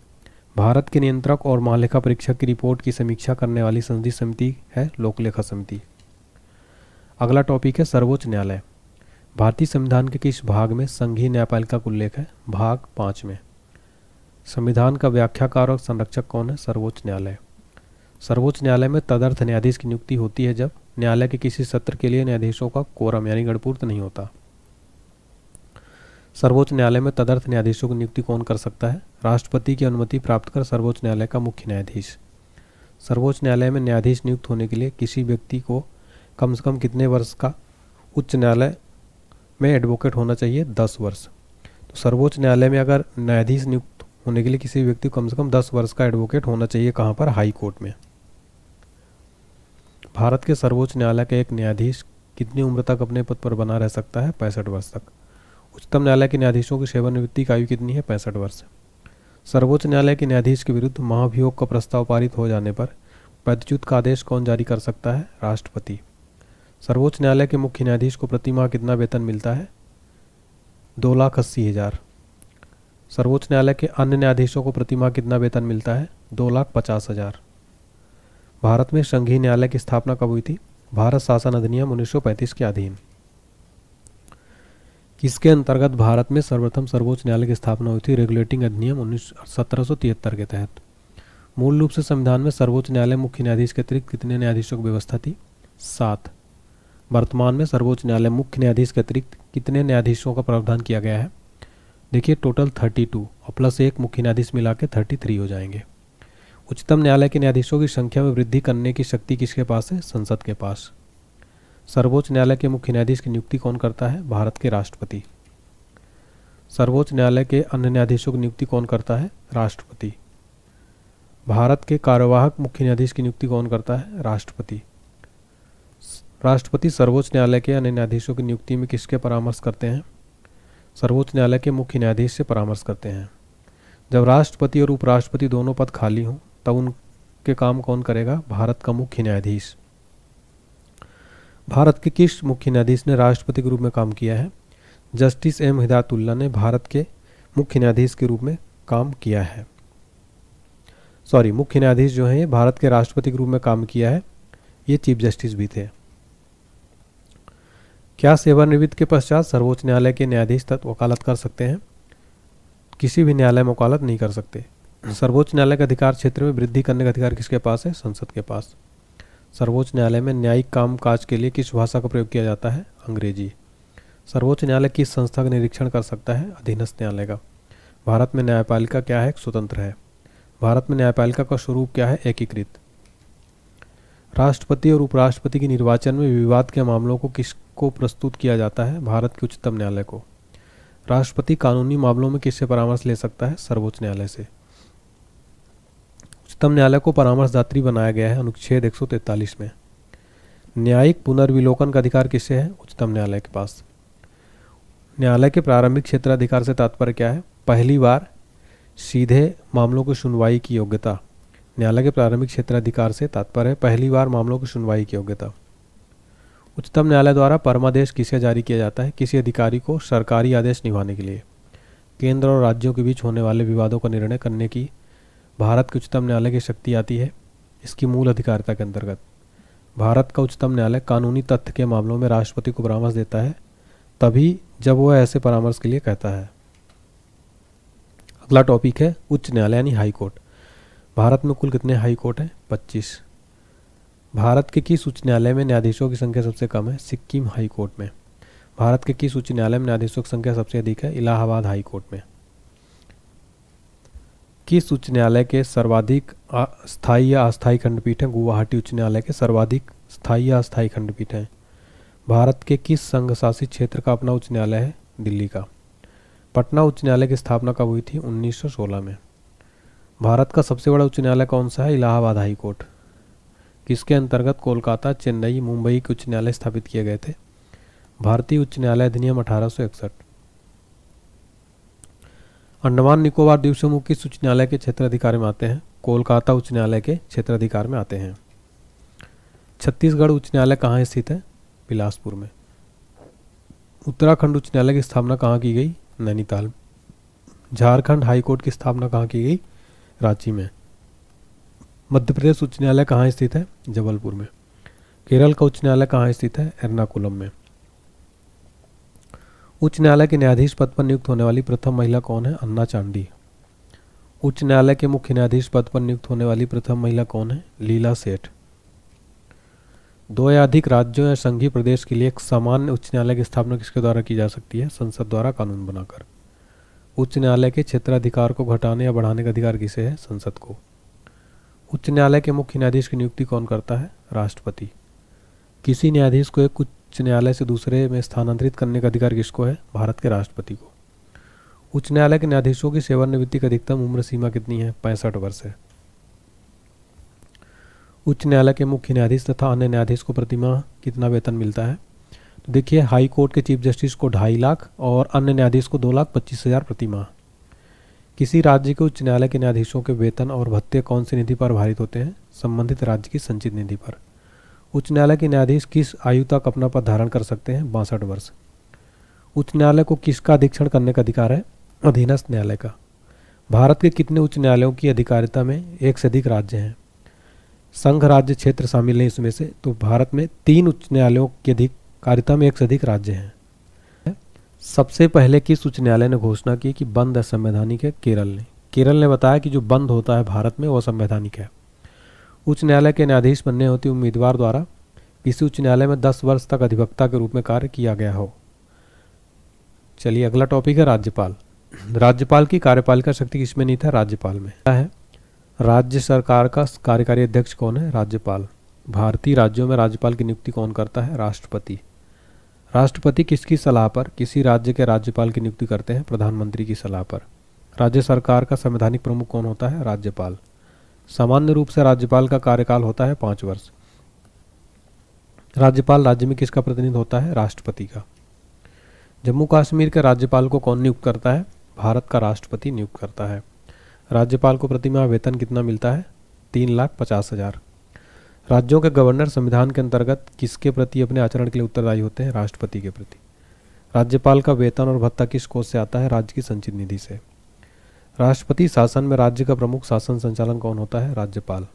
भारत के नियंत्रक और महालेखा परीक्षक की रिपोर्ट की समीक्षा करने वाली संसदीय समिति है लोक लेखा समिति। अगला टॉपिक है सर्वोच्च न्यायालय। भारतीय संविधान के किस भाग में संघीय न्यायपालिका का उल्लेख है? भाग 5 में। संविधान का व्याख्याकार और संरक्षक कौन है? सर्वोच्च न्यायालय। सर्वोच्च न्यायालय में तदर्थ न्यायाधीश की नियुक्ति होती है जब न्यायालय के किसी सत्र के लिए न्यायाधीशों का कोरम यानी गणपूर्त नहीं होता। सर्वोच्च न्यायालय में तदर्थ न्यायाधीशों की नियुक्ति कौन कर सकता है? राष्ट्रपति की अनुमति प्राप्त कर सर्वोच्च न्यायालय का मुख्य न्यायाधीश। सर्वोच्च न्यायालय में न्यायाधीश नियुक्त होने के लिए किसी व्यक्ति को कम से कम कितने वर्ष का उच्च न्यायालय में एडवोकेट होना चाहिए? 10 वर्ष। तो सर्वोच्च न्यायालय में अगर न्यायाधीश नियुक्त होने के लिए किसी व्यक्ति को कम से कम 10 वर्ष का एडवोकेट होना चाहिए, कहाँ पर? हाई कोर्ट में। भारत के सर्वोच्च न्यायालय का एक न्यायाधीश कितनी उम्र तक अपने पद पर बना रह सकता है? 65 वर्ष तक। उच्चतम न्यायालय के न्यायाधीशों की सेवानिवृत्ति की आयु कितनी है? 65 वर्ष। सर्वोच्च न्यायालय के न्यायाधीश के विरुद्ध महाभियोग का प्रस्ताव पारित हो जाने पर पदच्युत का आदेश कौन जारी कर सकता है? राष्ट्रपति। सर्वोच्च न्यायालय के मुख्य न्यायाधीश को प्रति माह कितना वेतन मिलता है? 2,80,000। सर्वोच्च न्यायालय के अन्य न्यायाधीशों को प्रति माह कितना वेतन मिलता है? 2,50,000। भारत में संघीय न्यायालय की स्थापना कब हुई थी? भारत शासन अधिनियम 1935 के अधीन। किसके अंतर्गत भारत में सर्वप्रथम सर्वोच्च न्यायालय की स्थापना हुई थी? रेगुलेटिंग अधिनियम 1773 के तहत। मूल रूप से संविधान में सर्वोच्च न्यायालय मुख्य न्यायाधीश के अतिरिक्त कितने न्यायाधीशों की व्यवस्था थी? 7। वर्तमान में सर्वोच्च न्यायालय मुख्य न्यायाधीश के अतिरिक्त कितने न्यायाधीशों का प्रावधान किया गया है? देखिए टोटल 32 और प्लस एक मुख्य न्यायाधीश मिला के 33 हो जाएंगे। उच्चतम न्यायालय के न्यायाधीशों की संख्या में वृद्धि करने की शक्ति किसके पास है? संसद के पास। सर्वोच्च न्यायालय के मुख्य न्यायाधीश की नियुक्ति कौन करता है? भारत के राष्ट्रपति। सर्वोच्च न्यायालय के अन्य न्यायाधीशों की नियुक्ति कौन करता है? राष्ट्रपति। भारत के कार्यवाहक मुख्य न्यायाधीश की नियुक्ति कौन करता है? राष्ट्रपति। राष्ट्रपति सर्वोच्च न्यायालय के अन्य न्यायाधीशों की नियुक्ति में किसके परामर्श करते हैं? सर्वोच्च न्यायालय के मुख्य न्यायाधीश से परामर्श करते हैं। जब राष्ट्रपति और उपराष्ट्रपति दोनों पद खाली हों तब उनके काम कौन करेगा? भारत का मुख्य न्यायाधीश। भारत के किस मुख्य न्यायाधीश ने राष्ट्रपति के रूप में काम किया है? जस्टिस एम हिदायतुल्लाह ने भारत के मुख्य न्यायाधीश के रूप में काम किया है। मुख्य न्यायाधीश जो हैं ये भारत के राष्ट्रपति के रूप में काम किया है, ये चीफ जस्टिस भी थे। क्या सेवानिवृत्ति के पश्चात सर्वोच्च न्यायालय के न्यायाधीश तक वकालत कर सकते हैं? किसी भी न्यायालय में वकालत नहीं कर सकते। सर्वोच्च न्यायालय के अधिकार क्षेत्र में वृद्धि करने का अधिकार किसके पास है? संसद के पास। सर्वोच्च न्यायालय में न्यायिक कामकाज के लिए किस भाषा का प्रयोग किया जाता है? अंग्रेजी। सर्वोच्च न्यायालय किस संस्था का निरीक्षण कर सकता है? अधीनस्थ न्यायालय का। भारत में न्यायपालिका क्या है? स्वतंत्र है। भारत में न्यायपालिका का स्वरूप क्या है? एकीकृत। राष्ट्रपति और उपराष्ट्रपति के निर्वाचन में विवाद के मामलों को किसको प्रस्तुत किया जाता है? भारत के उच्चतम न्यायालय को। राष्ट्रपति कानूनी मामलों में किससे परामर्श ले सकता है? सर्वोच्च न्यायालय से। उच्चतम न्यायालय को परामर्शदात्री बनाया गया है अनुच्छेद 143 में। न्यायिक पुनर्विलोकन का अधिकार किससे है? उच्चतम न्यायालय के पास। न्यायालय के प्रारंभिक क्षेत्राधिकार से तात्पर्य क्या है? पहली बार सीधे मामलों की सुनवाई की योग्यता। न्यायालय के प्रारंभिक क्षेत्राधिकार से तात्पर्य पहली बार मामलों की सुनवाई की योग्यता। उच्चतम न्यायालय द्वारा परमादेश किसे जारी किया जाता है? किसी अधिकारी को सरकारी आदेश निभाने के लिए। केंद्र और राज्यों के बीच होने वाले विवादों का निर्णय करने की भारत के उच्चतम न्यायालय की शक्ति आती है इसकी मूल अधिकारिता के अंतर्गत। भारत का उच्चतम न्यायालय कानूनी तथ्य के मामलों में राष्ट्रपति को परामर्श देता है तभी जब वह ऐसे परामर्श के लिए कहता है। अगला टॉपिक है उच्च न्यायालय यानी हाई कोर्ट। भारत में कुल कितने हाई कोर्ट हैं? 25। भारत के किस उच्च न्यायालय में न्यायाधीशों की संख्या सबसे कम है? सिक्किम हाई कोर्ट में। भारत के किस उच्च न्यायालय में न्यायाधीशों की संख्या सबसे अधिक है? इलाहाबाद हाई कोर्ट में। किस उच्च न्यायालय के सर्वाधिक स्थायी या अस्थायी खंडपीठ हैं? गुवाहाटी उच्च न्यायालय के सर्वाधिक स्थायी या अस्थायी खंडपीठ हैं। भारत के किस संघ शासित क्षेत्र का अपना उच्च न्यायालय है? दिल्ली का। पटना उच्च न्यायालय की स्थापना कब हुई थी? 1916 में। भारत का सबसे बड़ा उच्च न्यायालय कौन सा है? Allahabad high court. किसके अंतर्गत कोलकाता, चेन्नई, मुंबई के उच्च न्यायालय स्थापित किए गए थे? भारतीय उच्च न्यायालय अधिनियम 1861। अंडमान निकोबार द्वीप समूह किस उच्च न्यायालय के क्षेत्राधिकार में आते हैं? कोलकाता उच्च न्यायालय के क्षेत्राधिकार में आते हैं। छत्तीसगढ़ उच्च न्यायालय कहाँ स्थित है? बिलासपुर में। उत्तराखंड उच्च न्यायालय की स्थापना कहाँ की गई? नैनीताल। झारखंड हाई कोर्ट की स्थापना कहाँ की गई? रांची में। मध्य प्रदेश उच्च न्यायालय कहाँ स्थित है? जबलपुर में। केरल का उच्च न्यायालय कहाँ स्थित है? एर्नाकुलम में। उच्च न्यायालय के न्यायाधीश पद पर नियुक्त होने वाली प्रथम महिला कौन है? अन्ना चांडी। उच्च न्यायालय के मुख्य न्यायाधीश पद पर नियुक्त होने वाली प्रथम महिला कौन है? लीला सेठ। दो या अधिक राज्यों या संघीय प्रदेश के लिए एक सामान्य उच्च न्यायालय की स्थापना किसके द्वारा की जा सकती है? संसद द्वारा कानून बनाकर। उच्च न्यायालय के क्षेत्राधिकार को घटाने या बढ़ाने का अधिकार किसे है? संसद को। उच्च न्यायालय के मुख्य न्यायाधीश की नियुक्ति कौन करता है? राष्ट्रपति। किसी न्यायाधीश को एक उच्च न्यायालय से दूसरे में स्थानांतरित करने का अधिकार किसको है? भारत के राष्ट्रपति को। उच्च न्यायालय के न्यायाधीशों की सेवानिवृत्ति की अधिकतम उम्र सीमा कितनी है? 65 वर्ष है। उच्च न्यायालय के मुख्य न्यायाधीश तथा अन्य न्यायाधीश को प्रतिमाह कितना वेतन मिलता है? तो देखिए, हाई कोर्ट के चीफ जस्टिस को 2.5 लाख और अन्य न्यायाधीश को 2,25,000 प्रतिमाह। किसी राज्य के उच्च न्यायालय के न्यायाधीशों के वेतन और भत्ते कौन सी निधि पर आधारित होते हैं? संबंधित राज्य की संचित निधि पर। उच्च न्यायालय के न्यायाधीश किस आयु तक अपना पद धारण कर सकते हैं? 62 वर्ष। उच्च न्यायालय को किसका अधीक्षण करने का अधिकार है? अधीनस्थ न्यायालय का। भारत के कितने उच्च न्यायालयों की अधिकारिता में एक से अधिक राज्य हैं? संघ राज्य क्षेत्र शामिल नहीं इसमें से, तो भारत में 3 उच्च न्यायालयों की अधिकारिता में एक से अधिक राज्य हैं। सबसे पहले किस उच्च न्यायालय ने घोषणा की कि बंद असंवैधानिक है? केरल ने। केरल ने बताया कि जो बंद होता है भारत में वो असंवैधानिक है। उच्च न्यायालय के न्यायाधीश बनने होते उम्मीदवार द्वारा किसी उच्च न्यायालय में 10 वर्ष तक अधिवक्ता के रूप में कार्य किया गया हो। चलिए, अगला टॉपिक है राज्यपाल। राज्यपाल की कार्यपालिका शक्ति किसमें निहित है? राज्यपाल में। क्या है? राज्य सरकार का कार्यकारी अध्यक्ष कौन है? राज्यपाल। भारतीय राज्यों में राज्यपाल की नियुक्ति कौन करता है? राष्ट्रपति। राष्ट्रपति किसकी सलाह पर किसी राज्य के राज्यपाल की नियुक्ति करते हैं? प्रधानमंत्री की सलाह पर। राज्य सरकार का संवैधानिक प्रमुख कौन होता है? राज्यपाल। सामान्य रूप से राज्यपाल का कार्यकाल होता है 5 वर्ष। राज्यपाल राज्य में किसका प्रतिनिधि होता है? राष्ट्रपति का। जम्मू कश्मीर के राज्यपाल को कौन नियुक्त करता है? भारत का राष्ट्रपति नियुक्त करता है। राज्यपाल को प्रतिमाह वेतन कितना मिलता है? 3,50,000। राज्यों के गवर्नर संविधान के अंतर्गत किसके प्रति अपने आचरण के लिए उत्तरदायी होते हैं? राष्ट्रपति के प्रति। राज्यपाल का वेतन और भत्ता किस कोष से आता है? राज्य की संचित निधि से। राष्ट्रपति शासन में राज्य का प्रमुख शासन संचालन कौन होता है? राज्यपाल।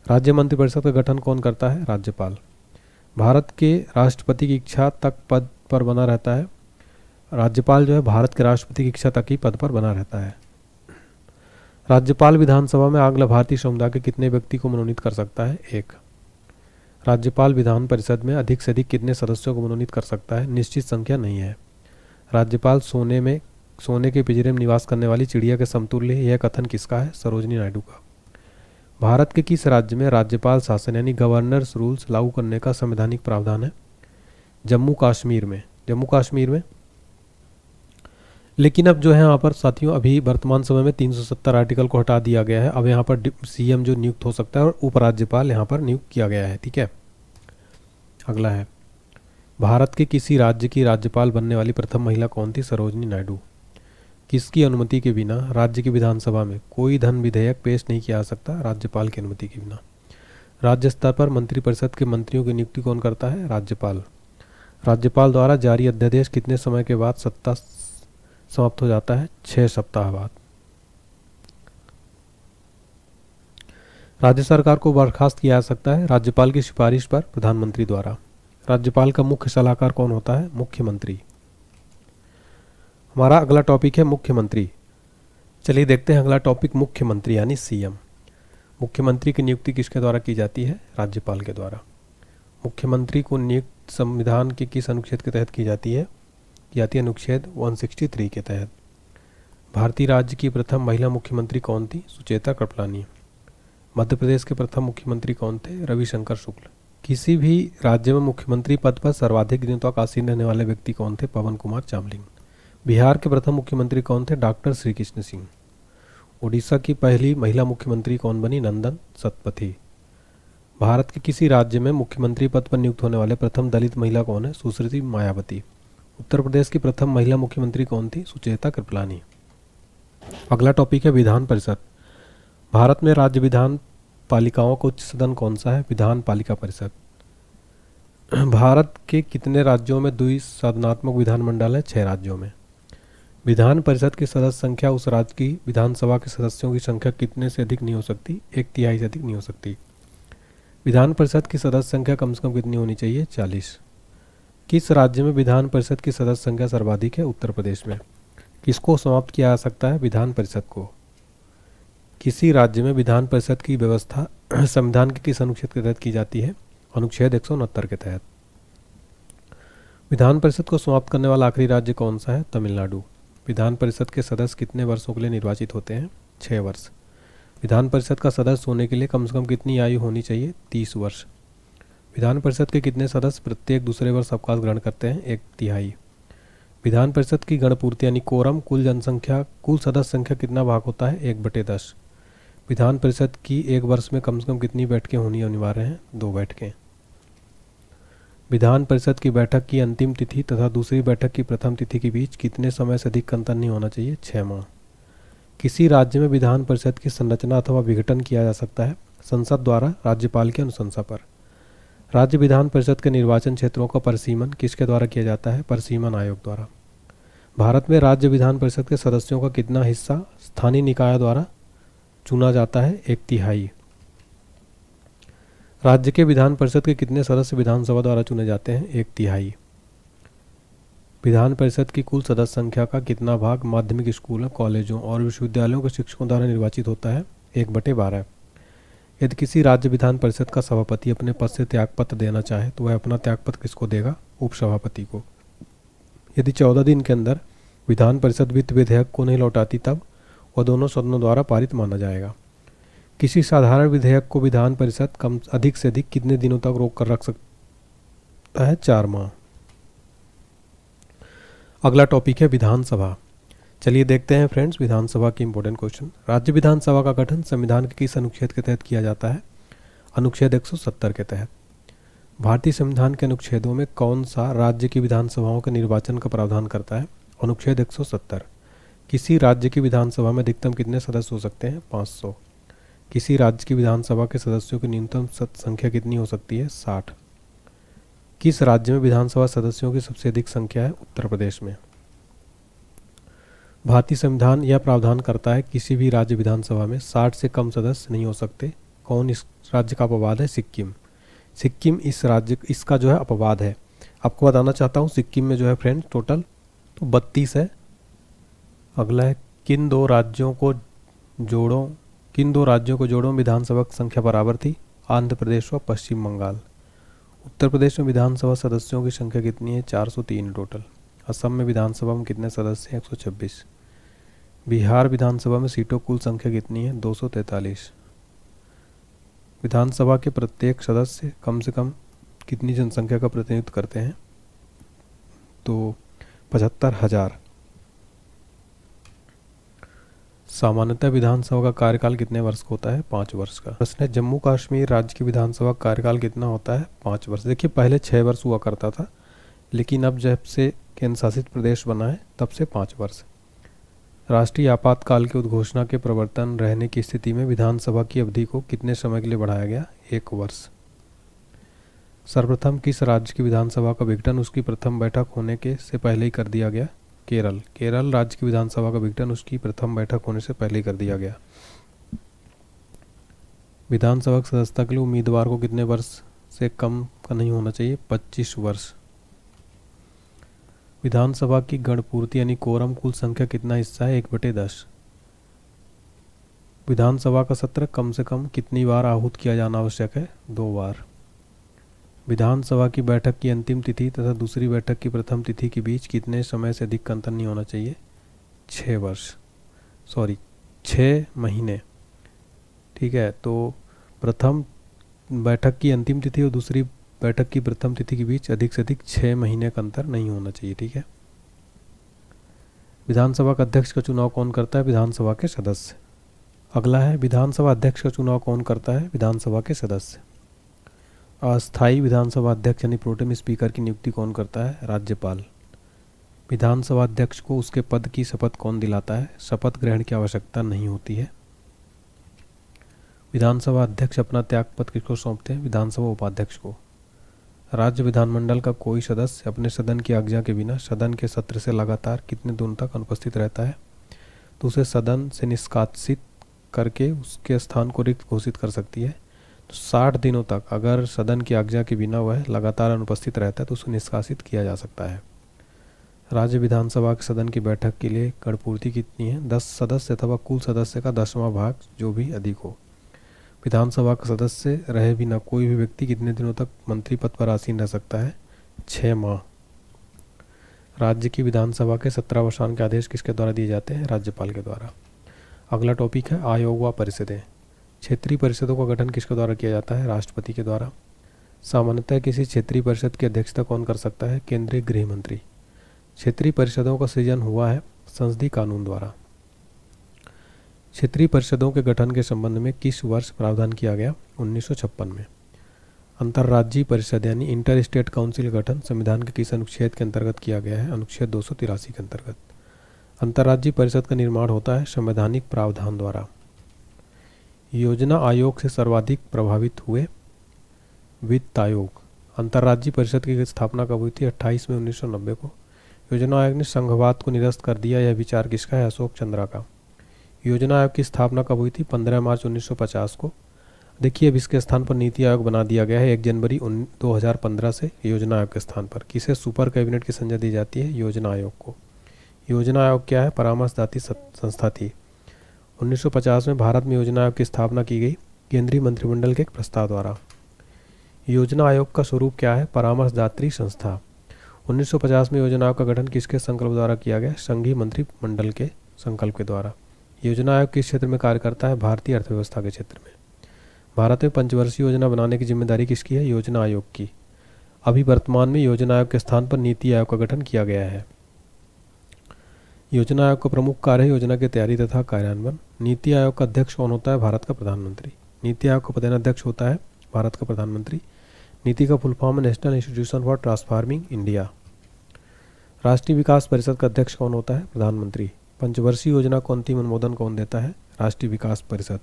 राज्य मंत्रिपरिषद का गठन कौन करता है? राज्यपाल। भारत के राष्ट्रपति की इच्छा तक पद पर बना रहता है। राज्यपाल जो है भारत के राष्ट्रपति की इच्छा तक ही पद पर बना रहता है। राज्यपाल विधानसभा में आंग्ल भारतीय समुदाय के कितने व्यक्ति को मनोनीत कर सकता है? 1। राज्यपाल विधान परिषद में अधिक से अधिक कितने सदस्यों को मनोनीत कर सकता है? निश्चित संख्या नहीं है। राज्यपाल सोने के पिंजरे में निवास करने वाली चिड़िया के समतुल्य है, यह कथन किसका है? सरोजिनी नायडू का। भारत के किस राज्य में राज्यपाल शासन यानी गवर्नर्स रूल्स लागू करने का संवैधानिक प्रावधान है? जम्मू कश्मीर में। जम्मू कश्मीर में। लेकिन अब जो है यहाँ पर साथियों, अभी वर्तमान समय में 370 आर्टिकल को हटा दिया गया है। अब यहाँ पर सीएम जो नियुक्त हो सकता है और उपराज्यपाल यहाँ पर नियुक्त किया गया है। ठीक है, अगला है, भारत के किसी राज्य की राज्यपाल बनने वाली प्रथम महिला कौन थी? सरोजिनी नायडू। किसकी अनुमति के बिना राज्य की विधानसभा में कोई धन विधेयक पेश नहीं किया जा सकता? राज्यपाल की अनुमति के बिना। राज्य स्तर पर मंत्रिपरिषद के मंत्रियों की नियुक्ति कौन करता है? राज्यपाल। राज्यपाल द्वारा जारी अध्यादेश कितने समय के बाद सत्ता समाप्त हो जाता है? 6 सप्ताह बाद। राज्य सरकार को बर्खास्त किया जा सकता है राज्यपाल की सिफारिश पर प्रधानमंत्री द्वारा। राज्यपाल का मुख्य सलाहकार कौन होता है? मुख्यमंत्री। हमारा अगला टॉपिक है मुख्यमंत्री। चलिए देखते हैं अगला टॉपिक, मुख्यमंत्री यानी सीएम। मुख्यमंत्री की नियुक्ति किसके द्वारा की जाती है? राज्यपाल के द्वारा। मुख्यमंत्री को नियुक्त संविधान के किस अनुच्छेद के तहत की जाती है? अनुच्छेद 163 के तहत। भारतीय राज्य की प्रथम महिला मुख्यमंत्री कौन थी? सुचेता कृपलानी। मध्य प्रदेश के प्रथम मुख्यमंत्री कौन थे? रविशंकर शुक्ल। किसी भी राज्य में मुख्यमंत्री पद पर सर्वाधिक दिनों तक आसीन रहने वाले व्यक्ति कौन थे? पवन कुमार चामलिंग। बिहार के प्रथम मुख्यमंत्री कौन थे? डॉक्टर श्री कृष्ण सिंह। उड़ीसा की पहली महिला मुख्यमंत्री कौन बनी? नंदन सतपथी। भारत के किसी राज्य में मुख्यमंत्री पद पर नियुक्त होने वाले प्रथम दलित महिला कौन है? सुश्री मायावती। उत्तर प्रदेश की प्रथम महिला मुख्यमंत्री कौन थी? सुचेता कृपलानी। अगला टॉपिक है विधान परिषद। भारत में राज्य विधान पालिकाओं का उच्च सदन कौन सा है? विधान पालिका परिषद। भारत के कितने राज्यों में द्विसदनात्मक विधानमंडल है? 6 राज्यों में। विधान परिषद की सदस्य संख्या उस राज्य की विधानसभा के सदस्यों की संख्या कितने से अधिक नहीं हो सकती? 1/3 से अधिक नहीं हो सकती। विधान परिषद की सदस्य संख्या कम से कम कितनी होनी चाहिए? 40। किस राज्य में विधान परिषद की सदस्य संख्या सर्वाधिक है? उत्तर प्रदेश में। किसको समाप्त किया जा सकता है? विधान परिषद को। किसी राज्य में विधान परिषद की व्यवस्था संविधान के किस अनुच्छेद के तहत की जाती है? अनुच्छेद 169 के तहत। विधान परिषद को समाप्त करने वाला आखिरी राज्य कौन सा है? तमिलनाडु। विधान परिषद के सदस्य कितने वर्षों के लिए निर्वाचित होते हैं? 6 वर्ष। विधान परिषद का सदस्य होने के लिए कम से कम कितनी आयु होनी चाहिए? 30 वर्ष। विधान परिषद के कितने सदस्य प्रत्येक दूसरे वर्ष अवकाश ग्रहण करते हैं? 1/3। विधान परिषद की गणपूर्ति यानी कोरम कुल सदस्य संख्या कितना भाग होता है? 1/10। विधान परिषद की एक वर्ष में कम से कम कितनी बैठकें होनी अनिवार्य हैं? 2 बैठकें। विधान परिषद की बैठक की अंतिम तिथि तथा दूसरी बैठक की प्रथम तिथि के बीच कितने समय से अधिक अंतर नहीं होना चाहिए? 6 माह। किसी राज्य में विधान परिषद की संरचना अथवा विघटन किया जा सकता है? संसद द्वारा राज्यपाल की अनुशंसा पर। राज्य विधान परिषद के निर्वाचन क्षेत्रों का परिसीमन किसके द्वारा किया जाता है? परिसीमन आयोग द्वारा। भारत में राज्य विधान परिषद के सदस्यों का कितना हिस्सा स्थानीय निकाय द्वारा चुना जाता है? 1/3। राज्य के विधान परिषद के कितने सदस्य विधानसभा द्वारा चुने जाते हैं? 1/3। विधान परिषद की कुल सदस्य संख्या का कितना भाग माध्यमिक स्कूलों, कॉलेजों और विश्वविद्यालयों के शिक्षकों द्वारा निर्वाचित होता है? 1/12। यदि किसी राज्य विधान परिषद का सभापति अपने पद से त्यागपत्र देना चाहे तो वह अपना त्यागपत्र किसको देगा? उपसभापति को। यदि 14 दिन के अंदर विधान परिषद वित्त विधेयक को नहीं लौटाती तब वह दोनों सदनों द्वारा पारित माना जाएगा। किसी साधारण विधेयक को विधान परिषद अधिक से अधिक कितने दिनों तक रोक कर रख सकता है? 4 माह। अगला टॉपिक है विधानसभा। चलिए देखते हैं फ्रेंड्स विधानसभा के इंपॉर्टेंट क्वेश्चन। राज्य विधानसभा का गठन संविधान के किस अनुच्छेद के तहत किया जाता है? अनुच्छेद 170 के तहत। भारतीय संविधान के अनुच्छेदों में कौन सा राज्य की विधानसभाओं के निर्वाचन का प्रावधान करता है? अनुच्छेद 170। किसी राज्य की विधानसभा में अधिकतम कितने सदस्य हो सकते हैं? 500। किसी राज्य की विधानसभा के सदस्यों की न्यूनतम संख्या कितनी हो सकती है? 60। किस राज्य में विधानसभा सदस्यों की सबसे अधिक संख्या है? उत्तर प्रदेश में। भारतीय संविधान यह प्रावधान करता है किसी भी राज्य विधानसभा में 60 से कम सदस्य नहीं हो सकते। कौन इस राज्य का अपवाद है? सिक्किम। सिक्किम इसका जो है अपवाद है। आपको बताना चाहता हूँ सिक्किम में जो है फ्रेंड टोटल तो 32 है। अगला है किन दो राज्यों को जोड़ो विधानसभा की संख्या बराबर थी? आंध्र प्रदेश व पश्चिम बंगाल। उत्तर प्रदेश में विधानसभा सदस्यों की संख्या कितनी है? 403 टोटल। असम में विधानसभा में कितने सदस्य हैं? 126। बिहार विधानसभा में सीटों कुल संख्या कितनी है? 243। विधानसभा के प्रत्येक सदस्य कम से कम कितनी जनसंख्या का प्रतिनिधित्व करते हैं? तो 75,000। सामान्यतः विधानसभा का कार्यकाल कितने वर्ष का होता है? 5 वर्ष का। प्रश्न है जम्मू कश्मीर राज्य की विधानसभा का कार्यकाल कितना होता है? 5 वर्ष। देखिए पहले 6 वर्ष हुआ करता था लेकिन अब जब से केंद्र शासित प्रदेश बना है तब से 5 वर्ष। राष्ट्रीय आपातकाल की उद्घोषणा के प्रवर्तन रहने की स्थिति में विधानसभा की अवधि को कितने समय के लिए बढ़ाया गया? 1 वर्ष। सर्वप्रथम किस राज्य की विधानसभा का विघटन उसकी प्रथम बैठक होने के से पहले ही कर दिया गया? केरल। केरल राज्य की विधानसभा का विघटन उसकी प्रथम बैठक होने से पहले ही कर दिया गया। विधानसभा की सदस्यता के लिए उम्मीदवार को कितने वर्ष से कम का नहीं होना चाहिए? 25 वर्ष। विधानसभा की गणपूर्ति यानी कोरम कुल संख्या कितना हिस्सा है? 1/10। विधानसभा का सत्र कम से कम कितनी बार आहूत किया जाना आवश्यक है? 2 बार। विधानसभा की बैठक की अंतिम तिथि तथा दूसरी बैठक की प्रथम तिथि के बीच कितने समय से अधिक का अंतर नहीं होना चाहिए? 6 वर्ष। सॉरी 6 महीने, ठीक है। तो प्रथम बैठक की अंतिम तिथि और दूसरी बैठक की प्रथम तिथि के बीच अधिक से अधिक 6 महीने का अंतर नहीं होना चाहिए, ठीक है। विधानसभा का अध्यक्ष का चुनाव कौन करता है? विधानसभा के सदस्य। अगला है विधानसभा अध्यक्ष का चुनाव कौन करता है? विधानसभा के सदस्य। अस्थायी विधानसभा अध्यक्ष यानी प्रोटेम स्पीकर की नियुक्ति कौन करता है? राज्यपाल। विधानसभा अध्यक्ष को उसके पद की शपथ कौन दिलाता है? शपथ ग्रहण की आवश्यकता नहीं होती है। विधानसभा अध्यक्ष अपना त्यागपत्र किसको सौंपते हैं? विधानसभा उपाध्यक्ष को। राज्य विधानमंडल का कोई सदस्य अपने सदन की आज्ञा के बिना सदन के सत्र से लगातार कितने दिनों तक अनुपस्थित रहता है? तो उसे सदन से निष्कासित करके उसके स्थान को रिक्त घोषित कर सकती है। तो 60 दिनों तक अगर सदन की आज्ञा के बिना वह लगातार अनुपस्थित रहता है तो उसे निष्कासित किया जा सकता है। राज्य विधानसभा के सदन की बैठक के लिए गणपूर्ति कितनी है? 10 सदस्य अथवा कुल सदस्य का 10वां भाग जो भी अधिक हो। विधानसभा का सदस्य रहे बिना कोई भी व्यक्ति कितने दिनों तक मंत्री पद पर आसीन रह सकता है? 6 माह। राज्य की विधानसभा के 17 के आदेश किसके द्वारा दिए जाते हैं? राज्यपाल के द्वारा। अगला टॉपिक है आयोग व परिषदें। क्षेत्रीय परिषदों का गठन किसके द्वारा किया जाता है? राष्ट्रपति के द्वारा। सामान्यतः किसी क्षेत्रीय परिषद की अध्यक्षता कौन कर सकता है? केंद्रीय गृह मंत्री। क्षेत्रीय परिषदों का सृजन हुआ है संसदीय कानून द्वारा। क्षेत्रीय परिषदों के गठन के संबंध में किस वर्ष प्रावधान किया गया? 1956 में। अंतर्राज्यीय परिषद यानी इंटर स्टेट काउंसिल गठन संविधान के किस अनुच्छेद के अंतर्गत किया गया है? अनुच्छेद 283 के अंतर्गत। अंतर्राज्यीय परिषद का निर्माण होता है संवैधानिक प्रावधान द्वारा। योजना आयोग से सर्वाधिक प्रभावित हुए? वित्त आयोग। अंतर्राज्यीय परिषद की स्थापना कब हुई थी? 28 मई 1990 को। योजना आयोग ने संघवाद को निरस्त कर दिया, यह विचार किसका है? अशोक चंद्रा का। योजना आयोग की स्थापना कब हुई थी? 15 मार्च 1950 को। देखिए अब इसके स्थान पर नीति आयोग बना दिया गया है 1 जनवरी 2015 से योजना आयोग के स्थान पर। किसे सुपर कैबिनेट की संज्ञा दी जाती है? योजना आयोग को। योजना आयोग क्या है? परामर्शदात्री संस्था थी। 1950 में भारत में योजना आयोग की स्थापना की गई केंद्रीय मंत्रिमंडल के एक प्रस्ताव द्वारा। योजना आयोग का स्वरूप क्या है? परामर्शदात्री संस्था। 1950 में योजना आयोग का गठन किसके संकल्प द्वारा किया गया? संघीय मंत्रिमंडल के संकल्प के द्वारा। योजना आयोग किस क्षेत्र में कार्य करता है? भारतीय अर्थव्यवस्था के क्षेत्र में। भारत में पंचवर्षीय योजना बनाने की जिम्मेदारी किसकी है? योजना आयोग की। अभी वर्तमान में योजना आयोग के स्थान पर नीति आयोग का गठन किया गया है। योजना आयोग का प्रमुख कार्य है योजना की तैयारी तथा कार्यान्वयन। नीति आयोग का अध्यक्ष कौन होता है? भारत का प्रधानमंत्री। नीति आयोग का प्रधानाध्यक्ष होता है भारत का प्रधानमंत्री। नीति का फुल फॉर्म है national institution for transforming India. राष्ट्रीय विकास परिषद का अध्यक्ष कौन होता है? प्रधानमंत्री। पंचवर्षीय योजना को अंतिम अनुमोदन कौन देता है? राष्ट्रीय विकास परिषद।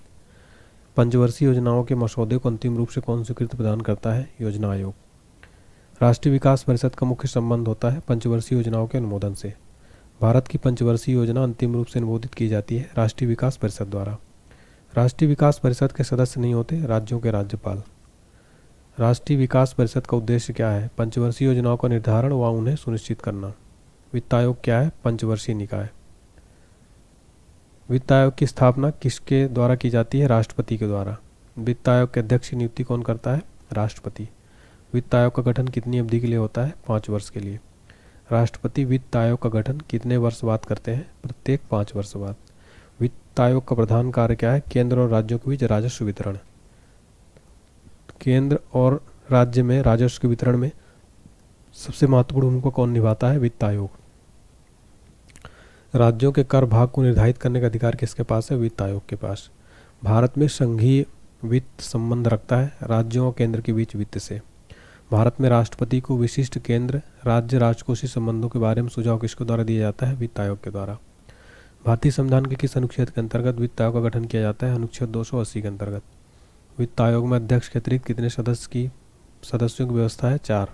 पंचवर्षीय योजनाओं के मसौदे को अंतिम रूप से कौन स्वीकृति प्रदान करता है? योजना आयोग। राष्ट्रीय विकास परिषद का मुख्य संबंध होता है पंचवर्षीय योजनाओं के अनुमोदन से। भारत की पंचवर्षीय योजना अंतिम रूप से अनुमोदित की जाती है राष्ट्रीय विकास परिषद द्वारा। राष्ट्रीय विकास परिषद के सदस्य नहीं होते राज्यों के राज्यपाल। राष्ट्रीय विकास परिषद का उद्देश्य क्या है? पंचवर्षीय योजनाओं का निर्धारण व उन्हें सुनिश्चित करना। वित्त आयोग क्या है? पंचवर्षीय निकाय। वित्त आयोग की स्थापना किसके द्वारा की जाती है? राष्ट्रपति के द्वारा। वित्त आयोग के अध्यक्ष की नियुक्ति कौन करता है? राष्ट्रपति। वित्त आयोग का गठन कितनी अवधि के लिए होता है? 5 वर्ष के लिए। राष्ट्रपति वित्त आयोग का गठन कितने वर्ष बाद करते हैं? प्रत्येक 5 वर्ष बाद। वित्त आयोग का प्रधान कार्य क्या है? केंद्र और राज्यों के बीच राजस्व वितरण। केंद्र और राज्य में राजस्व के वितरण में सबसे महत्वपूर्ण भूमिका कौन निभाता है? वित्त आयोग। राज्यों के कर भाग को निर्धारित करने का अधिकार किसके पास है? वित्त आयोग के पास। भारत में संघीय वित्त संबंध रखता है राज्यों और केंद्र के बीच वित्त से। भारत में राष्ट्रपति को विशिष्ट केंद्र राज्य राजकोषीय संबंधों के बारे में सुझाव किसके द्वारा दिया जाता है? वित्त आयोग के द्वारा। भारतीय संविधान के किस अनुच्छेद के अंतर्गत वित्त आयोग का गठन किया जाता है? अनुच्छेद 280 के अंतर्गत। वित्त आयोग में अध्यक्ष के अतिरिक्त कितने सदस्यों की व्यवस्था है? 4।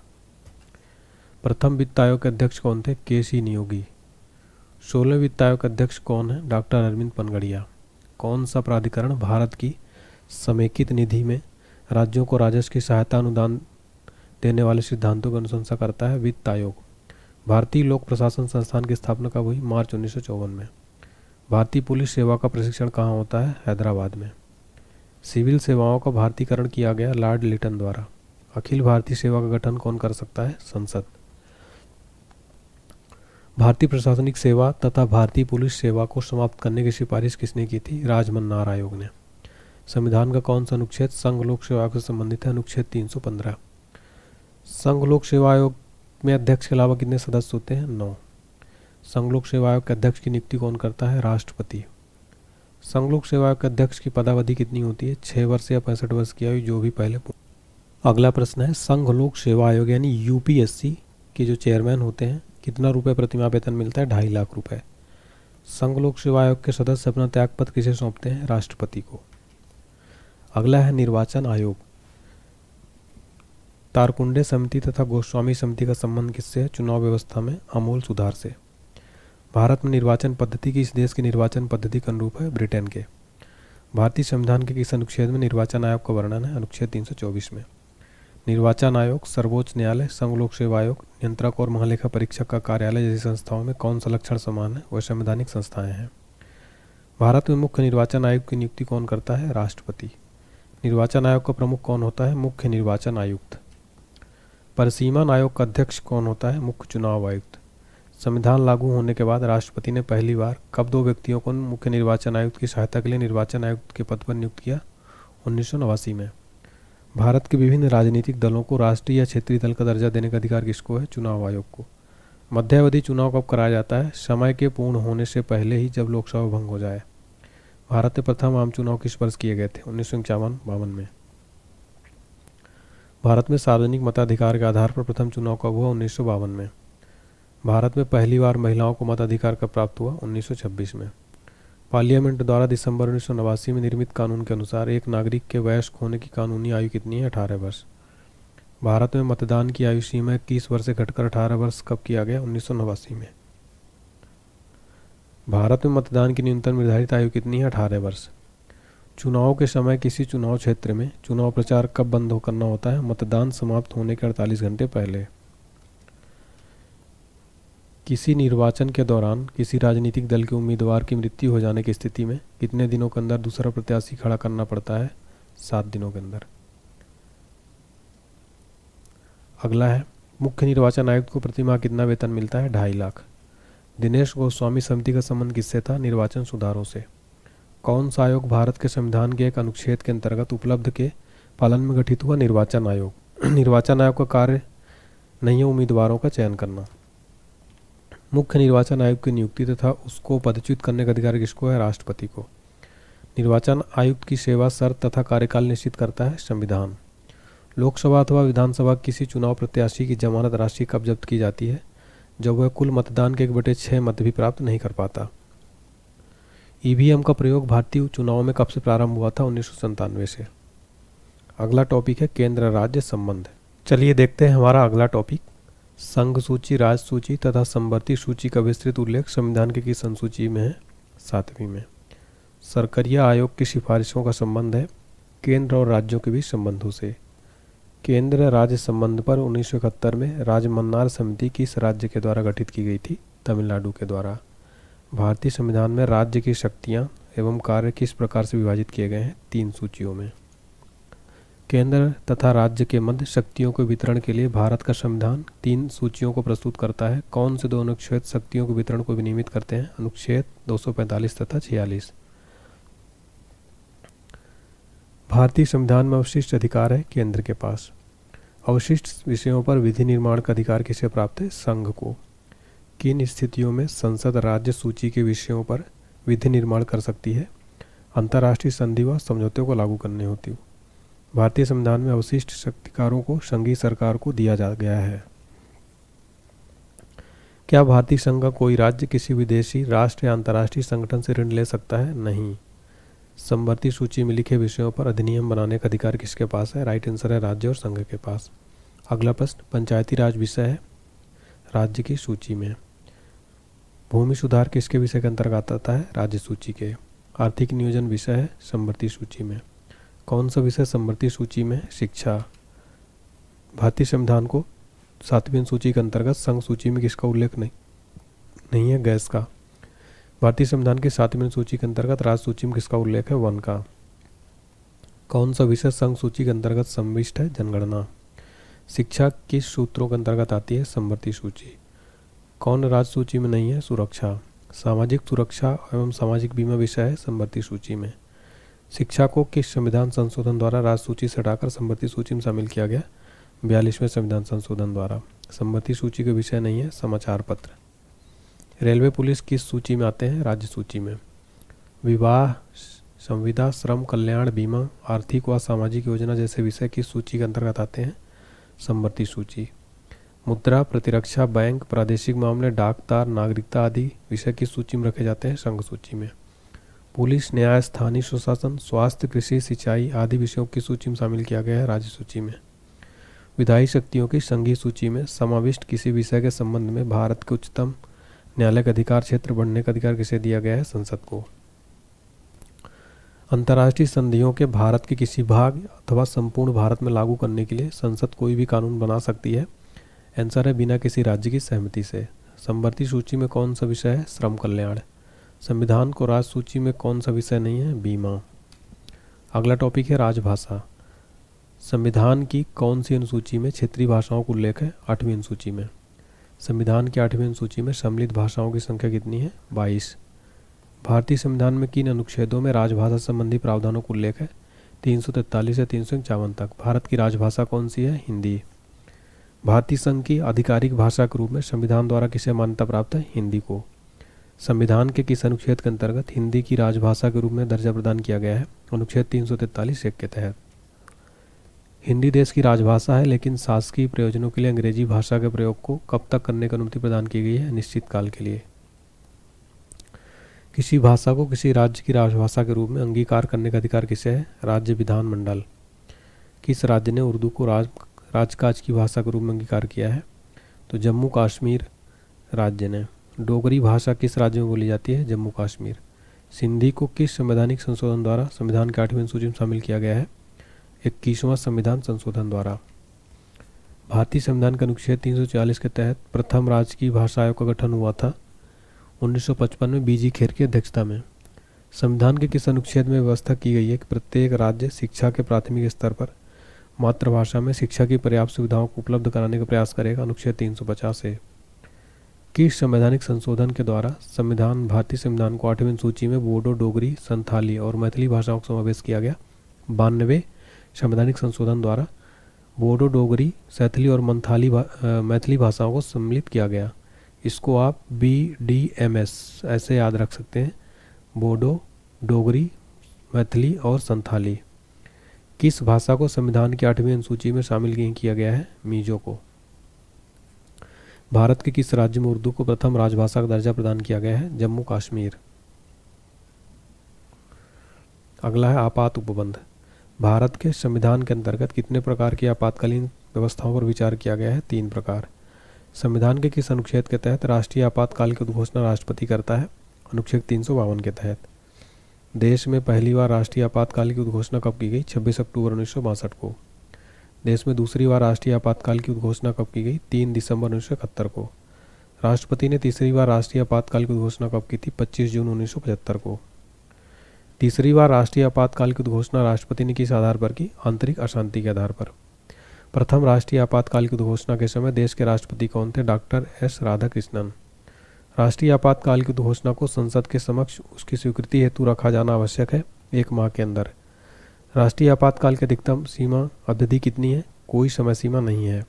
प्रथम वित्त आयोग के अध्यक्ष कौन थे? के.सी. नियोगी। 16वें वित्त आयोग के अध्यक्ष कौन है? डॉक्टर अरविंद पनगड़िया। कौन सा प्राधिकरण भारत की समेकित निधि में राज्यों को राजस्व की सहायता अनुदान देने वाले सिद्धांतों की अनुशंसा करता है? वित्त आयोग। भारतीय लोक प्रशासन संस्थान की स्थापना कब हुई? मार्च 1954 में। भारतीय पुलिस सेवा का प्रशिक्षण कहाँ होता है? हैदराबाद में। सिविल सेवाओं का भारतीयकरण किया गया लॉर्ड लिटन द्वारा। अखिल भारतीय सेवा का गठन कौन कर सकता है? संसद। भारतीय प्रशासनिक सेवा तथा भारतीय पुलिस सेवा को समाप्त करने की सिफारिश किसने की थी? राजमन्नार आयोग ने। संविधान का कौन सा अनुच्छेद संघ लोक सेवा आयोग से संबंधित है? अनुच्छेद 315। संघ लोक सेवा आयोग में अध्यक्ष के अलावा कितने सदस्य होते हैं? 9। संघ लोक सेवा आयोग के अध्यक्ष की नियुक्ति कौन करता है? राष्ट्रपति। संघ लोक सेवा आयोग के अध्यक्ष की पदावधि कितनी होती है? 6 वर्ष या 65 वर्ष की आयु, जो भी पहले। अगला प्रश्न है, संघ लोक सेवा आयोग यानी यूपीएससी के जो चेयरमैन होते हैं कितना रुपए प्रतिमाह वेतन मिलता है? 2.5 लाख रुपए। संघ लोक सेवा आयोग के सदस्य अपना त्यागपत्र किसे सौंपते हैं? राष्ट्रपति को। अगला है निर्वाचन आयोग। तारकुंडे समिति तथा गोस्वामी समिति का संबंध किससे है? चुनाव व्यवस्था में आमूल सुधार से। भारत में निर्वाचन पद्धति किस देश की निर्वाचन पद्धति के अनुरूप है? ब्रिटेन के। भारतीय संविधान के किस अनुच्छेद में निर्वाचन आयोग का वर्णन है? अनुच्छेद 324 में। निर्वाचन आयोग, सर्वोच्च न्यायालय, संघ लोक सेवा आयोग, नियंत्रक और महालेखा परीक्षक का कार्यालय जैसी संस्थाओं में कौन सा लक्षण समान है? वह संवैधानिक संस्थाएं हैं। भारत में मुख्य निर्वाचन आयुक्त की नियुक्ति कौन करता है? राष्ट्रपति। निर्वाचन आयोग का प्रमुख कौन होता है? मुख्य निर्वाचन आयुक्त। परिसीमन आयोग का अध्यक्ष कौन होता है? मुख्य चुनाव आयुक्त। संविधान लागू होने के बाद राष्ट्रपति ने पहली बार कब 2 व्यक्तियों को मुख्य निर्वाचन आयुक्त की सहायता के लिए निर्वाचन आयुक्त के पद पर नियुक्त किया? 1989 में। भारत के विभिन्न राजनीतिक दलों को राष्ट्रीय या क्षेत्रीय दल का दर्जा देने का अधिकार किसको है? चुनाव आयोग को। मध्यावधि चुनाव कब कराया जाता है? समय के पूर्ण होने से पहले ही, जब लोकसभा भंग हो जाए। भारत में प्रथम आम चुनाव किस वर्ष किए गए थे? 1951-52 में। भारत में सार्वजनिक मताधिकार के आधार पर प्रथम चुनाव कब हुआ? 1952 में। भारत में पहली बार महिलाओं को मताधिकार कब प्राप्त हुआ? 1926 में। पार्लियामेंट द्वारा दिसंबर 1989 में निर्मित कानून के अनुसार एक नागरिक के वयस्क होने की कानूनी आयु कितनी है? 18 वर्ष। भारत में मतदान की आयु सीमा 21 वर्ष से घटकर 18 वर्ष कब किया गया? 1989 में। भारत में मतदान की न्यूनतम निर्धारित आयु कितनी है? 18 वर्ष। चुनाव के समय किसी चुनाव क्षेत्र में चुनाव प्रचार कब बंद करना होता है? मतदान समाप्त होने के 48 घंटे पहले। किसी निर्वाचन के दौरान किसी राजनीतिक दल के उम्मीदवार की मृत्यु हो जाने की स्थिति में कितने दिनों के अंदर दूसरा प्रत्याशी खड़ा करना पड़ता है? 7 दिनों के अंदर। अगला है, मुख्य निर्वाचन आयुक्त को प्रतिमाह कितना वेतन मिलता है? 2.5 लाख। दिनेश गोस्वामी समिति का संबंध किससे था? निर्वाचन सुधारों से। कौन सा आयोग भारत के संविधान के एक अनुच्छेद के अंतर्गत उपलब्ध के पालन में गठित हुआ? निर्वाचन आयोग। निर्वाचन आयोग का कार्य नहीं है उम्मीदवारों का चयन करना। मुख्य निर्वाचन आयुक्त की नियुक्ति तथा उसको पदच्युत करने का अधिकार किसको है? राष्ट्रपति को। निर्वाचन आयुक्त की सेवा शर्त तथा कार्यकाल निश्चित करता है संविधान। लोकसभा अथवा विधानसभा किसी चुनाव प्रत्याशी की जमानत राशि कब जब्त की जाती है? जब वह कुल मतदान के 1/6 मत भी प्राप्त नहीं कर पाता। ईवीएम का प्रयोग भारतीय चुनाव में कब से प्रारंभ हुआ था? 1997 से। अगला टॉपिक है केंद्र राज्य संबंध। चलिए देखते हैं हमारा अगला टॉपिक। संघ सूची, राज्य सूची तथा समवर्ती सूची का विस्तृत उल्लेख संविधान के किस अनुसूची में है? 7वीं में। सरकारिया आयोग की सिफारिशों का संबंध है केंद्र और राज्यों के बीच संबंधों से। केंद्र राज्य संबंध पर 1971 में राजमन्नार समिति किस राज्य के द्वारा गठित की गई थी? तमिलनाडु के द्वारा। भारतीय संविधान में राज्य की शक्तियां एवं कार्य किस प्रकार से विभाजित किए गए हैं? 3 सूचियों में। केंद्र तथा राज्य के मध्य शक्तियों के वितरण के लिए भारत का संविधान 3 सूचियों को प्रस्तुत करता है। कौन से 2 अनुच्छेद शक्तियों के वितरण को विनियमित करते हैं? अनुच्छेद 245 तथा 46। भारतीय संविधान में अवशिष्ट अधिकार है केंद्र के पास। अवशिष्ट विषयों पर विधि निर्माण का अधिकार किसे प्राप्त है? संघ को। किन स्थितियों में संसद राज्य सूची के विषयों पर विधि निर्माण कर सकती है? अंतर्राष्ट्रीय संधि व समझौते को लागू करने होती है। भारतीय संविधान में अवशिष्ट शक्तिकारों को संघीय सरकार को दिया जा गया है। क्या भारतीय संघ का कोई राज्य किसी विदेशी राष्ट्र या अंतर्राष्ट्रीय संगठन से ऋण ले सकता है? नहीं। समवर्ती सूची में लिखे विषयों पर अधिनियम बनाने का अधिकार किसके पास है? राइट आंसर है राज्य और संघ के पास। अगला प्रश्न, पंचायती राज विषय है राज्य की सूची में। भूमि सुधार किसके विषय के अंतर्गत आता है? राज्य सूची के। आर्थिक नियोजन विषय है समवर्ती सूची में। कौन सा विषय समवर्ती सूची में? शिक्षा। भारतीय संविधान को 7वीं सूची के अंतर्गत संघ सूची में किसका उल्लेख नहीं है? गैस का। भारतीय संविधान की 7वीं सूची के अंतर्गत राज्य सूची में किसका उल्लेख है? वन का। कौन सा विषय संघ सूची के अंतर्गत समाविष्ट है? जनगणना। शिक्षा किस सूत्रों के अंतर्गत आती है? समवर्ती सूची। कौन राज्य सूची में नहीं है? सुरक्षा। सामाजिक सुरक्षा एवं सामाजिक बीमा विषय है समवर्ती सूची में। शिक्षा को किस संविधान संशोधन द्वारा राज्य सूची से हटाकर समवर्ती सूची में शामिल किया गया? 42वें संविधान संशोधन द्वारा। समवर्ती सूची के विषय नहीं है समाचार पत्र। रेलवे पुलिस किस सूची में आते हैं? राज्य सूची में। विवाह, संविदा, श्रम कल्याण, बीमा, आर्थिक व सामाजिक योजना जैसे विषय किस सूची के अंतर्गत आते हैं? समवर्ती सूची। मुद्रा, प्रतिरक्षा, बैंक, प्रादेशिक मामले, डाक तार, नागरिकता आदि विषय किस सूची में रखे जाते हैं? संघ सूची में। पुलिस, न्याय, स्थानीय सुशासन, स्वास्थ्य, कृषि, सिंचाई आदि विषयों की सूची में शामिल किया गया है राज्य सूची में। विधायी शक्तियों की संघीय सूची में समाविष्ट किसी विषय के संबंध में भारत के उच्चतम न्यायालय का अधिकार क्षेत्र बढ़ने का अधिकार किसे दिया गया है? संसद को। अंतर्राष्ट्रीय संधियों के भारत के किसी भाग अथवा संपूर्ण भारत में लागू करने के लिए संसद कोई भी कानून बना सकती है? आंसर है बिना किसी राज्य की सहमति से। समवर्ती सूची में कौन सा विषय है? श्रम कल्याण। संविधान को राज्य सूची में कौन सा विषय नहीं है? बीमा। अगला टॉपिक है राजभाषा। संविधान की कौन सी अनुसूची में क्षेत्रीय भाषाओं का उल्लेख है? 8वीं अनुसूची में। संविधान की 8वीं अनुसूची में सम्मिलित भाषाओं की संख्या कितनी है? 22। भारतीय संविधान में किन अनुच्छेदों में राजभाषा संबंधी प्रावधानों का उल्लेख है? 343 से 351 तक। भारत की राजभाषा कौन सी है? हिंदी। भारतीय संघ की आधिकारिक भाषा के रूप में संविधान द्वारा किसे मान्यता प्राप्त है? हिंदी को। संविधान के किस अनुच्छेद के अंतर्गत हिंदी की राजभाषा के रूप में दर्जा प्रदान किया गया है? अनुच्छेद 343(1) के तहत। हिंदी देश की राजभाषा है, लेकिन शासकीय प्रयोजनों के लिए अंग्रेजी भाषा के प्रयोग को कब तक करने की अनुमति प्रदान की गई है? निश्चित काल के लिए। किसी भाषा को किसी राज्य की राजभाषा के रूप में अंगीकार करने का अधिकार किसे है? राज्य विधानमंडल। किस राज्य ने उर्दू को राजकाज की भाषा के रूप में अंगीकार किया है? तो जम्मू कश्मीर राज्य ने। डोगरी भाषा किस राज्य में बोली जाती है? जम्मू कश्मीर। सिंधी को किस संवैधानिक संशोधन द्वारा संविधान के 8वीं अनुसूची में शामिल किया गया है? 21वां संविधान संशोधन द्वारा। भारतीय संविधान के अनुच्छेद 340 के तहत प्रथम राजकीय भाषा आयोग का गठन हुआ था 1955 में बीजी खेर की अध्यक्षता में। संविधान के किस अनुच्छेद में व्यवस्था की गई है कि प्रत्येक राज्य शिक्षा के प्राथमिक स्तर पर मातृभाषा में शिक्षा की पर्याप्त सुविधाओं को उपलब्ध कराने का प्रयास करेगा? अनुच्छेद 350 है। किस संवैधानिक संशोधन के द्वारा भारतीय संविधान को 8वीं सूची में बोडो, डोगरी, संथाली और मैथिली भाषाओं का समावेश किया गया? 92वें संवैधानिक संशोधन द्वारा बोडो, डोगरी, सैथली और मैथिली भाषाओं को सम्मिलित किया गया। इसको आप BDMS ऐसे याद रख सकते हैं, बोडो, डोगरी, मैथिली और संथाली। किस भाषा को संविधान की 8वीं अनुसूची में शामिल नहीं किया गया है? मिजो को। भारत के किस राज्य में उर्दू को प्रथम राजभाषा का दर्जा प्रदान किया गया है? जम्मू कश्मीर। अगला है आपात उपबंध। भारत के संविधान के अंतर्गत कितने प्रकार की आपातकालीन व्यवस्थाओं पर विचार किया गया है? 3 प्रकार। संविधान के किस अनुच्छेद के तहत राष्ट्रीय आपातकाल की उद्घोषणा राष्ट्रपति करता है? अनुच्छेद 352 के तहत। देश में पहली बार राष्ट्रीय आपातकाल की उद्घोषणा कब की गई? 26 अक्टूबर 1962 को। देश में दूसरी बार राष्ट्रीय आपातकाल की उद्घोषणा कब की गई? 3 दिसंबर 1971 को। राष्ट्रपति ने तीसरी बार राष्ट्रीय आपातकाल की उद्घोषणा कब की थी? 25 जून 1975 को। तीसरी बार राष्ट्रीय आपातकाल की उद्घोषणा राष्ट्रपति ने किस आधार पर की? आंतरिक अशांति के आधार पर। प्रथम राष्ट्रीय आपातकाल की उद्घोषणा के समय देश के राष्ट्रपति कौन थे? Doctor S Radhakrishnan. राष्ट्रीय आपातकाल की उद्घोषणा को संसद के समक्ष उसकी स्वीकृति हेतु रखा जाना आवश्यक है 1 माह के अंदर। राष्ट्रीय आपातकाल की अधिकतम सीमा अवधि कितनी है? कोई समय सीमा नहीं है।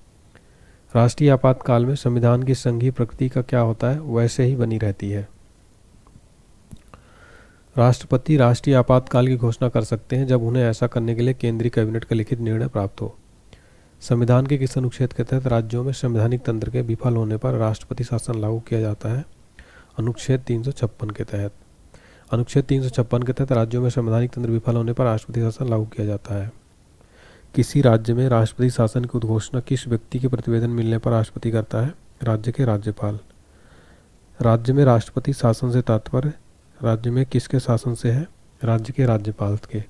राष्ट्रीय आपातकाल में संविधान की संघीय प्रकृति का क्या होता है? वैसे ही बनी रहती है। राष्ट्रपति राष्ट्रीय आपातकाल की घोषणा कर सकते हैं जब उन्हें ऐसा करने के लिए केंद्रीय कैबिनेट का लिखित निर्णय प्राप्त हो। संविधान के किस अनुच्छेद के तहत राज्यों में संवैधानिक तंत्र के विफल होने पर राष्ट्रपति शासन लागू किया जाता है? अनुच्छेद 356 के तहत। अनुच्छेद 356 के तहत राज्यों में संवैधानिक तंत्र विफल होने पर राष्ट्रपति शासन लागू किया जाता है। किसी राज्य में राष्ट्रपति शासन की उद्घोषणा किस व्यक्ति के प्रतिवेदन मिलने पर राष्ट्रपति करता है? राज्य के राज्यपाल। राज्य में राष्ट्रपति शासन से तात्पर्य राज्य में किसके शासन से है? राज्य के राज्यपाल के।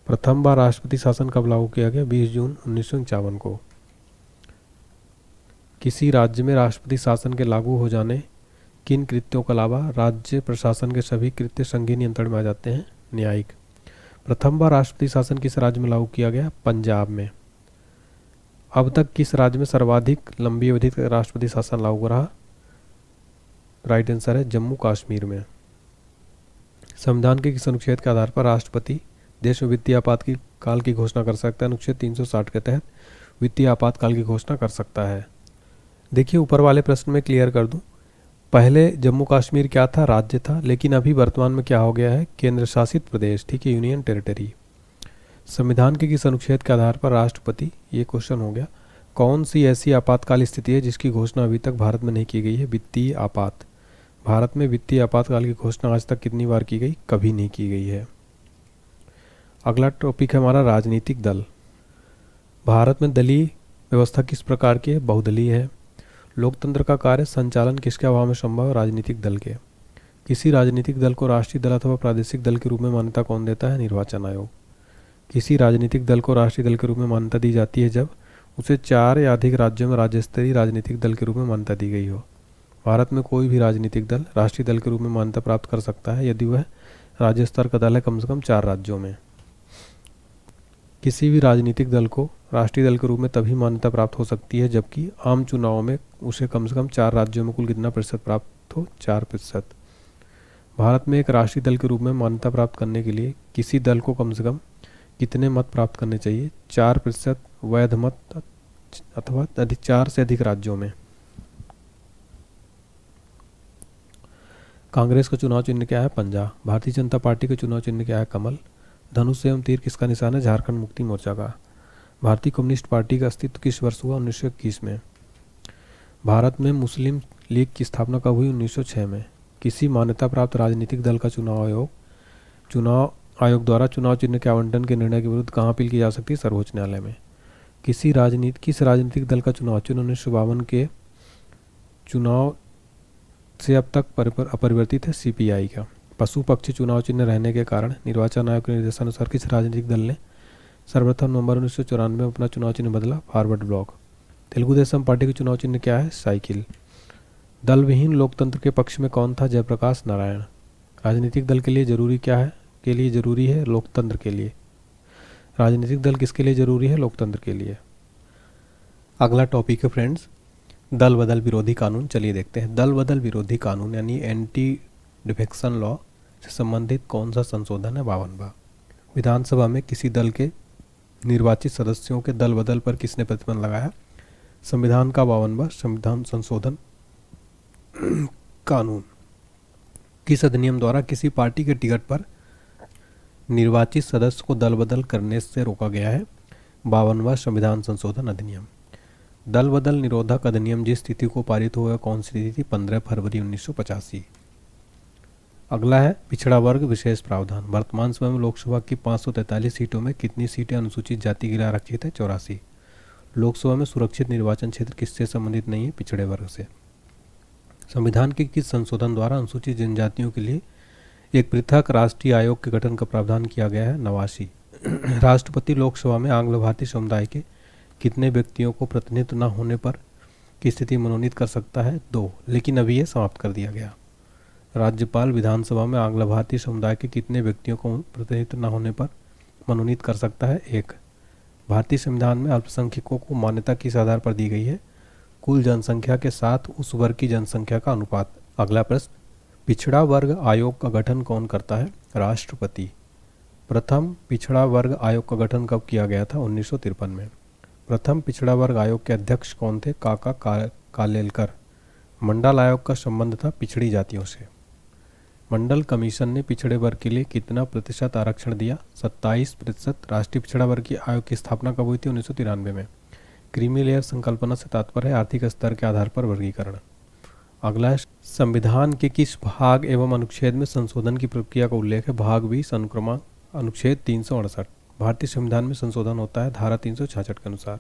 प्रथम बार राष्ट्रपति शासन कब लागू किया गया? 20 जून 1951 को। किसी राज्य में राष्ट्रपति शासन के लागू हो जाने किन कृत्यों के अलावा राज्य प्रशासन के सभी कृत्य संघीय नियंत्रण में आ जाते हैं? न्यायिक। प्रथम बार राष्ट्रपति शासन किस राज्य में लागू किया गया? पंजाब में। अब तक किस राज्य में सर्वाधिक लंबी अवधि तक राष्ट्रपति शासन लागू रहा? राइट आंसर है जम्मू कश्मीर में। संविधान के किस अनुच्छेद के आधार पर राष्ट्रपति देश में वित्तीय आपात काल की घोषणा कर सकता है? अनुच्छेद 360 के तहत वित्तीय आपातकाल की घोषणा कर सकता है। देखिए ऊपर वाले प्रश्न में क्लियर कर दूं, पहले जम्मू कश्मीर क्या था? राज्य था, लेकिन अभी वर्तमान में क्या हो गया है? केंद्र शासित प्रदेश, ठीक है, यूनियन टेरिटरी। संविधान के किस अनुच्छेद के आधार पर राष्ट्रपति, ये क्वेश्चन हो गया, कौन सी ऐसी आपातकाल स्थिति है जिसकी घोषणा अभी तक भारत में नहीं की गई है? वित्तीय आपात। भारत में वित्तीय आपातकाल की घोषणा आज तक कितनी बार की गई? कभी नहीं की गई है। अगला टॉपिक है हमारा राजनीतिक दल। भारत में दलीय व्यवस्था किस प्रकार की है? बहुदलीय है। लोकतंत्र का कार्य संचालन किसके अभाव में संभव है? राजनीतिक दल के। किसी राजनीतिक दल को राष्ट्रीय दल अथवा प्रादेशिक दल के रूप में मान्यता कौन देता है? निर्वाचन आयोग। किसी राजनीतिक दल को राष्ट्रीय दल के रूप में मान्यता दी जाती है जब उसे 4 या अधिक राज्यों में राज्य स्तरीय राजनीतिक दल के रूप में मान्यता दी गई हो। भारत में कोई भी राजनीतिक दल राष्ट्रीय दल के रूप में मान्यता प्राप्त कर सकता है यदि वह राज्य स्तर का दल है कम से कम 4 राज्यों में। किसी भी राजनीतिक दल को राष्ट्रीय दल के रूप में तभी मान्यता प्राप्त हो सकती है जबकि आम चुनाव में उसे कम से कम 4 राज्यों में कुल कितना प्रतिशत प्राप्त हो? 4%। भारत में एक राष्ट्रीय दल के रूप में मान्यता प्राप्त करने के लिए किसी दल को कम से कम कितने मत प्राप्त करने चाहिए? 4% वैध मत अथवा 4 से अधिक राज्यों में। कांग्रेस का चुनाव चिन्ह क्या है? पंजा। भारतीय जनता पार्टी का चुनाव चिन्ह क्या है? कमल। धनुष एवं तीर किसका निशान है? झारखंड मुक्ति मोर्चा का। भारतीय कम्युनिस्ट पार्टी का अस्तित्व किस वर्ष हुआ? 1921 में। भारत में मुस्लिम लीग की स्थापना कब हुई? 1906 में। किसी मान्यता प्राप्त राजनीतिक दल का चुनाव आयोग द्वारा चुनाव चिन्ह के आवंटन के निर्णय के विरुद्ध कहाँ अपील की जा सकती है? सर्वोच्च न्यायालय में। किस राजनीतिक दल का चुनाव चिन्ह 1952 के चुनाव से अब तक अपरिवर्तित है? सीपीआई का। पशु पक्षी चुनाव चिन्ह रहने के कारण निर्वाचन आयोग के निर्देशानुसार किस राजनीतिक दल ने सर्वप्रथम नवंबर 1994 में अपना चुनाव चिन्ह बदला? Forward block. Telugu Desam party का चुनाव चिन्ह क्या है? साइकिल। दल विहीन लोकतंत्र के पक्ष में कौन था? जयप्रकाश नारायण। राजनीतिक दल के लिए जरूरी क्या है? जरूरी है लोकतंत्र के लिए। राजनीतिक दल किसके लिए जरूरी है? लोकतंत्र के लिए। अगला टॉपिक है फ्रेंड्स दल बदल विरोधी कानून। चलिए देखते हैं दल बदल विरोधी कानून यानी एंटी डिफेक्शन लॉ से संबंधित कौन सा संशोधन है? 52वां। विधानसभा में किसी दल के निर्वाचित सदस्यों के दल बदल पर किसने प्रतिबंध लगाया? संविधान का 52वां संविधान संशोधन कानून। किस अधिनियम द्वारा किसी पार्टी के टिकट पर निर्वाचित सदस्य को दल बदल करने से रोका गया है? 52वां संविधान संशोधन अधिनियम। दल बदल निरोधक अधिनियम जिस तिथि को पारित हुआ कौन सी तिथि थी? 15 फरवरी 1985। अगला है पिछड़ा वर्ग विशेष प्रावधान। वर्तमान समय में लोकसभा की 543 सीटों में कितनी सीटें अनुसूचित जाति के लिए आरक्षित है? 84। लोकसभा में सुरक्षित निर्वाचन क्षेत्र किससे संबंधित नहीं है? पिछड़े वर्ग से। संविधान के किस संशोधन द्वारा अनुसूचित जनजातियों के लिए एक पृथक राष्ट्रीय आयोग के गठन का प्रावधान किया गया है? 89। राष्ट्रपति लोकसभा में आंग्ल भारतीय समुदाय के कितने व्यक्तियों को प्रतिनिधित्व न होने पर की स्थिति मनोनीत कर सकता है? 2, लेकिन अभी यह समाप्त कर दिया गया। राज्यपाल विधानसभा में आंग्ल भारतीय समुदाय के कितने व्यक्तियों को प्रतिनिधित्व न होने पर मनोनीत कर सकता है? 1। भारतीय संविधान में अल्पसंख्यकों को मान्यता किस आधार पर दी गई है? कुल जनसंख्या के साथ उस वर्ग की जनसंख्या का अनुपात। अगला प्रश्न पिछड़ा वर्ग आयोग का गठन कौन करता है? राष्ट्रपति। प्रथम पिछड़ा वर्ग आयोग का गठन कब किया गया था? 1953 में। प्रथम पिछड़ा वर्ग आयोग के अध्यक्ष कौन थे? काका कालेलकर। मंडल आयोग का संबंध था पिछड़ी जातियों से। मंडल कमीशन ने पिछड़े वर्ग के लिए कितना प्रतिशत आरक्षण दिया? 27%। राष्ट्रीय पिछड़ा वर्ग आयोग की स्थापना कब हुई थी? 1993 में। क्रीमी लेयर संकल्पना से तात्पर्य है आर्थिक स्तर के आधार पर वर्गीकरण। अगला है संविधान के किस भाग एवं अनुच्छेद में संशोधन की प्रक्रिया का उल्लेख है? भाग 20 अनुक्रमांक अनुच्छेद 368। भारतीय संविधान में संशोधन होता है धारा 366 के अनुसार।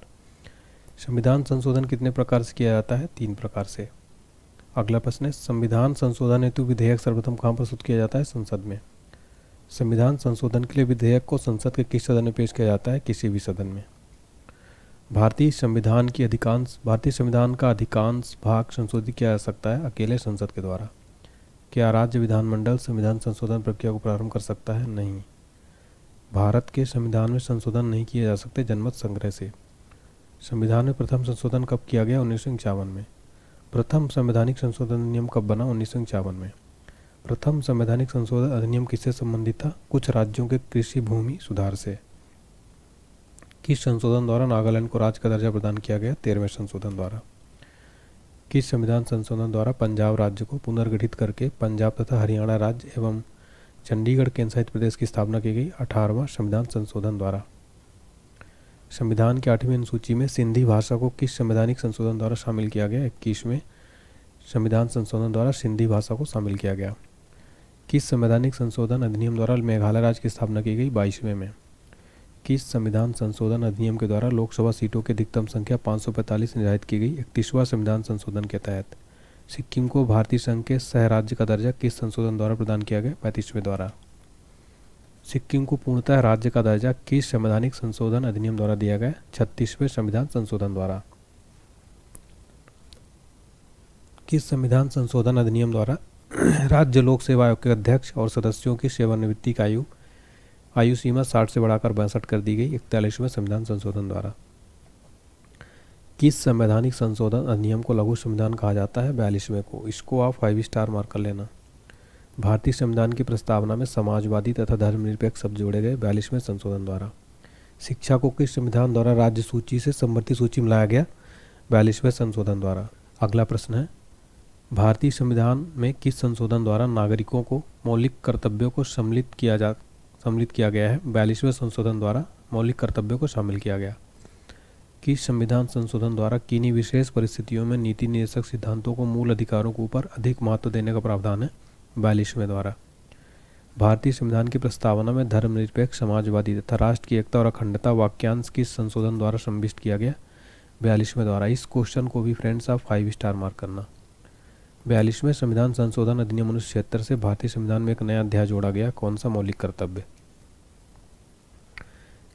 संविधान संशोधन कितने प्रकार से किया जाता है? 3 प्रकार से। अगला प्रश्न है संविधान संशोधन हेतु विधेयक सर्वप्रथम कहाँ प्रस्तुत किया जाता है? संसद में। संविधान संशोधन के लिए विधेयक को संसद के किस सदन में पेश किया जाता है? किसी भी सदन में। भारतीय संविधान का अधिकांश भाग संशोधित किया जा सकता है अकेले संसद के द्वारा। क्या राज्य विधानमंडल संविधान संशोधन प्रक्रिया को प्रारंभ कर सकता है? नहीं। भारत के संविधान में संशोधन नहीं किए जा सकते जनमत संग्रह से। संविधान में प्रथम संशोधन कब किया गया? 1951 में। प्रथम संवैधानिक संशोधन अधिनियम कब बना? 1951 में। प्रथम संवैधानिक संशोधन अधिनियम किससे संबंधित था? कुछ राज्यों के कृषि भूमि सुधार से। किस संशोधन द्वारा नागालैंड को राज्य का दर्जा प्रदान किया गया? 13वें संशोधन द्वारा। किस संविधान संशोधन द्वारा पंजाब राज्य को पुनर्गठित करके पंजाब तथा हरियाणा राज्य एवं चंडीगढ़ केंद्र शासित प्रदेश की स्थापना की गई? 18वां संविधान संशोधन द्वारा। संविधान की 8वीं अनुसूची में सिंधी भाषा को किस संवैधानिक संशोधन द्वारा शामिल किया गया? 21वें संविधान संशोधन द्वारा सिंधी भाषा को शामिल किया गया। किस संवैधानिक संशोधन अधिनियम द्वारा मेघालय राज्य की स्थापना की गई? 22वें में। किस संविधान संशोधन अधिनियम के द्वारा लोकसभा सीटों की अधिकतम संख्या 545 निर्धारित की गई? 31वां संविधान संशोधन के तहत। सिक्किम को भारतीय संघ के सह राज्य का दर्जा किस संशोधन द्वारा प्रदान किया गया? 35वें द्वारा। सिक्किम को पूर्णतः राज्य का दर्जा किस संवैधानिक संशोधन अधिनियम द्वारा दिया गया? 36वें संविधान संशोधन द्वारा। किस संविधान संशोधन अधिनियम द्वारा राज्य लोक सेवा आयोग के अध्यक्ष और सदस्यों की सेवानिवृत्ति की आयु सीमा 60 से बढ़ाकर 62 कर दी गई? 41वें संविधान संशोधन द्वारा। किस संवैधानिक संशोधन अधिनियम को लघु संविधान कहा जाता है? 42वें को। इसको आप 5 स्टार मार्क कर लेना। भारतीय संविधान की प्रस्तावना में समाजवादी तथा धर्मनिरपेक्ष शब्द जोड़े गए? 42वें संशोधन द्वारा। शिक्षा को किस संविधान द्वारा राज्य सूची से समवर्ती सूची में लाया गया? 42वें संशोधन द्वारा। अगला प्रश्न है, भारतीय संविधान में किस संशोधन द्वारा नागरिकों को मौलिक कर्तव्यों को सम्मिलित किया गया है? 42वें संशोधन द्वारा मौलिक कर्तव्यों को शामिल किया गया। किस संविधान संशोधन द्वारा किन्हीं विशेष परिस्थितियों में नीति निर्देशक सिद्धांतों को मूल अधिकारों के ऊपर अधिक महत्व देने का प्रावधान है? 42वें द्वारा। भारतीय संविधान की प्रस्तावना में धर्मनिरपेक्ष, समाजवादी तथा राष्ट्र की एकता और अखंडता वाक्यांश किस संशोधन द्वारा समाविष्ट किया गया? 42वें द्वारा। इस क्वेश्चन को भी फ्रेंड्स आप 5 स्टार मार्क करना। 42वें संविधान संशोधन अधिनियम 1976 से भारतीय संविधान में एक नया अध्याय जोड़ा गया। कौन सा? मौलिक कर्तव्य।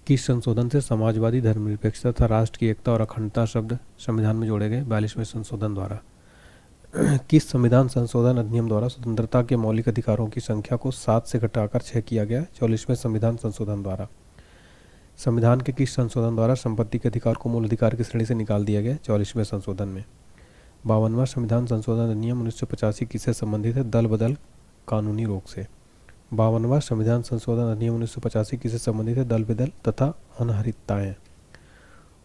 किस संशोधन से समाजवादी, धर्मनिरपेक्षता तथा राष्ट्र की एकता और अखंडता शब्द संविधान में जोड़े गए? 42वें संशोधन द्वारा। किस संविधान संशोधन अधिनियम द्वारा स्वतंत्रता के मौलिक अधिकारों की संख्या को 7 से घटाकर 6 किया गया? 44वें संविधान संशोधन द्वारा। संविधान के किस संशोधन द्वारा संपत्ति के अधिकार को मूल अधिकार की श्रेणी से निकाल दिया गया? 44वें संशोधन में। 52वां संविधान संशोधन अधिनियम 1985 किससे संबंधित है? दल बदल कानूनी रोक से। 52वां संविधान संशोधन अधिनियम 1985 किससे संबंधित है? दल बदल तथा अनहरितताएं।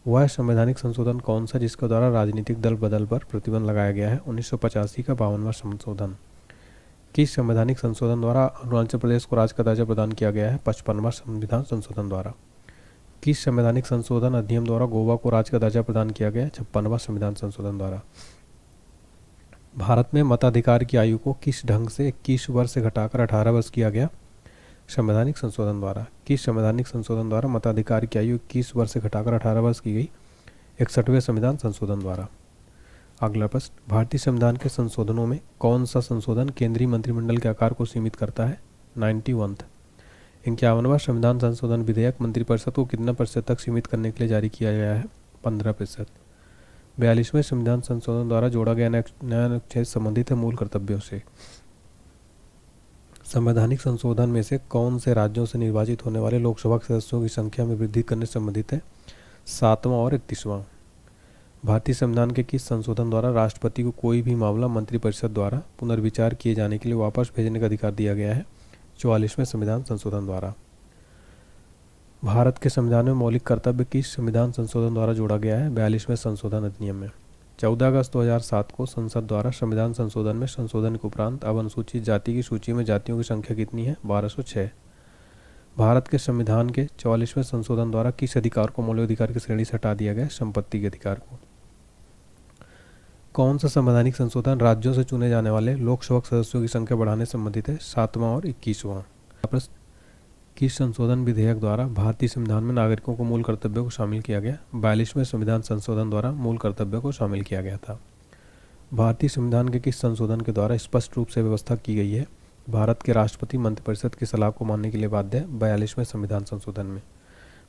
वह संवैधानिक संशोधन कौन सा जिसके द्वारा राजनीतिक दल बदल पर प्रतिबंध लगाया गया है? 1985 का 52वां संशोधन। किस संवैधानिक संशोधन द्वारा अरुणाचल प्रदेश को राज्य का दर्जा प्रदान किया गया है? 55वां संविधान संशोधन द्वारा। किस संवैधानिक संशोधन अधिनियम द्वारा गोवा को राज्य का दर्जा प्रदान किया गया? 56वां संविधान संशोधन द्वारा। भारत में मताधिकार की आयु को किस ढंग से 21 वर्ष से घटाकर 18 वर्ष किया गया? संवैधानिक संशोधन द्वारा। किस संवैधानिक संशोधन द्वारा मताधिकार की आयु 21 वर्ष से घटाकर 18 वर्ष की गई? 61वें संविधान संशोधन द्वारा। अगला प्रश्न, भारतीय संविधान के संशोधनों में कौन सा संशोधन केंद्रीय मंत्रिमंडल के आकार को सीमित करता है? 91। 51वां संविधान संशोधन विधेयक मंत्रिपरिषद को कितना प्रतिशत तक सीमित करने के लिए जारी किया गया है? 15%। 42वें संविधान संशोधन द्वारा जोड़ा गया नया अनुच्छेद संबंधित है मूल कर्तव्यों से। संवैधानिक संशोधन में से कौन से राज्यों से निर्वाचित होने वाले लोकसभा के सदस्यों की संख्या में वृद्धि करने से संबंधित है? 7वां और 31वां। भारतीय संविधान के किस संशोधन द्वारा राष्ट्रपति को कोई भी मामला मंत्रिपरिषद द्वारा पुनर्विचार किए जाने के लिए वापस भेजने का अधिकार दिया गया है? 44वें संविधान संशोधन द्वारा। भारत के संविधान में मौलिक कर्तव्य किस संविधान संशोधन द्वारा जोड़ा गया है? 42वें संशोधन अधिनियम में। 14 अगस्त 2007 को संसद द्वारा संविधान संशोधन में संशोधन के उपरांत अब अनुसूचित जाति की सूची में जातियों की संख्या कितनी है? 1206। भारत के संविधान के 44वें संशोधन द्वारा किस अधिकार को मौलिक अधिकार की श्रेणी से हटा दिया गया? संपत्ति के अधिकार को। कौन सा संवैधानिक संशोधन राज्यों से चुने जाने वाले लोकसभा सदस्यों की संख्या बढ़ाने से संबंधित है? 7वां और 21वां। प्रश्न, किस संशोधन विधेयक द्वारा भारतीय संविधान में नागरिकों को मूल कर्तव्यों को शामिल किया गया? 42वें संविधान संशोधन द्वारा मूल कर्तव्यों को शामिल किया गया था। भारतीय संविधान के किस संशोधन के द्वारा स्पष्ट रूप से व्यवस्था की गई है भारत के राष्ट्रपति मंत्रिपरिषद की सलाह को मानने के लिए बाध्य है? 42वें संविधान संशोधन में।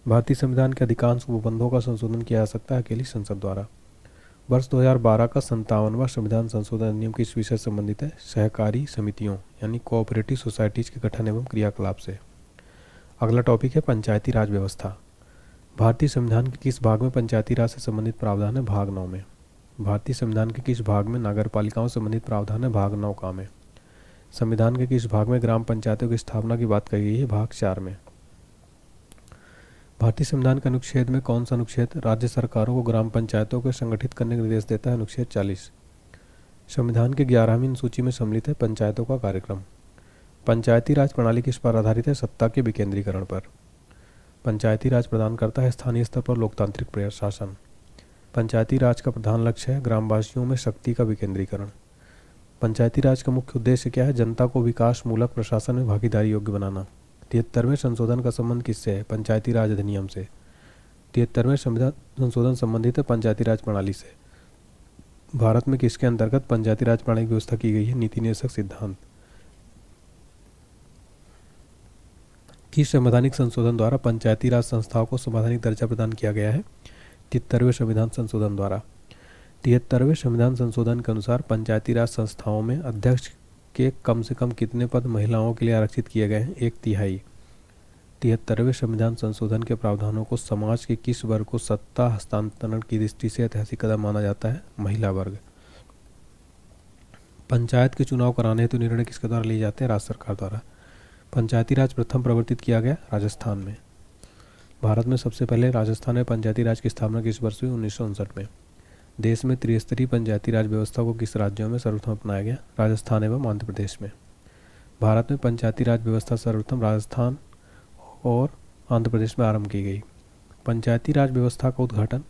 भारतीय संविधान के अधिकांश उपबंधों का संशोधन किया जा सकता है अकेली संसद द्वारा। वर्ष 2012 का 57वां संविधान संशोधन अधिनियम किस विषय से संबंधित है? सहकारी समितियों यानी कोऑपरेटिव सोसाइटीज के गठन एवं क्रियाकलाप से। अगला टॉपिक है पंचायती राज व्यवस्था। भारतीय संविधान के किस भाग में पंचायती राज से संबंधित प्रावधान है? भाग 9 में। भारतीय संविधान के किस भाग में नगरपालिकाओं से संबंधित प्रावधान है? भाग 9 का में। संविधान के किस भाग में ग्राम पंचायतों की स्थापना की बात कही गई है? भाग 4 में। भारतीय संविधान के अनुच्छेद में कौन सा अनुच्छेद राज्य सरकारों को ग्राम पंचायतों को संगठित करने का निर्देश देता है? अनुच्छेद 40। संविधान के 11वीं अनुसूची में सम्मिलित है पंचायतों का कार्यक्रम। पंचायती राज प्रणाली किस पर आधारित है? सत्ता के विकेंद्रीकरण पर। पंचायती राज प्रदान करता है स्थानीय स्तर पर लोकतांत्रिक प्रशासन। पंचायती राज का प्रधान लक्ष्य है ग्रामवासियों में शक्ति का विकेंद्रीकरण। पंचायती राज का मुख्य उद्देश्य क्या है? जनता को विकास मूलक प्रशासन में भागीदारी योग्य बनाना। 73वें संशोधन का संबंध किससे है? पंचायती राज अधिनियम से। 73वें संविधान संशोधन संबंधित है पंचायती राज प्रणाली से। भारत में किसके अंतर्गत पंचायती राज प्रणाली की व्यवस्था की गई है? नीति निदेशक सिद्धांत। किस संवैधानिक संशोधन द्वारा पंचायती राज संस्थाओं को संवैधानिक दर्जा प्रदान किया गया है? 73वें संविधान संशोधन द्वारा। 73वें संविधान संशोधन के अनुसार पंचायती राज संस्थाओं में अध्यक्ष के कम से कम कितने पद महिलाओं के लिए आरक्षित किए गए हैं? 1/3। 73वें संविधान संशोधन के प्रावधानों को समाज के किस वर्ग को सत्ता हस्तांतरण की दृष्टि से ऐतिहासिक कदम माना जाता है? महिला वर्ग। पंचायत के चुनाव कराने हेतु निर्णय किसके द्वारा लिए जाते हैं? राज्य सरकार द्वारा। पंचायती राज प्रथम प्रवर्तित किया गया राजस्थान में। भारत में सबसे पहले राजस्थान में पंचायती राज की स्थापना किस वर्ष हुई? 1959 में। देश में त्रिस्तरीय पंचायती राज व्यवस्था को किस राज्यों में सर्वप्रथम अपनाया गया? राजस्थान एवं आंध्र प्रदेश में। भारत में पंचायती राज व्यवस्था सर्वप्रथम राजस्थान और आंध्र प्रदेश में आरंभ की गई। पंचायती राज व्यवस्था का उद्घाटन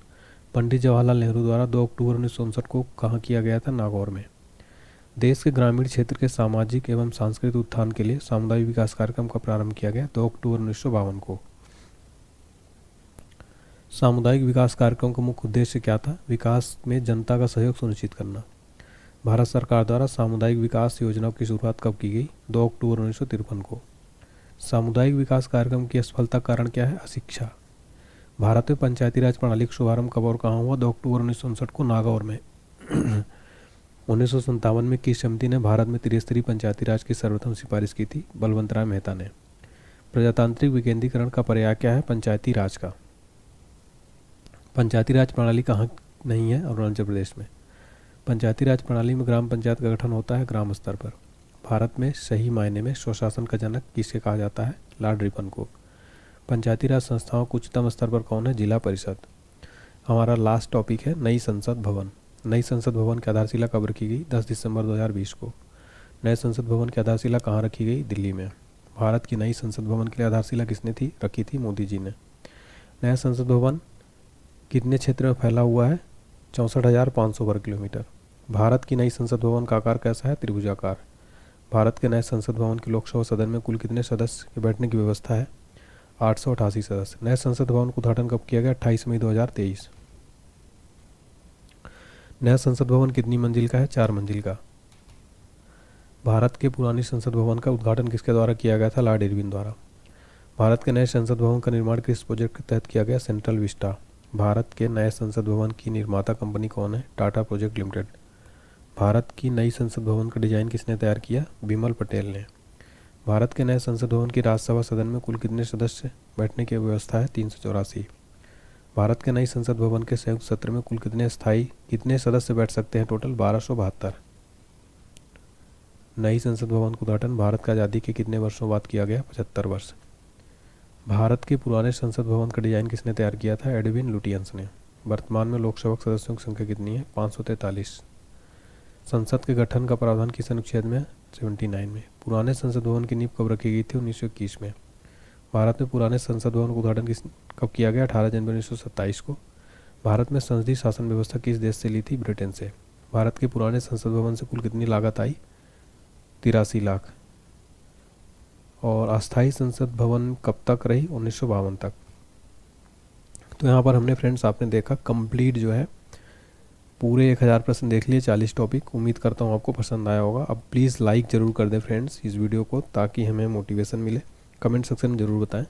पंडित जवाहरलाल नेहरू द्वारा 2 अक्टूबर 1959 को कहाँ किया गया था? नागौर में। देश के ग्रामीण क्षेत्र के सामाजिक एवं सांस्कृतिक उत्थान के लिए सामुदायिक विकास कार्यक्रम का प्रारंभ किया गया 2 अक्टूबर 1952 को। सामुदायिक विकास कार्यक्रम का मुख्य उद्देश्य क्या था? विकास में जनता का सहयोग सुनिश्चित करना। भारत सरकार द्वारा सामुदायिक विकास योजनाओं की शुरुआत कब की गई? 2 अक्टूबर 1953 को। सामुदायिक विकास कार्यक्रम की असफलता का कारण क्या है? अशिक्षा। भारत में पंचायती राज प्रणाली का शुभारंभ कब और कहाँ हुआ? 2 अक्टूबर 1959 को नागौर में। 1957 में किस समिति ने भारत में त्रिस्तरीय पंचायती राज की सर्वप्रथम सिफारिश की थी? बलवंत राय मेहता ने। प्रजातांत्रिक विकेंद्रीकरण का पर्याय क्या है? पंचायती राज का। पंचायती राज प्रणाली कहाँ नहीं है? अरुणाचल प्रदेश में। पंचायती राज प्रणाली में ग्राम पंचायत का गठन होता है ग्राम स्तर पर। भारत में सही मायने में स्वशासन का जनक किसे कहा जाता है? लॉर्ड रिपन को। पंचायती राज संस्थाओं के उच्चतम स्तर पर कौन है? जिला परिषद। हमारा लास्ट टॉपिक है नई संसद भवन। नई संसद भवन की आधारशिला कब रखी गई? 10 दिसंबर 2020 को। नए संसद भवन की आधारशिला कहाँ रखी गई? दिल्ली में। भारत की नई संसद भवन के लिए आधारशिला किसने रखी थी? मोदी जी ने। नया संसद भवन कितने क्षेत्र में फैला हुआ है? 64,500 वर्ग किलोमीटर। भारत की नई संसद भवन का आकार कैसा है? त्रिभुजाकार। भारत के नए संसद भवन के लोकसभा सदन में कुल कितने सदस्य के बैठने की व्यवस्था है? 888 सदस्य। नए संसद भवन का उद्घाटन कब किया गया? 28 मई 2023। नया संसद भवन कितनी मंजिल का है? 4 मंजिल का। भारत के पुरानी संसद भवन का उद्घाटन किसके द्वारा किया गया था? लॉर्ड इरविन द्वारा। भारत के नए संसद भवन का निर्माण किस प्रोजेक्ट के तहत किया गया? Central Vista. भारत के नए संसद भवन की निर्माता कंपनी कौन है? Tata project limited. भारत की नई संसद भवन का डिजाइन किसने तैयार किया? बिमल पटेल ने। भारत के नए संसद भवन की राज्यसभा सदन में कुल कितने सदस्य बैठने की व्यवस्था है? 384। भारत के नई संसद भवन के संयुक्त सत्र में कुल कितने सदस्य बैठ सकते हैं? टोटल 1272। नई संसद भवन का उद्घाटन भारत की आज़ादी के कितने वर्षों बाद किया गया? 75 वर्ष। भारत के पुराने संसद भवन का डिजाइन किसने तैयार किया था? एडविन लुटियंस ने। वर्तमान में लोकसभा सदस्यों की संख्या कितनी है? 543। संसद के गठन का प्रावधान किस अनुच्छेद में? 79 में। पुराने संसद भवन की नींव कब रखी गई थी? 1921 में। भारत में पुराने संसद भवन का उद्घाटन कब किया गया? 18 जनवरी 1927 को। भारत में संसदीय शासन व्यवस्था किस देश से ली थी? ब्रिटेन से। भारत के पुराने संसद भवन से कुल कितनी लागत आई? 83 लाख। और अस्थायी संसद भवन कब तक रही? 1952 तक। तो यहाँ पर हमने फ्रेंड्स आपने देखा कंप्लीट जो है पूरे 1000 प्रश्न देख लिए, 40 टॉपिक। उम्मीद करता हूँ आपको पसंद आया होगा। अब प्लीज़ लाइक ज़रूर कर दें फ्रेंड्स इस वीडियो को, ताकि हमें मोटिवेशन मिले। कमेंट सेक्शन में ज़रूर बताएं।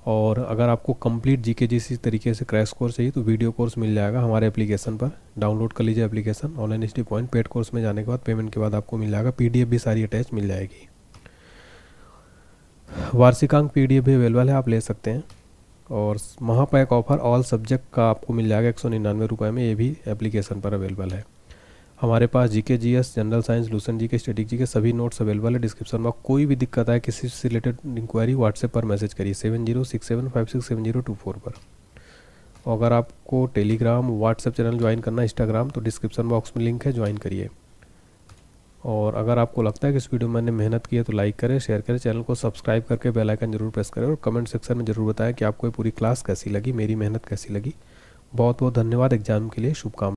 और अगर आपको कंप्लीट जीके जिस तरीके से क्रैश कोर्स चाहिए तो वीडियो कोर्स मिल जाएगा हमारे एप्लीकेशन पर। डाउनलोड कर लीजिए application online study point. Paid course में जाने के बाद पेमेंट के बाद आपको मिल जाएगा। PDF भी सारी अटैच मिल जाएगी। वार्षिकांक PDF भी अवेलेबल है, आप ले सकते हैं। और महापैक ऑफर ऑल सब्जेक्ट का आपको मिल जाएगा 199 रुपये में, ये भी एप्लीकेशन पर अवेलेबल है। हमारे पास GK GS, general science, Lucent GK, static GK सभी नोट्स अवेलेबल है डिस्क्रिप्शन में। कोई भी दिक्कत आए, किसी से रिलेटेड इंक्वायरी व्हाट्सएप पर मैसेज करिए 7067567024 पर। और अगर आपको टेलीग्राम, व्हाट्सएप चैनल ज्वाइन करना है, इंस्टाग्राम, तो डिस्क्रिप्शन बॉक्स में लिंक है, ज्वाइन करिए। और अगर आपको लगता है कि इस वीडियो में मैंने मेहनत की है तो लाइक करें, शेयर करें, चैनल को सब्सक्राइब करके बेल आइकन जरूर प्रेस करें और कमेंट सेक्शन में ज़रूर बताएं कि आपको ये पूरी क्लास कैसी लगी, मेरी मेहनत कैसी लगी। बहुत बहुत धन्यवाद। एग्जाम के लिए शुभकामनाएं।